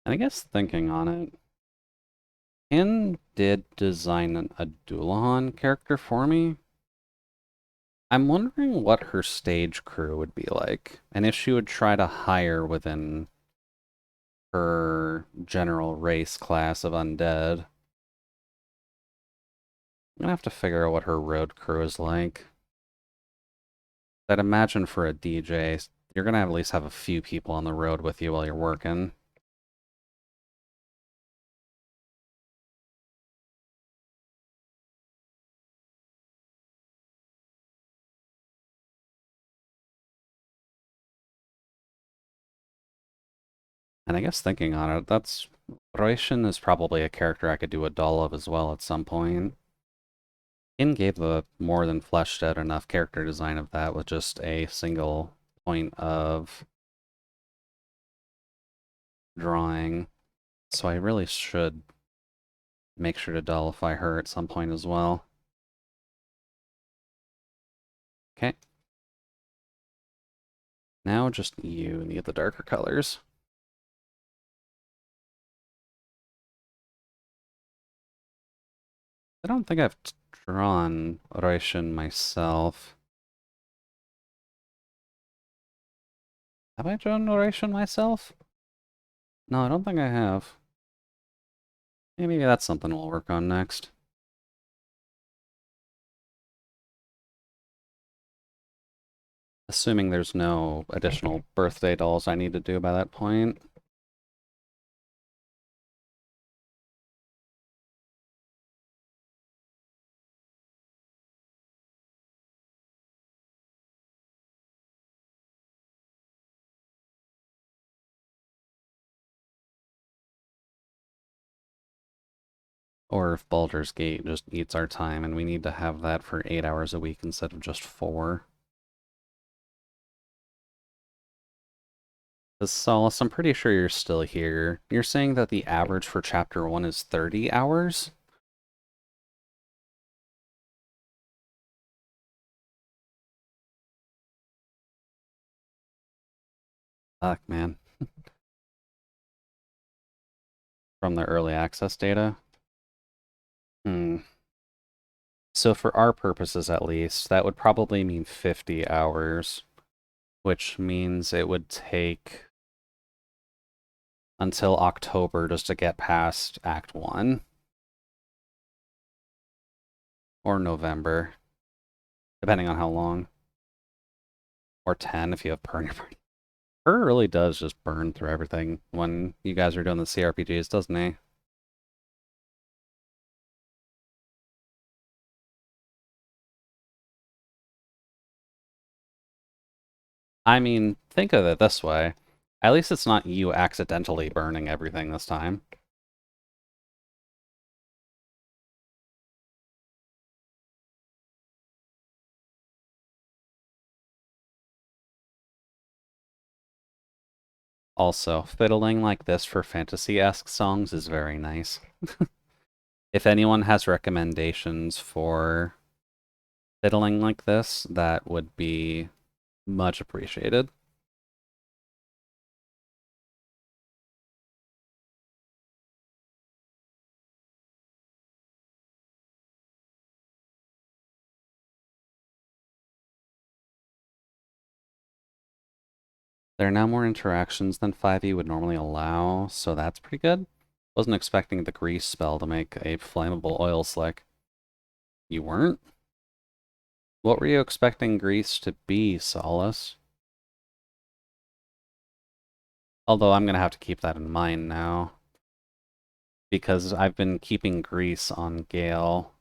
Speaker 1: And I guess thinking on it, Ken did design a Doulahan character for me. I'm wondering what her stage crew would be like, and if she would try to hire within her general race class of undead. I'm gonna have to figure out what her road crew is like. I'd imagine for a DJ, you're gonna at least have a few people on the road with you while you're working. And I guess thinking on it, that's Roishin is probably a character I could do a doll of as well at some point. In gave a more than fleshed out enough character design of that with just a single point of drawing. So I really should make sure to dollify her at some point as well. Okay. Now just you need the darker colors. I don't think I've drawn Roishin myself. Have I drawn Roishin myself? No, I don't think I have. Maybe that's something we'll work on next. Assuming there's no additional birthday dolls I need to do by that point. Or if Baldur's Gate just eats our time and we need to have that for 8 hours a week instead of just 4. Solace, I'm pretty sure you're still here. You're saying that the average for Chapter 1 is 30 hours? Fuck, man. From the early access data? Hmm. So for our purposes at least, that would probably mean 50 hours, which means it would take until October just to get past Act 1. Or November, depending on how long. Or 10 if you have Per in your party. Per really does just burn through everything when you guys are doing the CRPGs, doesn't he? I mean, think of it this way. At least it's not you accidentally burning everything this time. Also, fiddling like this for fantasy-esque songs is very nice. If anyone has recommendations for fiddling like this, that would be much appreciated. There are now more interactions than 5e would normally allow, so that's pretty good. Wasn't expecting the grease spell to make a flammable oil slick. You weren't? What were you expecting grease to be, Solace? Although I'm gonna have to keep that in mind now. Because I've been keeping grease on Gale.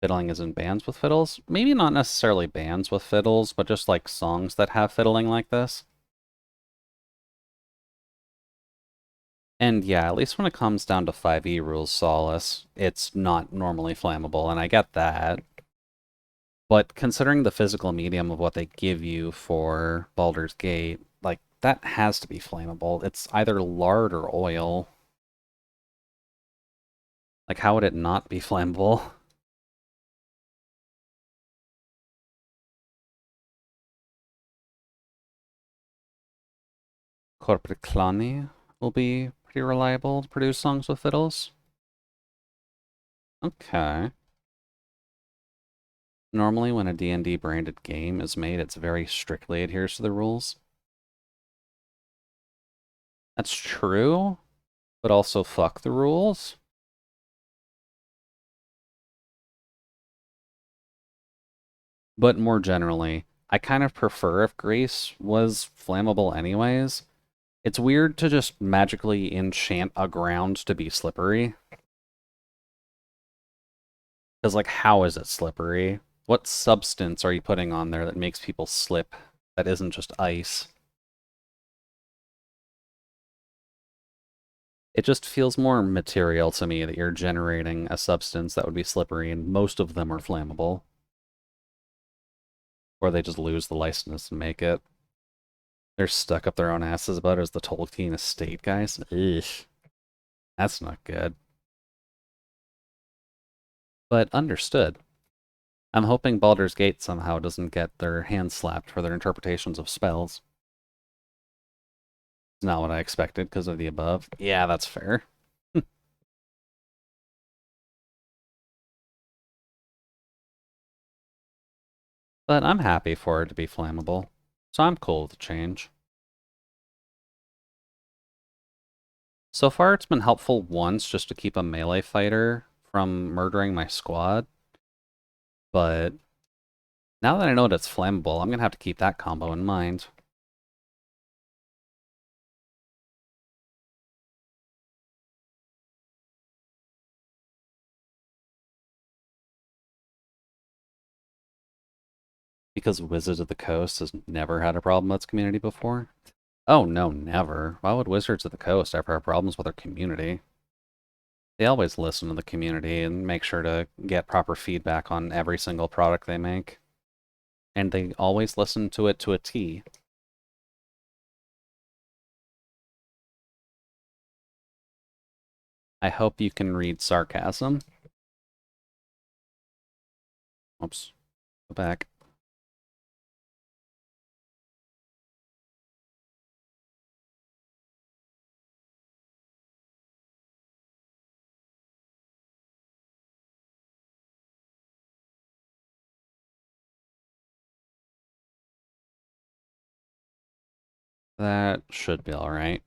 Speaker 1: Fiddling is in bands with fiddles? Maybe not necessarily bands with fiddles, but just like songs that have fiddling like this. And yeah, at least when it comes down to 5e rules, Solace, it's not normally flammable, and I get that. But considering the physical medium of what they give you for Baldur's Gate, like, that has to be flammable. It's either lard or oil. Like, how would it not be flammable? Corpiclani will be pretty reliable to produce songs with fiddles. Okay. Normally when a D&D branded game is made, it's very strictly adheres to the rules. That's true, but also fuck the rules. But more generally, I kind of prefer if grease was flammable anyways. It's weird to just magically enchant a ground to be slippery. Because, like, how is it slippery? What substance are you putting on there that makes people slip that isn't just ice? It just feels more material to me that you're generating a substance that would be slippery, and most of them are flammable. Or they just lose the license and make it. They're stuck up their own asses about it as the Tolkien estate guys. Ugh. That's not good. But understood. I'm hoping Baldur's Gate somehow doesn't get their hands slapped for their interpretations of spells. It's not what I expected because of the above. Yeah, that's fair. But I'm happy for it to be flammable, so I'm cool with the change. So far, it's been helpful once just to keep a melee fighter from murdering my squad, but now that I know that it's flammable, I'm gonna have to keep that combo in mind. Because Wizards of the Coast has never had a problem with its community before? Oh no, never. Why would Wizards of the Coast ever have problems with their community? They always listen to the community and make sure to get proper feedback on every single product they make. And they always listen to it to a T. I hope you can read sarcasm. Oops. Go back. That should be alright.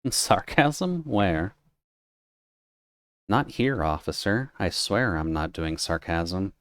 Speaker 1: Sarcasm? Where? Not here, officer. I swear I'm not doing sarcasm.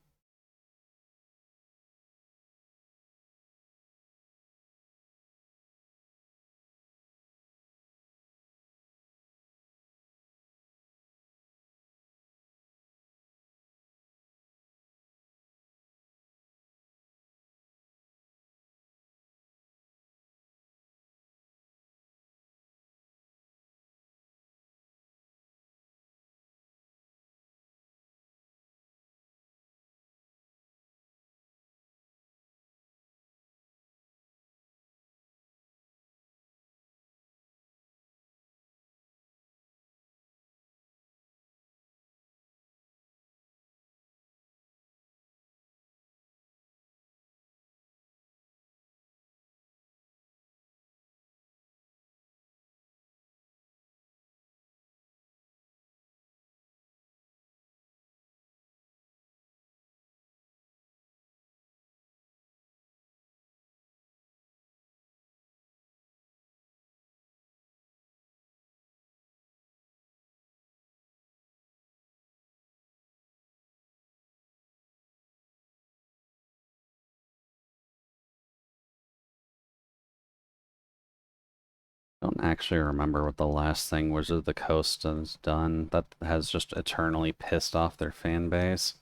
Speaker 1: Don't actually remember what the last thing Wizard of the Coast has done that has just eternally pissed off their fan base.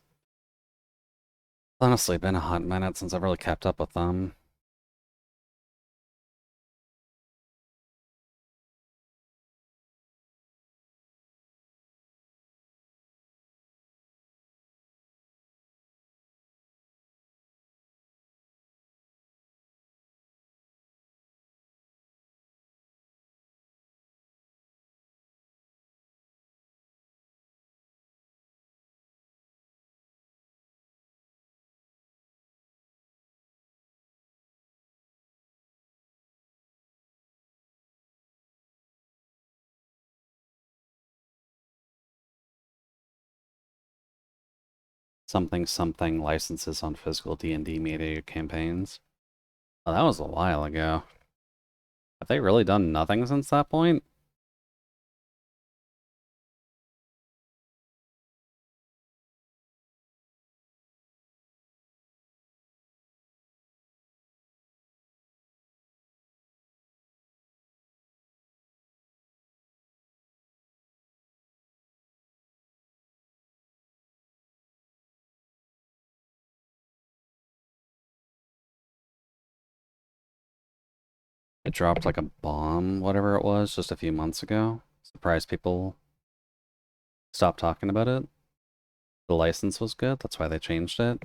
Speaker 1: Honestly, been a hot minute since I've really kept up with them. Something something licenses on physical D&D media campaigns. Oh, that was a while ago. Have they really done nothing since that point? It dropped like a bomb, whatever it was, just a few months ago. Surprised people stopped talking about it. The license was good, that's why they changed it.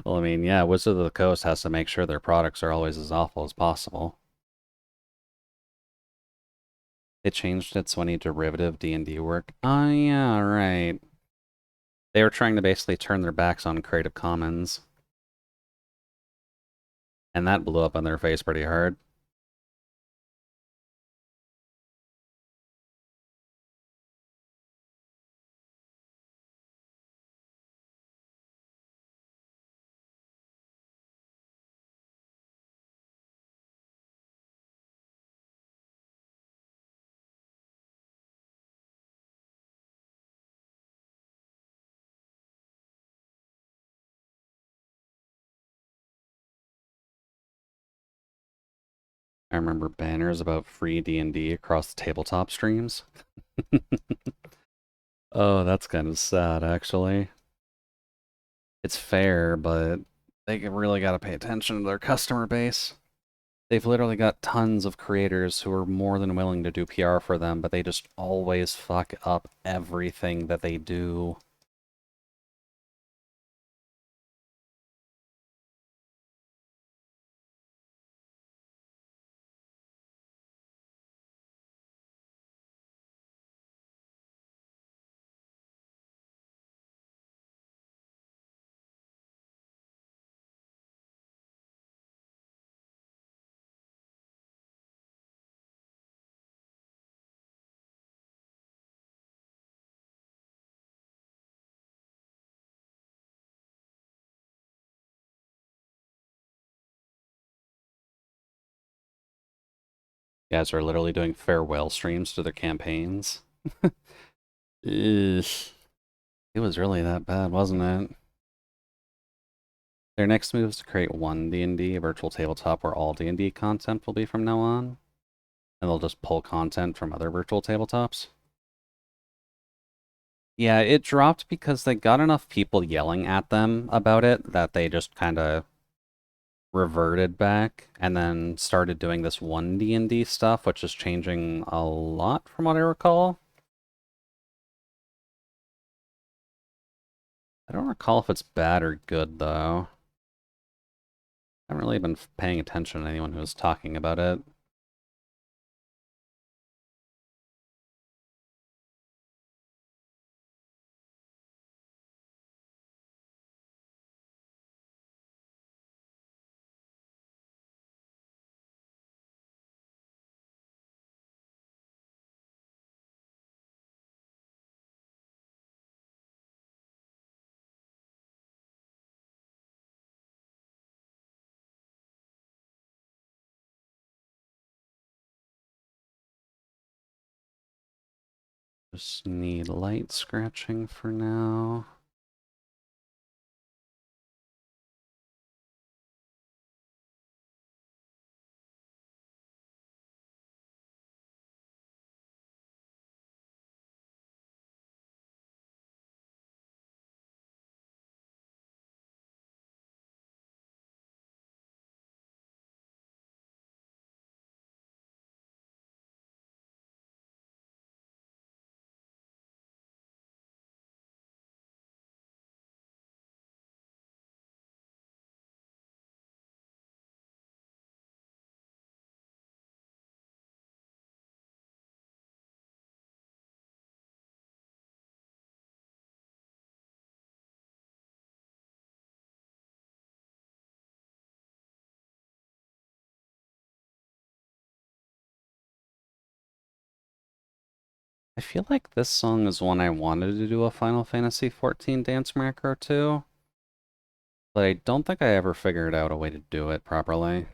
Speaker 1: Well, I mean, yeah, Wizard of the Coast has to make sure their products are always as awful as possible. They changed it so any derivative D&D work. Oh, yeah, right. They were trying to basically turn their backs on Creative Commons. And that blew up in their face pretty hard. I remember banners about free D&D across the tabletop streams. Oh, that's kind of sad, actually. It's fair, but they really got to pay attention to their customer base. They've literally got tons of creators who are more than willing to do PR for them, but they just always fuck up everything that they do. You guys are literally doing farewell streams to their campaigns. Ugh. It was really that bad, wasn't it? Their next move is to create one D&D, a virtual tabletop where all D&D content will be from now on. And they'll just pull content from other virtual tabletops. Yeah, it dropped because they got enough people yelling at them about it that they just kind of reverted back and then started doing this one D&D stuff, which is changing a lot from what I recall. I don't recall if it's bad or good, though. I haven't really been paying attention to anyone who's talking about it. Just need light scratching for now. I feel like this song is one I wanted to do a Final Fantasy XIV dance macro to, but I don't think I ever figured out a way to do it properly.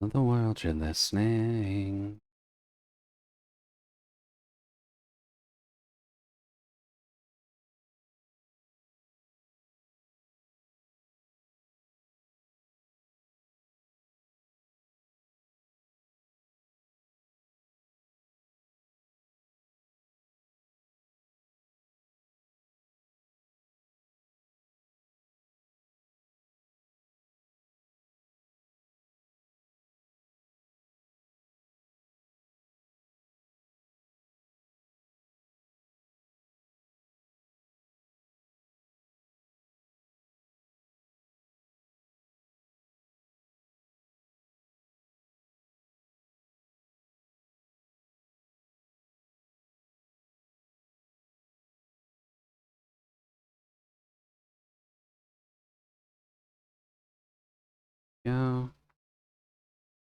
Speaker 1: The world you're listening.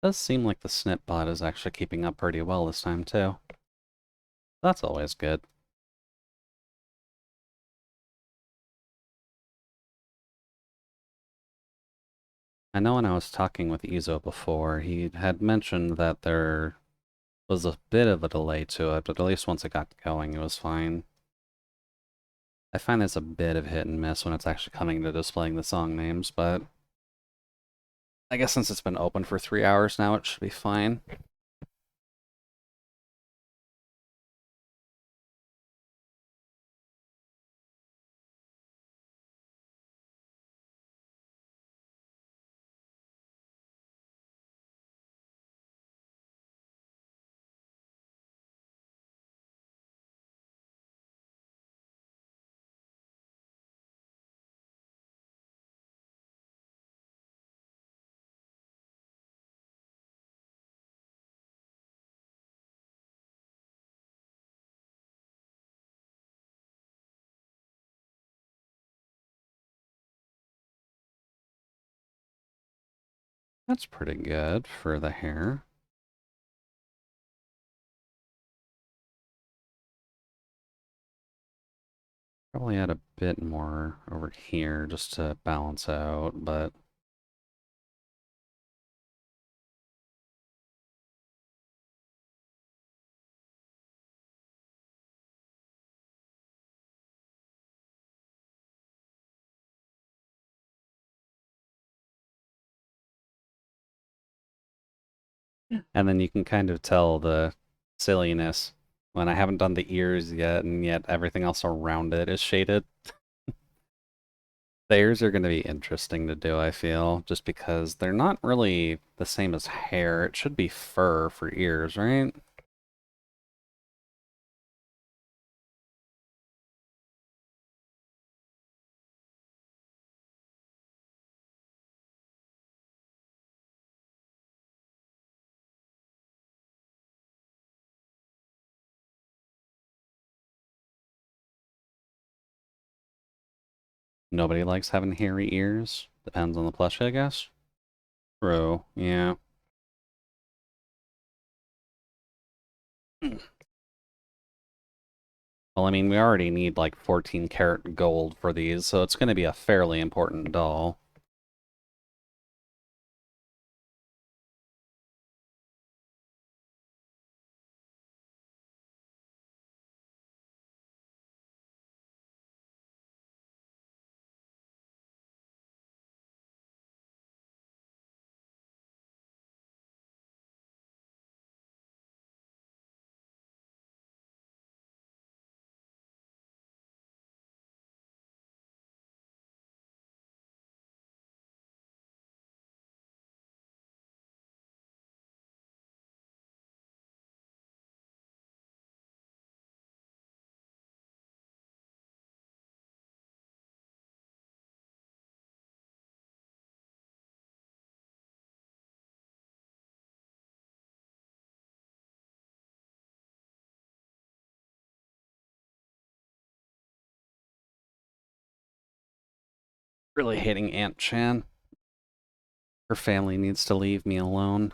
Speaker 1: Does seem like the snip bot is actually keeping up pretty well this time, too. That's always good. I know when I was talking with Izo before, he had mentioned that there was a bit of a delay to it, but at least once it got going, it was fine. I find there's a bit of hit and miss when it's actually coming to displaying the song names, but I guess since it's been open for 3 hours now, it should be fine. That's pretty good for the hair. Probably add a bit more over here just to balance out, but and then you can kind of tell the silliness when I haven't done the ears yet, and yet everything else around it is shaded. The ears are going to be interesting to do, I feel, just because they're not really the same as hair. It should be fur for ears, right? Nobody likes having hairy ears. Depends on the plushie, I guess. True, yeah. Well, I mean, we already need like 14 karat gold for these, so it's going to be a fairly important doll. Really hating Aunt Chan. Her family needs to leave me alone.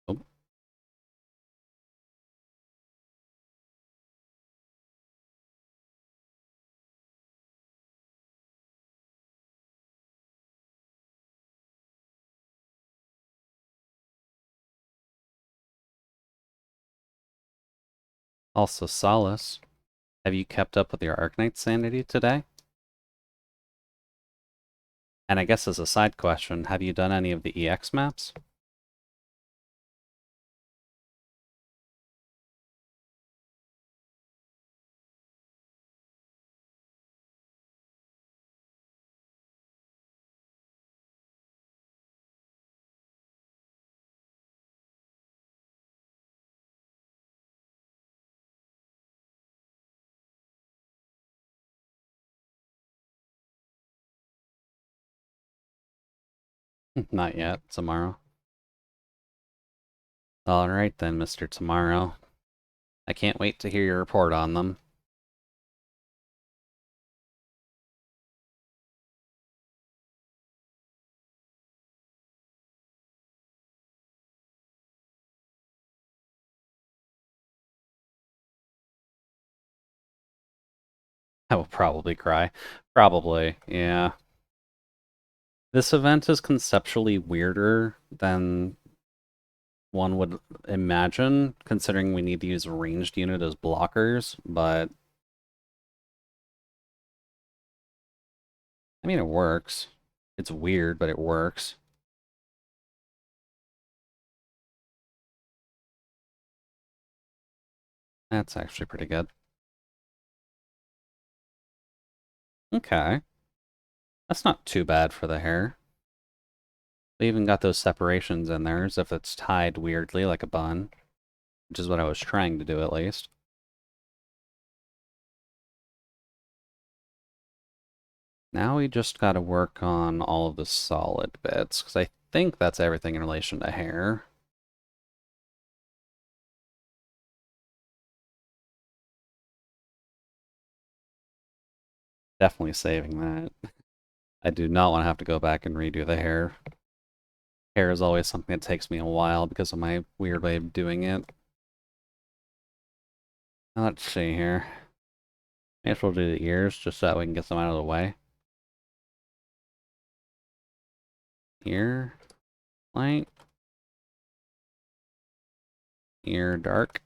Speaker 1: Oh, also, Solace. Have you kept up with your Arknight sanity today? And I guess as a side question, have you done any of the EX maps? Not yet. Tomorrow. Alright then, Mr. Tomorrow. I can't wait to hear your report on them. I will probably cry. Probably, yeah. This event is conceptually weirder than one would imagine, considering we need to use a ranged unit as blockers, but I mean, it works. It's weird, but it works. That's actually pretty good. Okay. That's not too bad for the hair. They even got those separations in there as if it's tied weirdly like a bun, which is what I was trying to do at least. Now we just gotta work on all of the solid bits, because I think that's everything in relation to hair. Definitely saving that. I do not want to have to go back and redo the hair. Hair is always something that takes me a while because of my weird way of doing it. Now, let's see here. May as well do the ears just so that we can get them out of the way. Ear light. Ear dark.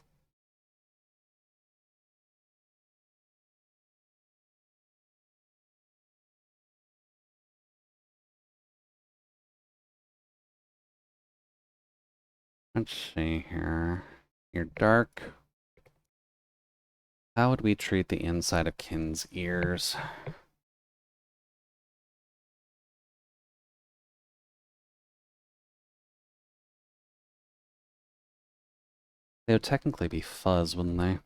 Speaker 1: Let's see here. Ear dark. How would we treat the inside of Kin's ears? They would technically be fuzz, wouldn't they?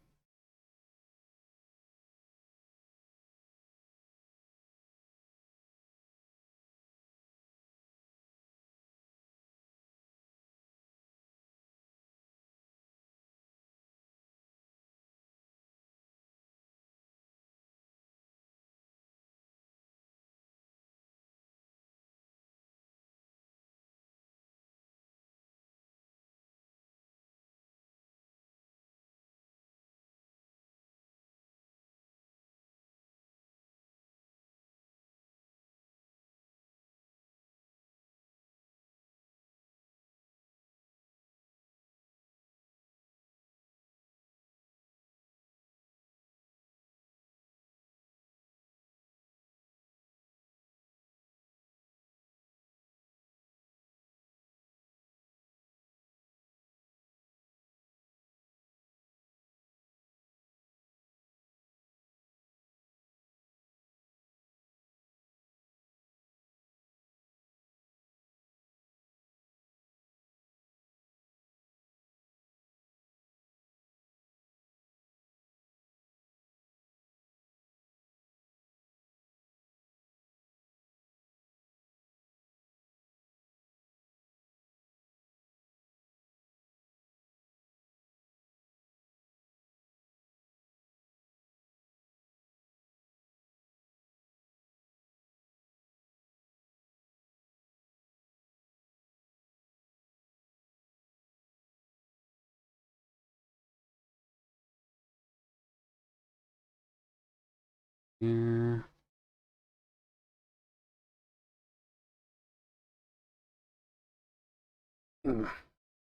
Speaker 1: Ear.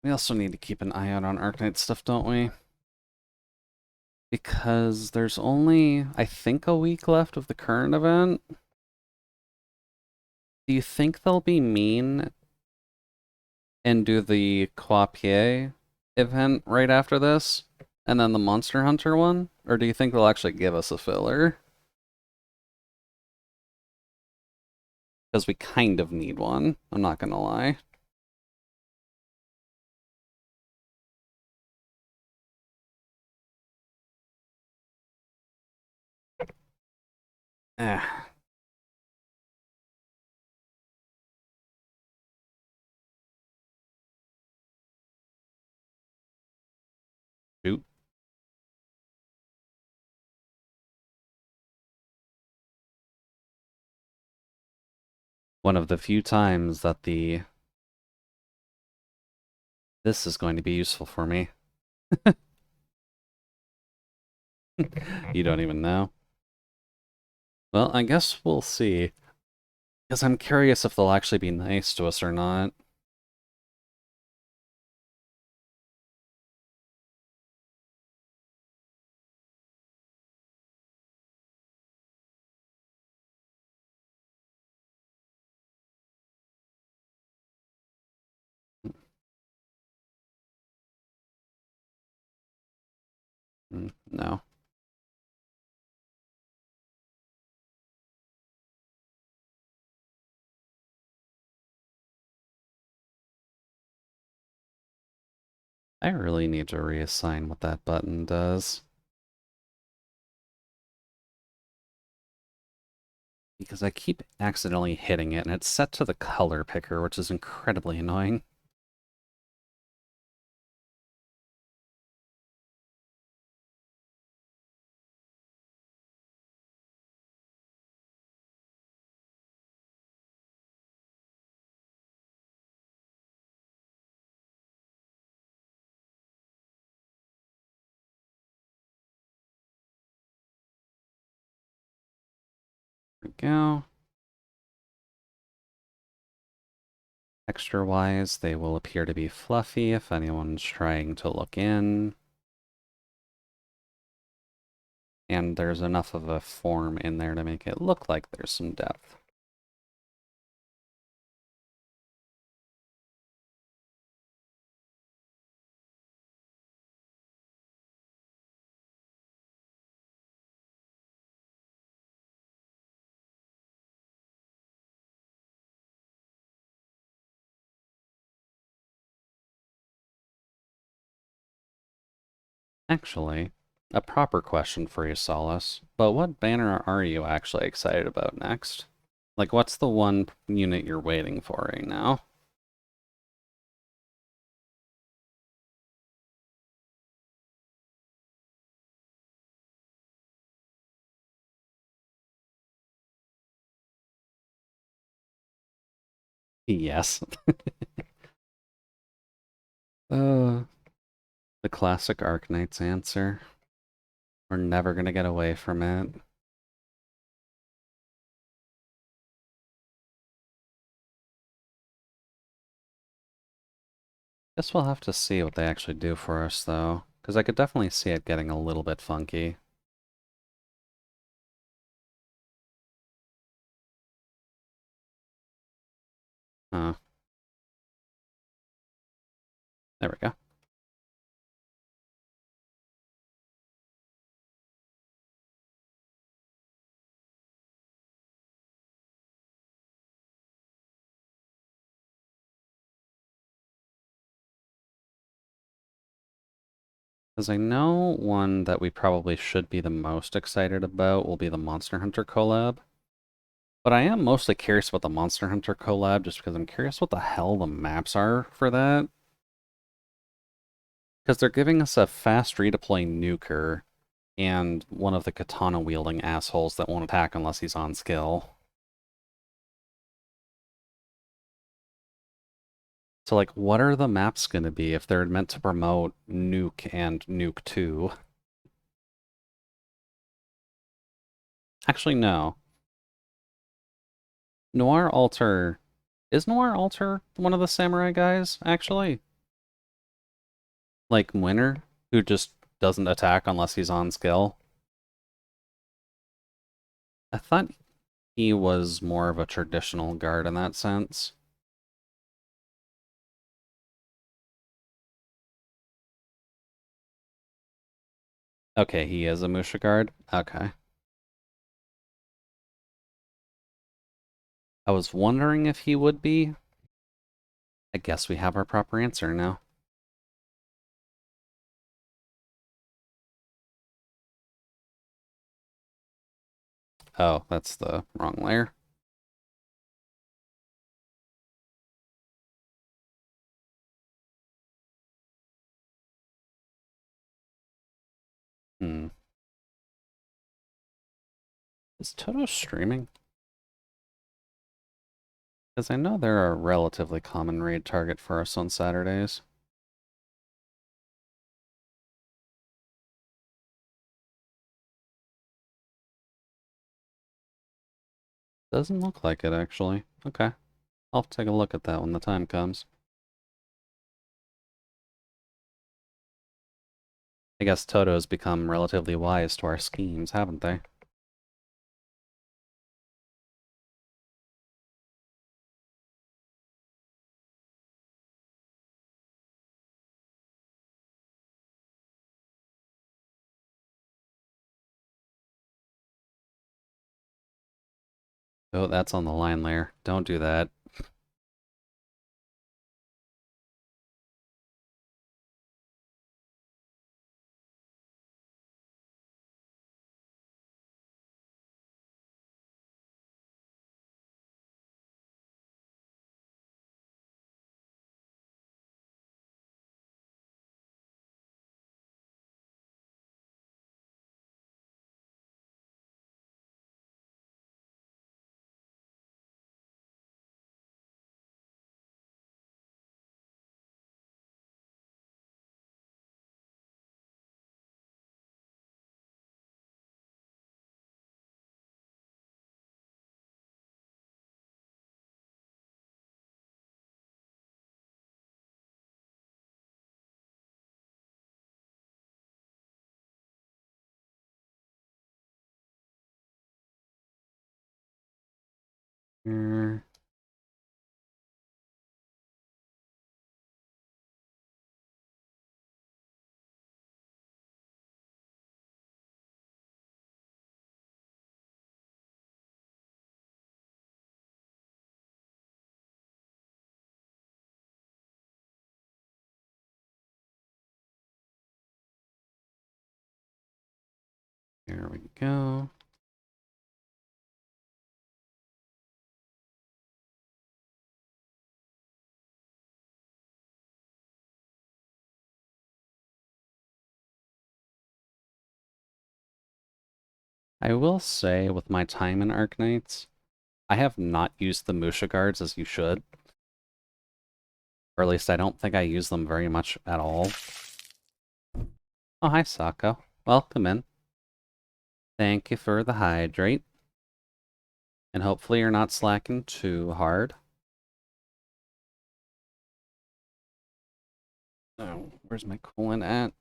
Speaker 1: We also need to keep an eye out on Arknight stuff, don't we? Because there's only, I think, a week left of the current event. Do you think they'll be mean and do the Coipier event right after this? And then the Monster Hunter one? Or do you think they'll actually give us a filler? Because we kind of need one, I'm not gonna lie. Eh, shoot. One of the few times that this is going to be useful for me. You don't even know. Well, I guess we'll see. Because I'm curious if they'll actually be nice to us or not. No. I really need to reassign what that button does. Because I keep accidentally hitting it, and it's set to the color picker, which is incredibly annoying. There we go. Texture-wise, they will appear to be fluffy if anyone's trying to look in. And there's enough of a form in there to make it look like there's some depth. Actually, a proper question for you, Solace. But what banner are you actually excited about next? Like, what's the one unit you're waiting for right now? Yes. uh, the classic Arknight's answer. We're never gonna get away from it. Guess we'll have to see what they actually do for us, though. Because I could definitely see it getting a little bit funky. Huh. There we go. Because I know one that we probably should be the most excited about will be the Monster Hunter collab. But I am mostly curious about the Monster Hunter collab just because I'm curious what the hell the maps are for that. Because they're giving us a fast redeploy nuker and one of the katana wielding assholes that won't attack unless he's on skill. So, like, what are the maps going to be if they're meant to promote Nuke and Nuke 2? Actually, no. Noir Alter... Is Noir Alter one of the samurai guys, actually? Like, Winner? Who just doesn't attack unless he's on skill. I thought he was more of a traditional guard in that sense. Okay, he is a Musha guard. Okay. I was wondering if he would be. I guess we have our proper answer now. Oh, that's the wrong layer. Hmm. Is Toto streaming? Because I know they're a relatively common raid target for us on Saturdays. Doesn't look like it, actually. Okay. I'll take a look at that when the time comes. I guess Toto's become relatively wise to our schemes, haven't they? Oh, that's on the line layer. Don't do that. Hmm. Here we go. I will say, with my time in Arknights, I have not used the Musha guards as you should. Or at least I don't think I use them very much at all. Oh, hi, Sako. Welcome in. Thank you for the hydrate. And hopefully you're not slacking too hard. Oh, where's my coolant at?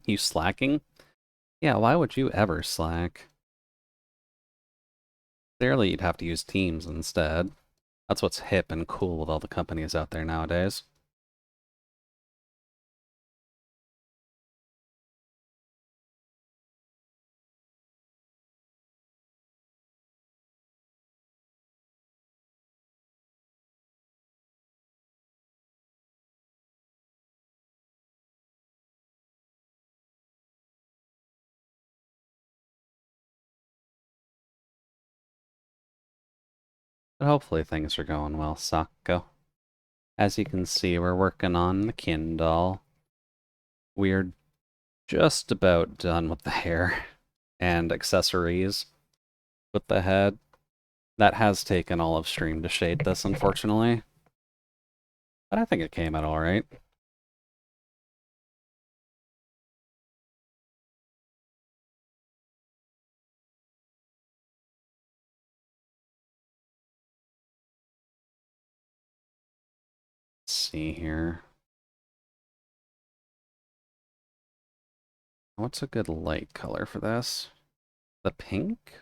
Speaker 1: You slacking? Yeah, why would you ever slack? Clearly you'd have to use Teams instead. That's what's hip and cool with all the companies out there nowadays. But hopefully things are going well, Sako. As you can see, we're working on the Kindle. We're just about done with the hair and accessories with the head. That has taken all of stream to shade this, unfortunately. But I think it came out alright. see here. What's a good light color for this? The pink?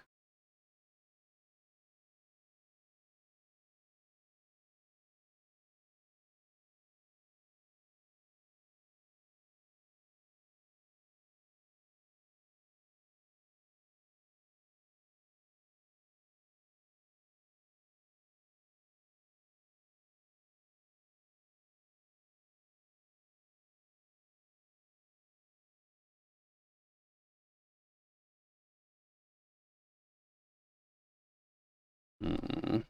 Speaker 1: Hmm.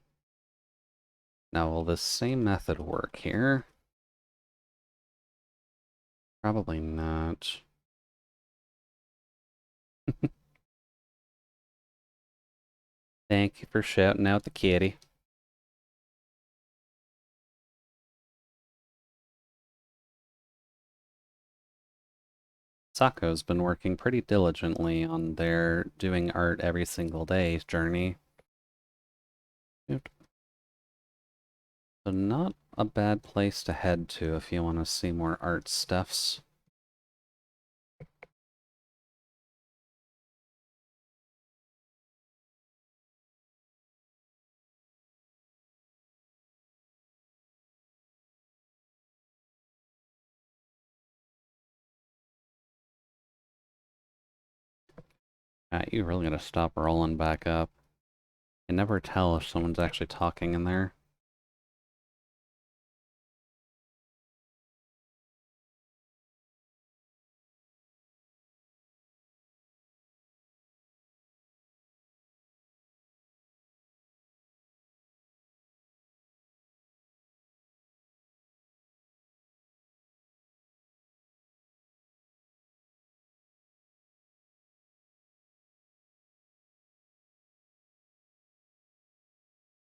Speaker 1: Now, will this same method work here? Probably not. Thank you for shouting out the kitty. Sako's been working pretty diligently on their doing art every single day journey. So not a bad place to head to if you want to see more art stuffs. You really gotta stop rolling back up. You never tell if someone's actually talking in there.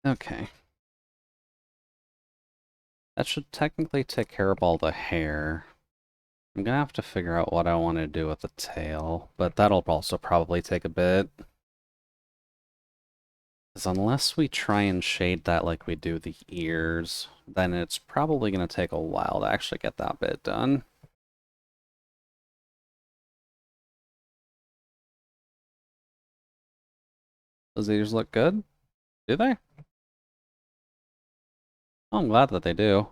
Speaker 1: Okay. That should technically take care of all the hair. I'm gonna have to figure out what I want to do with the tail, but that'll also probably take a bit. Because unless we try and shade that like we do the ears, then it's probably gonna take a while to actually get that bit done. Those ears look good? Do they? Oh, I'm glad that they do.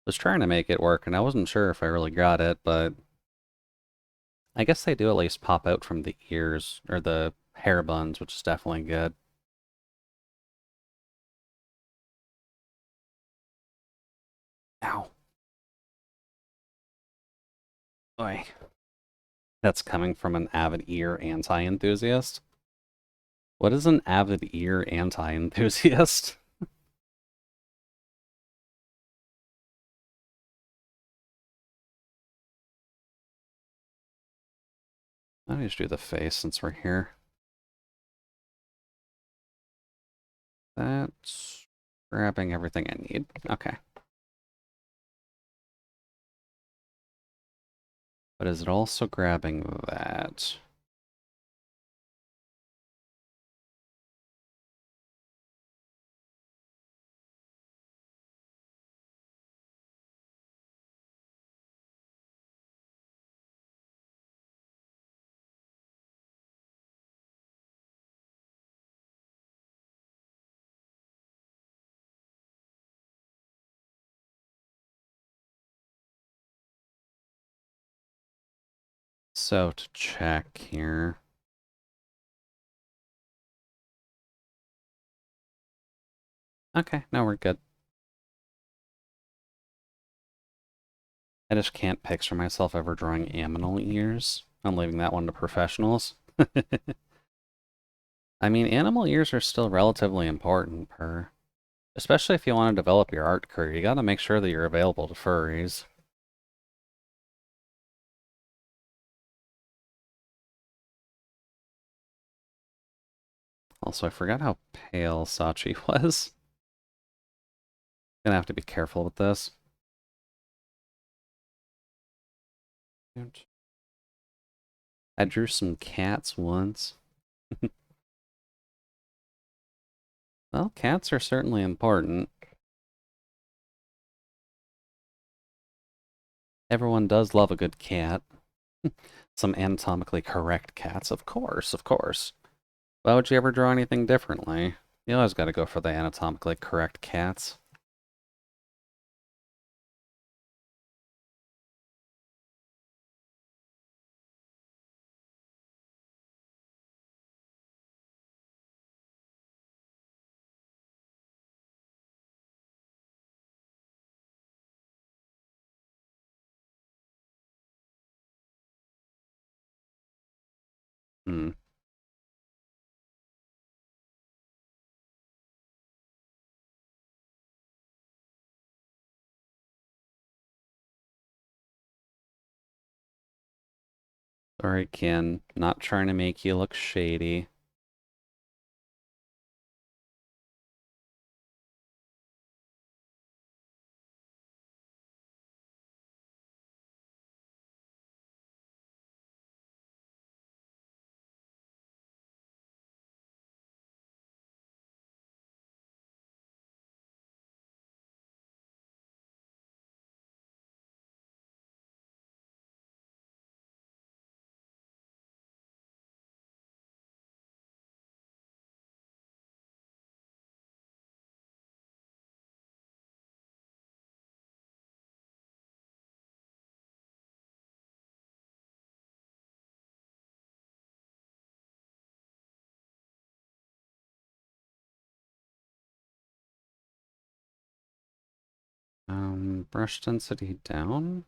Speaker 1: Was trying to make it work, and I wasn't sure if I really got it, but I guess they do at least pop out from the ears, or the hair buns, which is definitely good. Ow. Boy. That's coming from an avid ear anti-enthusiast. What is an avid ear anti-enthusiast? Let me just do the face since we're here. That's grabbing everything I need. Okay. But is it also grabbing that? So to check here. Okay, now we're good. I just can't picture myself ever drawing aminal ears. I'm leaving that one to professionals. I mean, animal ears are still relatively important, especially if you want to develop your art career. You gotta make sure that you're available to furries. Also, I forgot how pale Sachi was. Gonna have to be careful with this. I drew some cats once. Well, cats are certainly important. Everyone does love a good cat. Some anatomically correct cats, of course, of course. Why would you ever draw anything differently? You always gotta go for the anatomically correct cats. Hmm. Sorry, Ken. Not trying to make you look shady. Brush density down?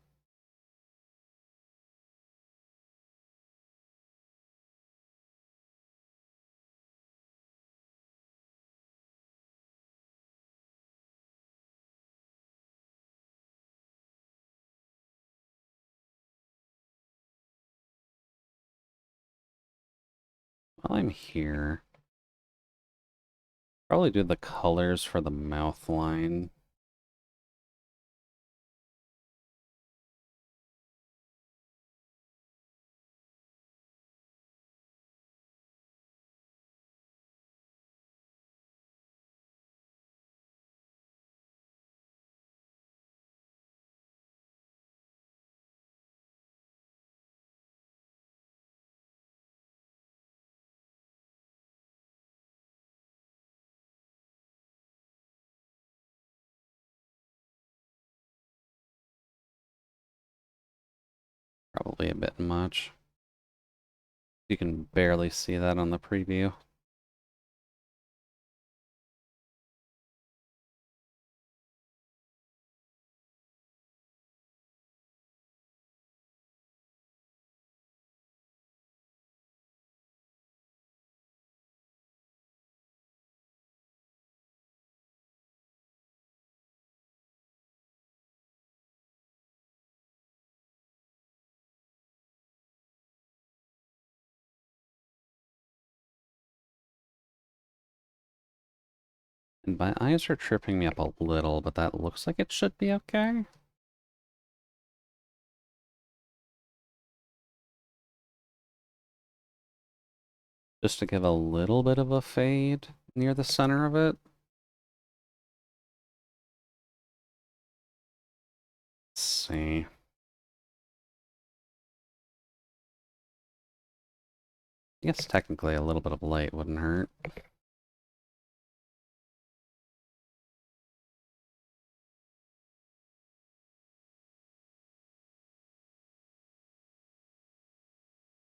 Speaker 1: While I'm here, probably do the colors for the mouth line. Probably a bit much. You can barely see that on the preview. And my eyes are tripping me up a little, but that looks like it should be okay. Just to give a little bit of a fade near the center of it. Let's see. I guess technically a little bit of light wouldn't hurt.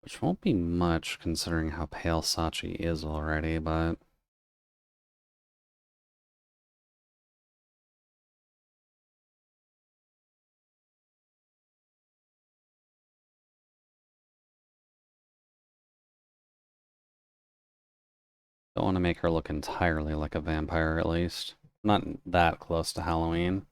Speaker 1: Which won't be much considering how pale Sachi is already, but don't want to make her look entirely like a vampire at least. Not that close to Halloween.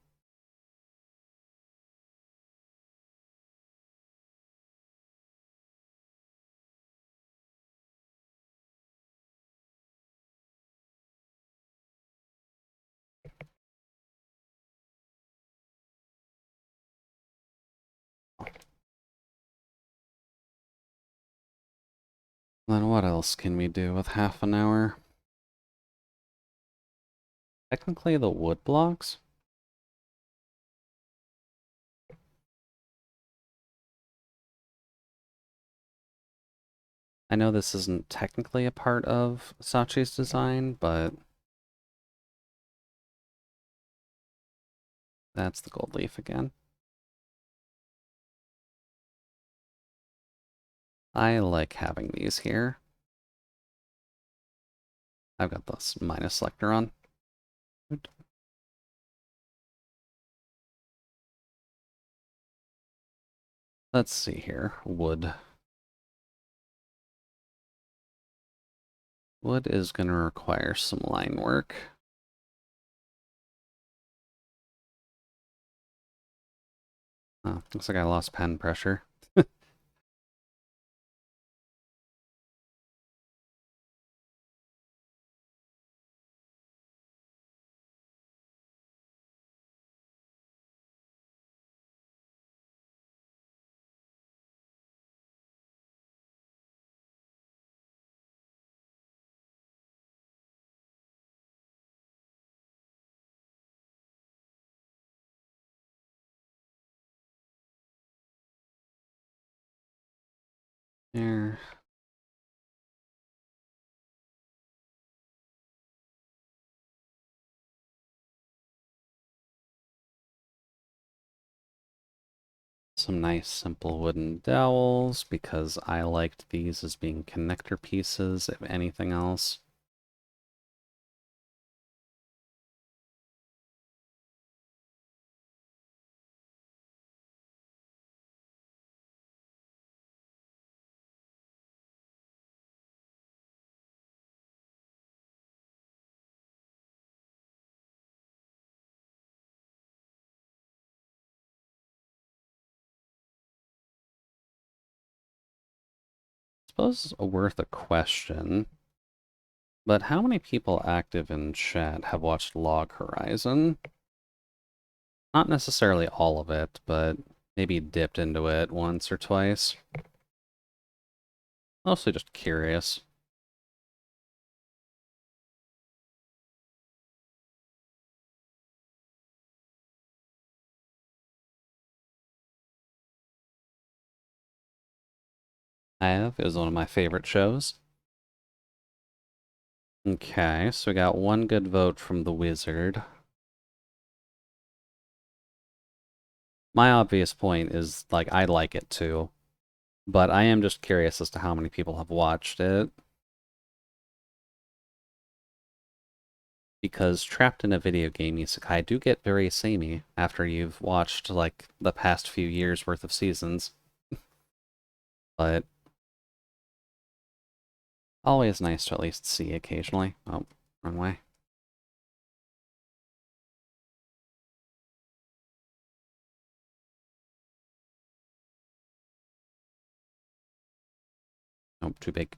Speaker 1: Then what else can we do with half an hour? Technically the wood blocks? I know this isn't technically a part of Sachi's design, but that's the gold leaf again. I like having these here. I've got this minus selector on. Let's see here. Wood. Wood is going to require some line work. Oh, looks like I lost pen pressure. There. Some nice simple wooden dowels, because I liked these as being connector pieces, if anything else. Suppose worth a question, but how many people active in chat have watched Log Horizon? Not necessarily all of it, but maybe dipped into it once or twice. Mostly just curious. I have. It was one of my favorite shows. Okay, so we got one good vote from the wizard. My obvious point is, like, I like it too, but I am just curious as to how many people have watched it. Because trapped in a video game isekai do get very samey after you've watched, like, the past few years worth of seasons. But always nice to at least see occasionally. Oh, wrong way. Nope, too big.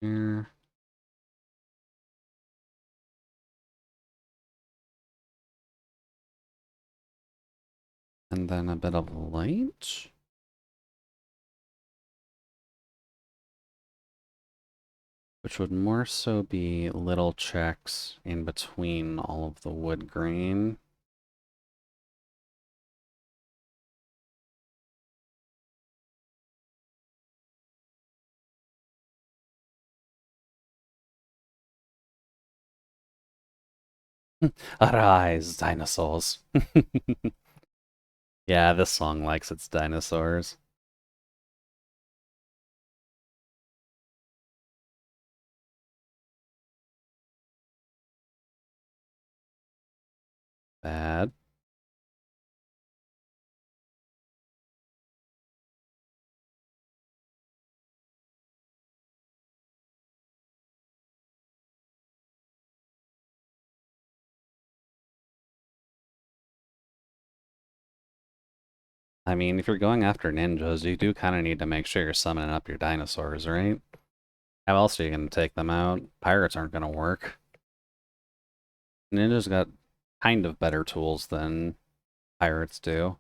Speaker 1: Here. And then a bit of light. Which would more so be little checks in between all of the wood grain. Arise, dinosaurs. Yeah, this song likes its dinosaurs. Bad. I mean, if you're going after ninjas, you do kind of need to make sure you're summoning up your dinosaurs, right? How else are you going to take them out? Pirates aren't going to work. Ninjas got kind of better tools than pirates do.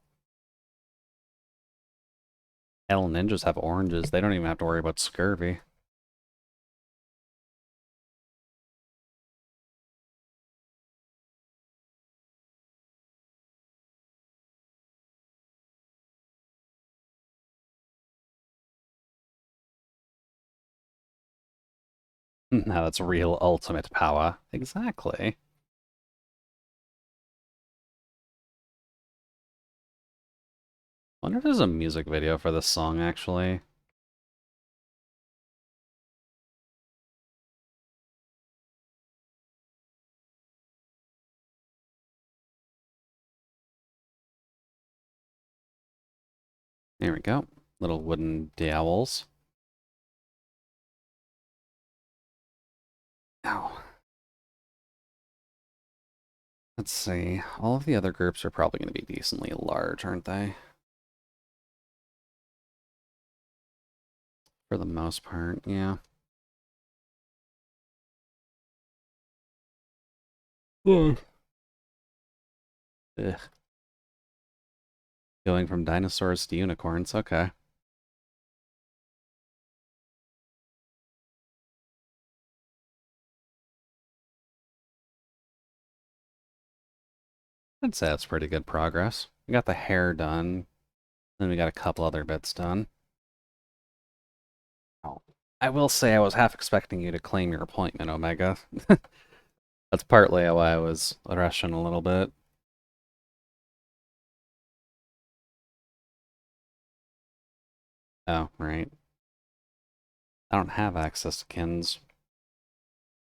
Speaker 1: Hell, ninjas have oranges. They don't even have to worry about scurvy. Now that's real ultimate power. Exactly. Wonder if there's a music video for this song, actually. There we go. Little wooden dowels. Ow. Let's see. All of the other groups are probably going to be decently large, aren't they? For the most part, yeah. Ugh. Ugh. Going from dinosaurs to unicorns, okay. I'd say that's pretty good progress. We got the hair done, then we got a couple other bits done. Oh. I will say I was half expecting you to claim your appointment, Omega. That's partly why I was rushing a little bit. Oh, right. I don't have access to Ken's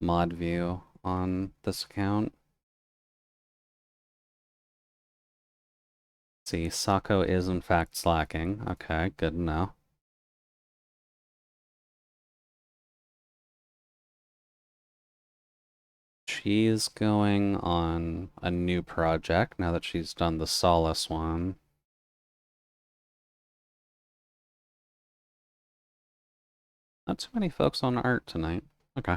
Speaker 1: mod view on this account. See, Sako is in fact slacking. Okay, good to know. She's going on a new project now that she's done the Solace one. Not too many folks on art tonight. Okay.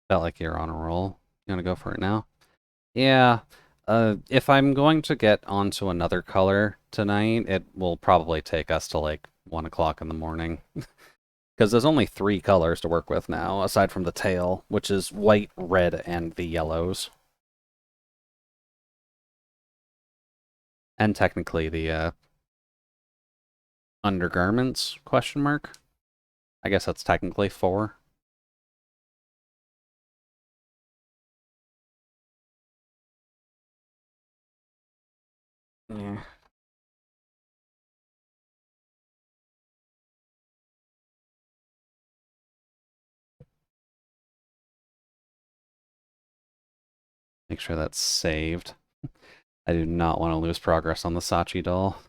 Speaker 1: Felt like you're on a roll. You wanna go for it now? Yeah. If I'm going to get onto another color tonight, it will probably take us to like 1 o'clock in the morning. Because there's only 3 colors to work with now, aside from the tail, which is white, red, and the yellows. And technically the undergarments, question mark. I guess that's technically 4. Yeah. Make sure that's saved. I do not want to lose progress on the Sachi doll.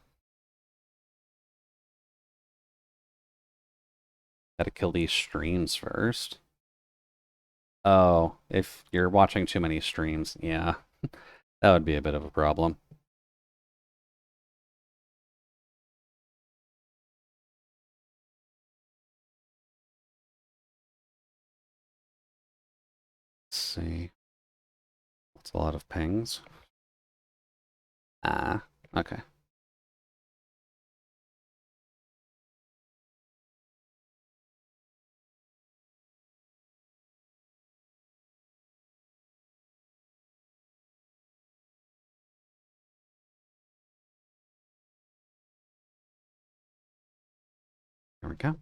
Speaker 1: Gotta kill these streams first. Oh, if you're watching too many streams, yeah. That would be a bit of a problem. Let's see. That's a lot of pings. Ah, okay. There we go.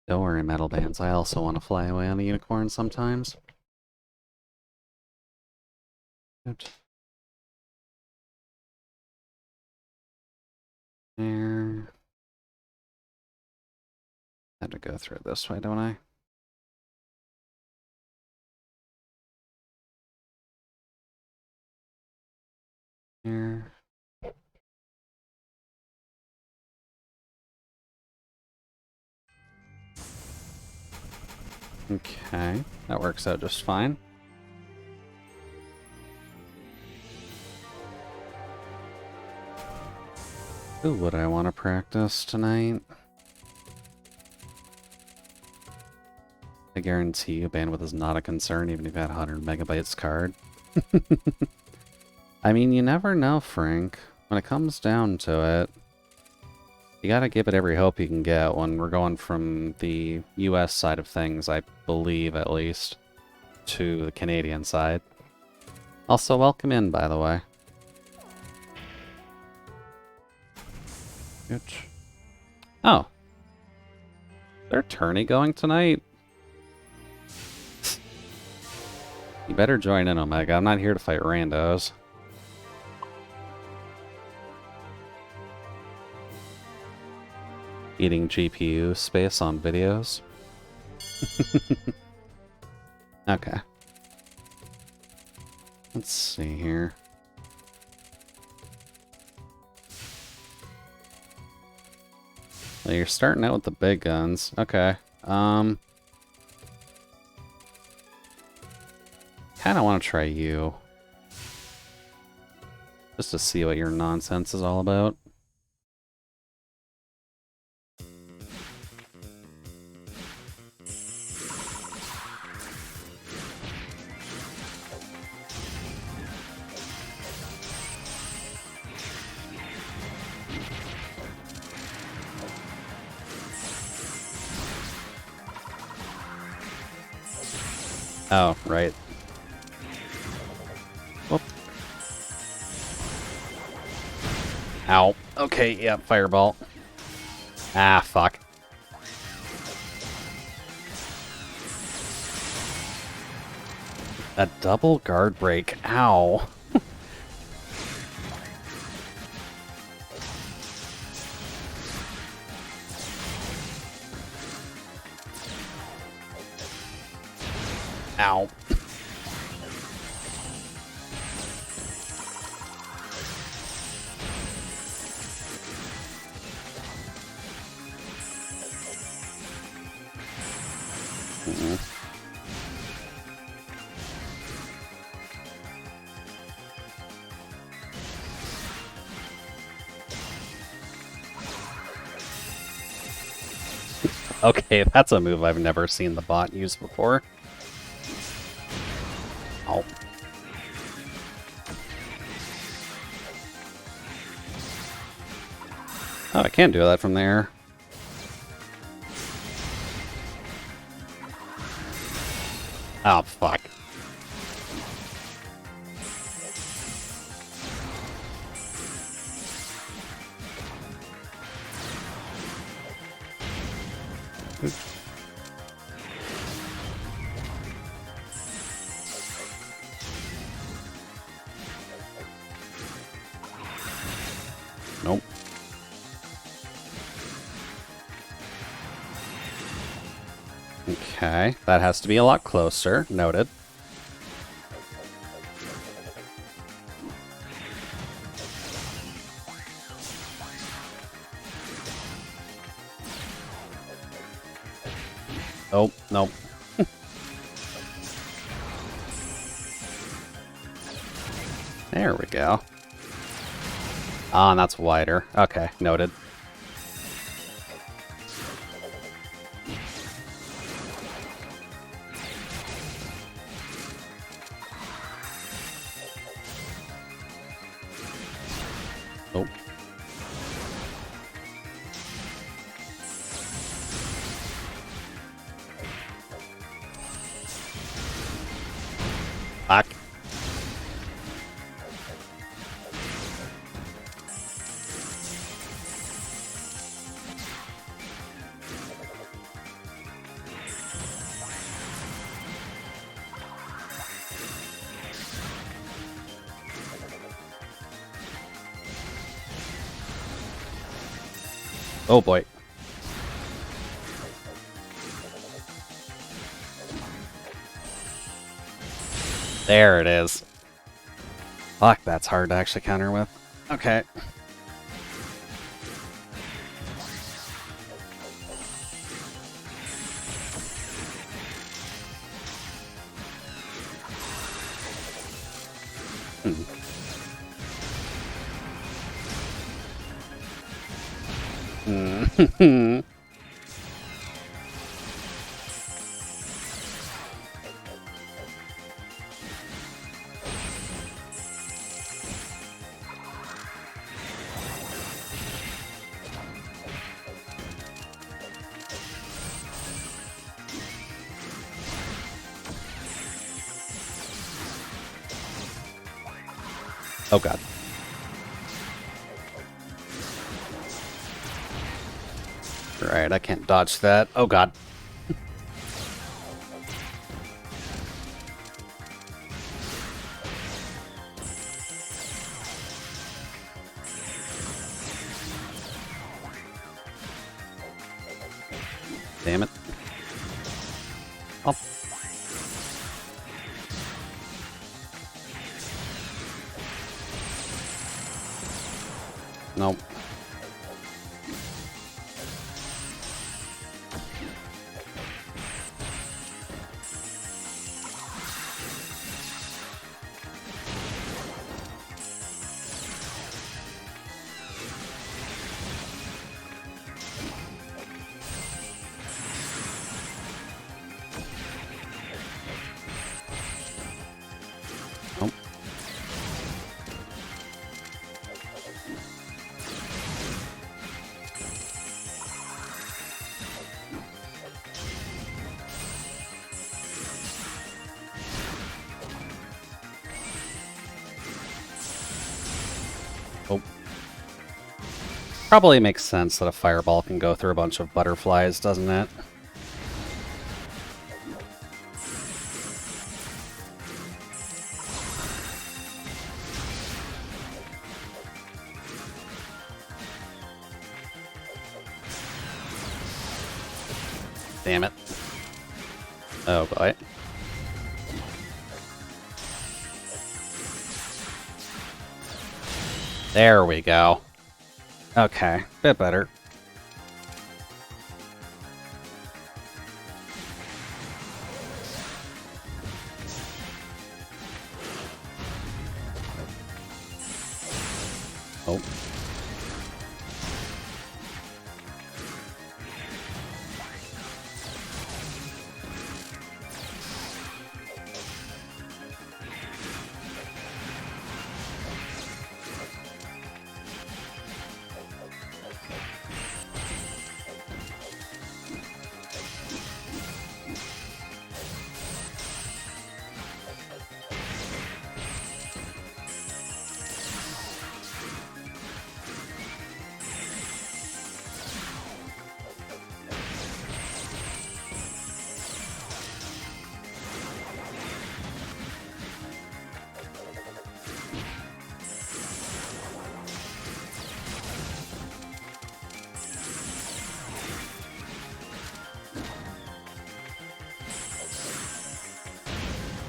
Speaker 1: Don't worry, metal bands. I also want to fly away on a unicorn sometimes. Good. There. Had to go through it this way, don't I? Here. Okay, that works out just fine. Who would I want to practice tonight? I guarantee you bandwidth is not a concern even if you had 100 megabytes card. I mean, you never know, Frank. When it comes down to it, you gotta give it every hope you can get when we're going from the US side of things, I believe at least, to the Canadian side. Also, welcome in, by the way. Good. Oh. Is there a tourney going tonight? You better join in, Omega. I'm not here to fight randos. Eating GPU space on videos. Okay. Let's see here. Well, you're starting out with the big guns. Okay. Kinda want to try you. Just to see what your nonsense is all about. Oh, right. Whoop. Ow. Okay, yeah, fireball. Ah, fuck. A double guard break. Ow. Ow. Okay, that's a move I've never seen the bot use before. Oh. Oh, I can't do that from there. Oh, fuck. Nope. Okay, that has to be a lot closer. Noted. Oh, nope. There we go. Ah, and that's wider. Okay, noted. Oh. Fuck. Oh boy. There it is. Fuck, that's hard to actually counter with. Okay. Mm. Oh god. Right, I can't dodge that. Oh god. Damn it. Oh. Nope. Nope. Oh. Probably makes sense that a fireball can go through a bunch of butterflies, doesn't it? Damn it. Oh boy. There we go. Okay, bit better. Oh.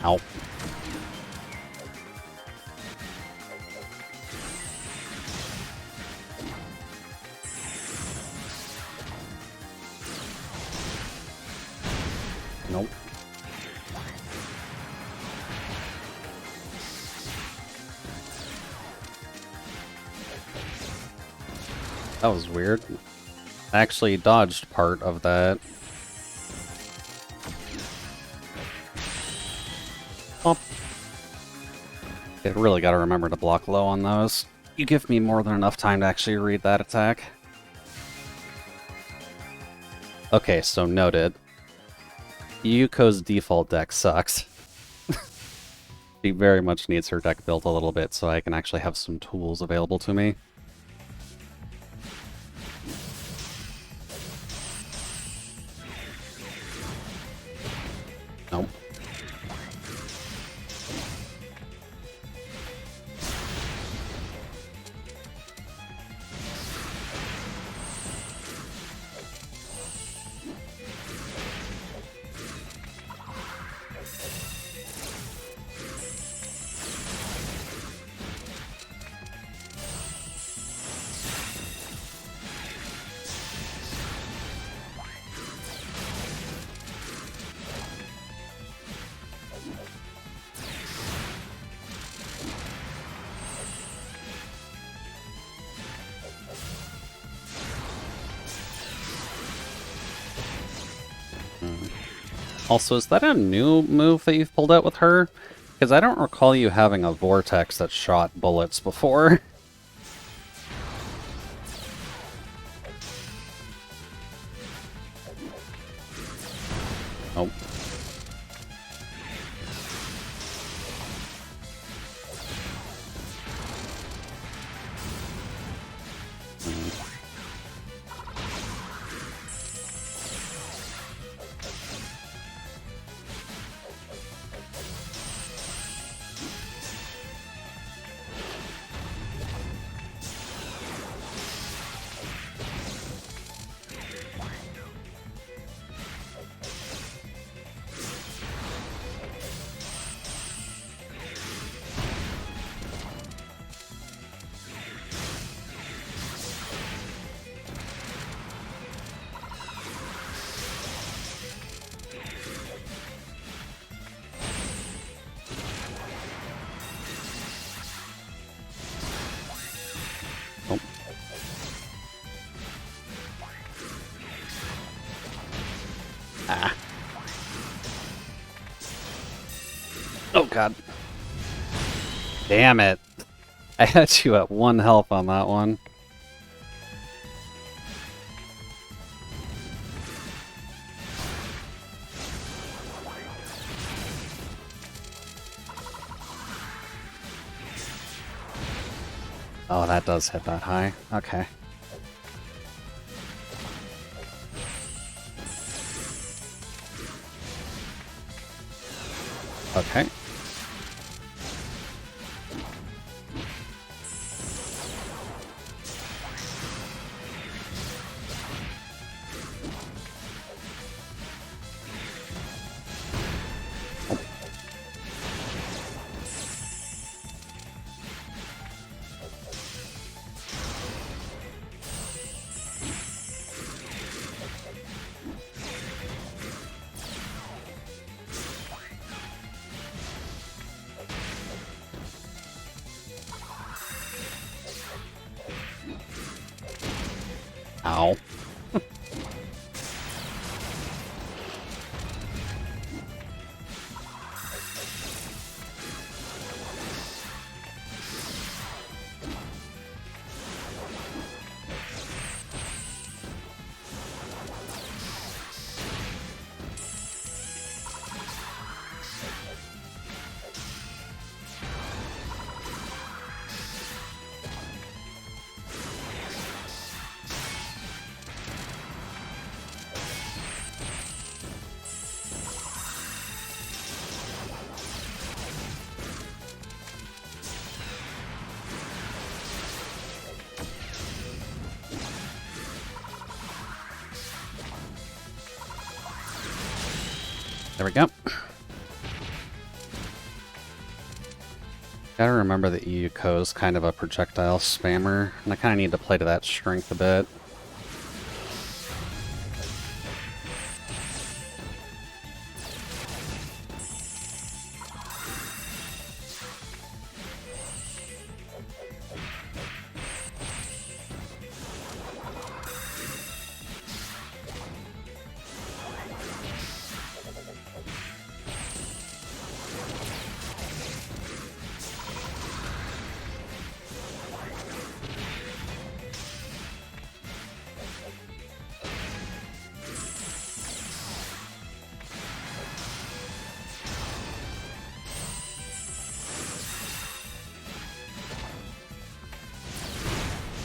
Speaker 1: Ow. Nope. That was weird. I actually dodged part of that. Oh. I really gotta remember to block low on those. You give me more than enough time to actually read that attack. Okay, so noted. Yuko's default deck sucks. She very much needs her deck built a little bit so I can actually have some tools available to me. Nope. Also, is that a new move that you've pulled out with her? Because I don't recall you having a vortex that shot bullets before. Oh. Oh. Ah. Oh, God. Damn it. I had you at 1 health on that one. Oh, that does hit that high. Okay. Okay. Ow. There we go. Gotta remember that Yuko's kind of a projectile spammer, and I kind of need to play to that strength a bit.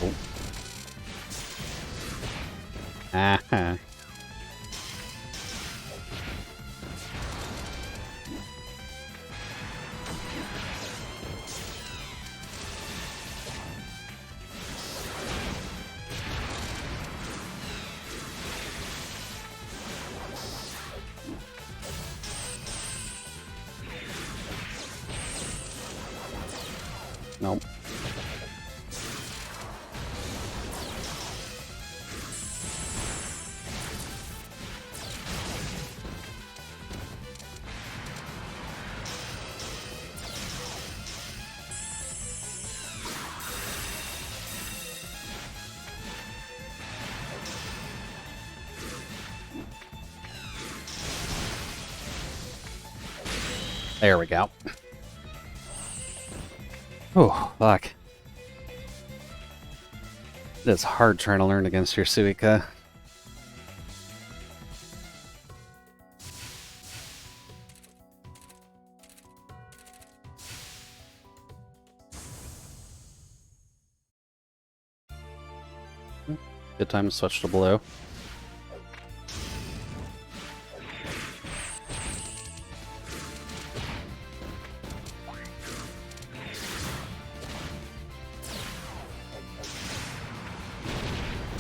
Speaker 1: Oh. Ah. Nope. There we go. Oh, fuck. It is hard trying to learn against your Suika. Good time to switch to blue.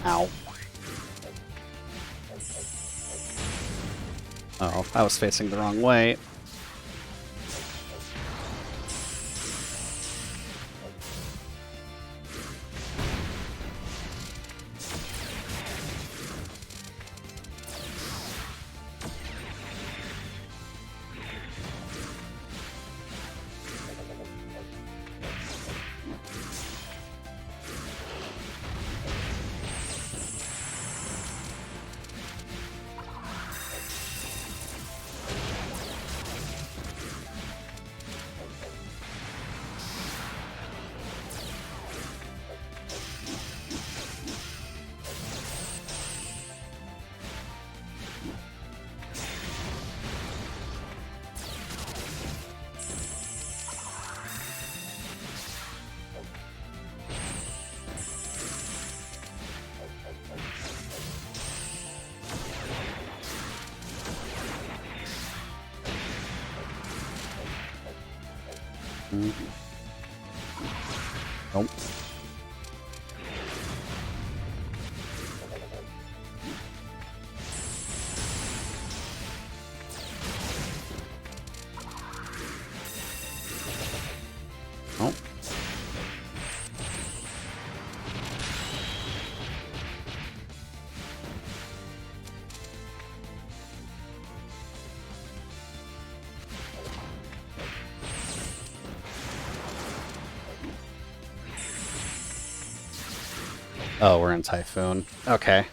Speaker 1: Ow. Oh, I was facing the wrong way. Nope. Nope. Oh, we're in Typhoon. Okay.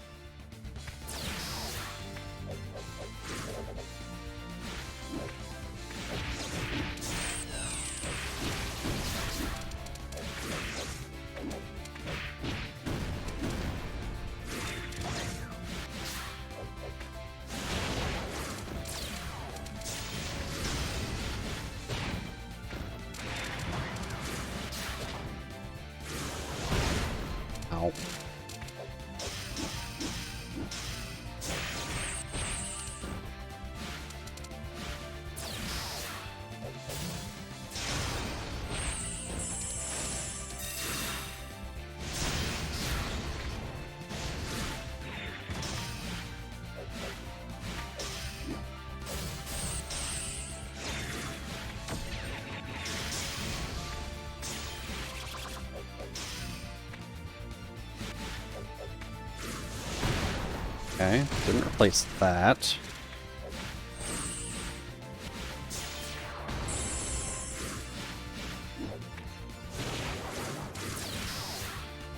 Speaker 1: Ow. Okay, didn't replace that.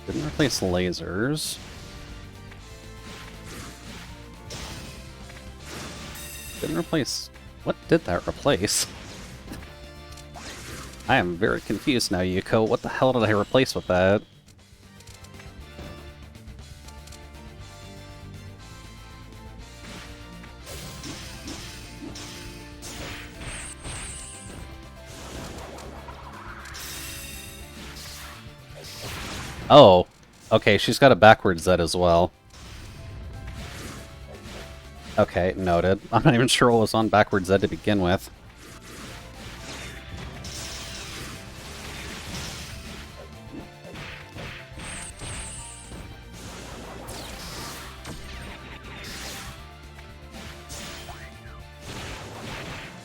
Speaker 1: Didn't replace lasers. Didn't replace... What did that replace? I am very confused now, Yuko. What the hell did I replace with that? Oh, okay, she's got a backwards Z as well. Okay, noted. I'm not even sure what was on backwards Z to begin with.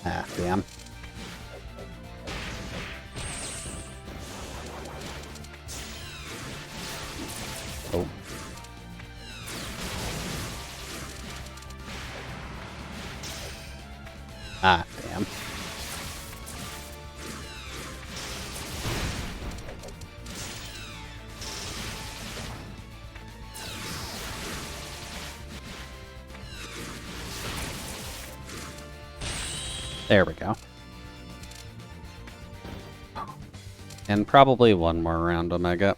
Speaker 1: Ah, damn. Oh. Ah, damn. There we go. And probably one more round Omega.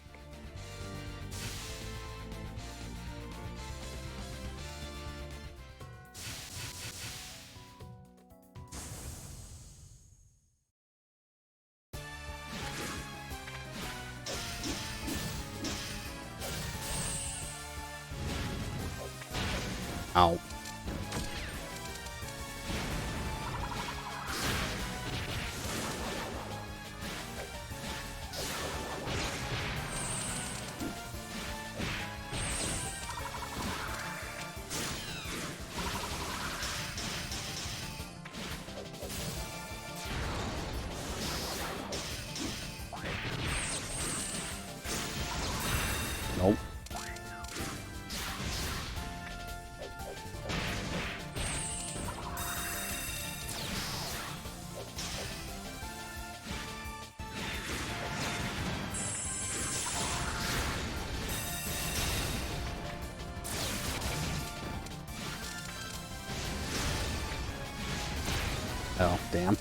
Speaker 1: Ow. Nope. Oh, damn.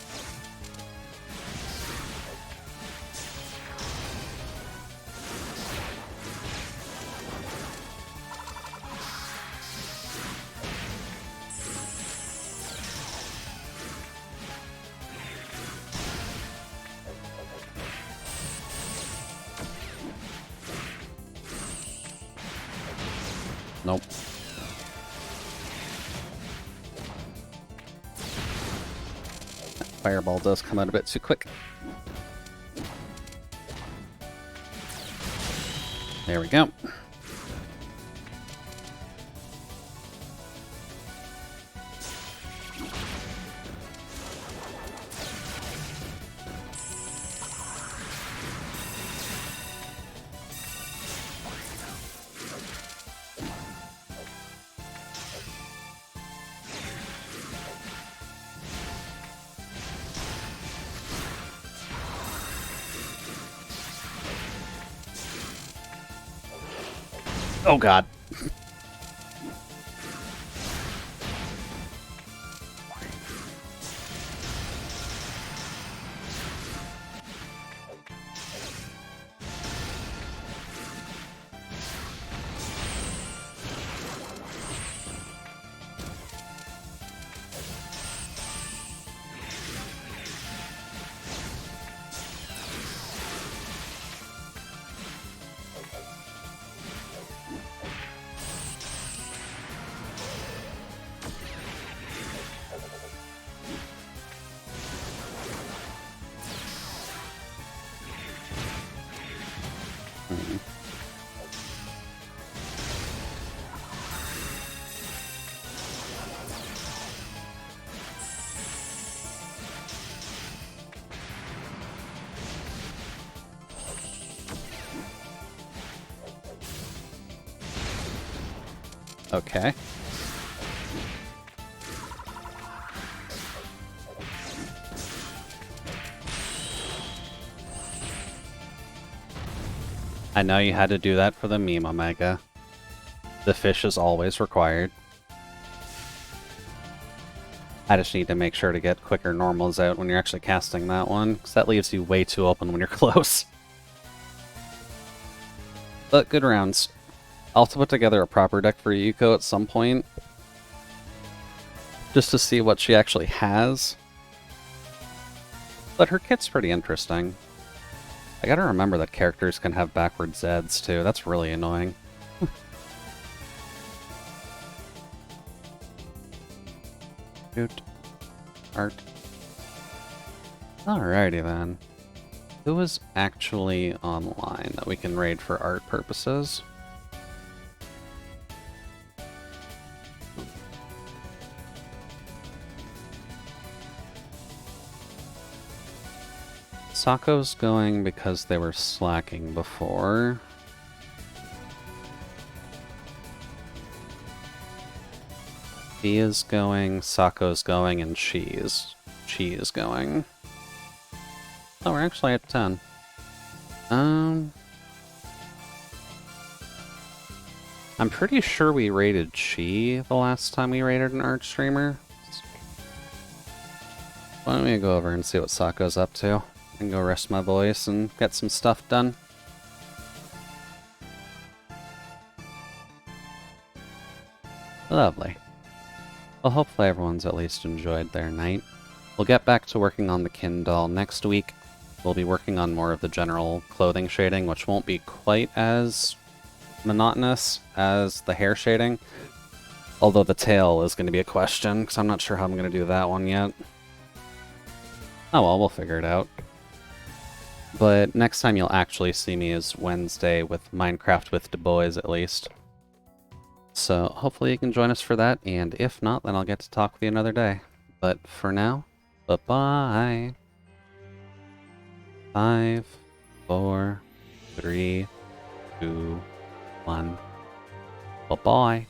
Speaker 1: Nope. Fireball does come out a bit too quick. There we go. Oh god. Okay. I know you had to do that for the meme, Omega. The fish is always required. I just need to make sure to get quicker normals out when you're actually casting that one, because that leaves you way too open when you're close. But good rounds. I'll have to put together a proper deck for Yuko at some point, just to see what she actually has. But her kit's pretty interesting. I gotta remember that characters can have backward Zeds too, that's really annoying. Shoot. Art. Alrighty then. Who is actually online that we can raid for art purposes? Sako's going because they were slacking before. He is going, Sako's going, and she is going. Oh, we're actually at 10. I'm pretty sure we rated Chi the last time we rated an art streamer. Why don't we go over and see what Sako's up to? and go rest my voice and get some stuff done. Lovely. Well, hopefully everyone's at least enjoyed their night. We'll get back to working on the Kin doll next week. We'll be working on more of the general clothing shading, which won't be quite as monotonous as the hair shading. Although the tail is going to be a question, because I'm not sure how I'm going to do that one yet. Oh well, we'll figure it out. But next time you'll actually see me is Wednesday with Minecraft with Du Bois, at least. So hopefully you can join us for that, and if not, then I'll get to talk with you another day. But for now, bye-bye. 5, 4, 3, 2, 1. Bye-bye.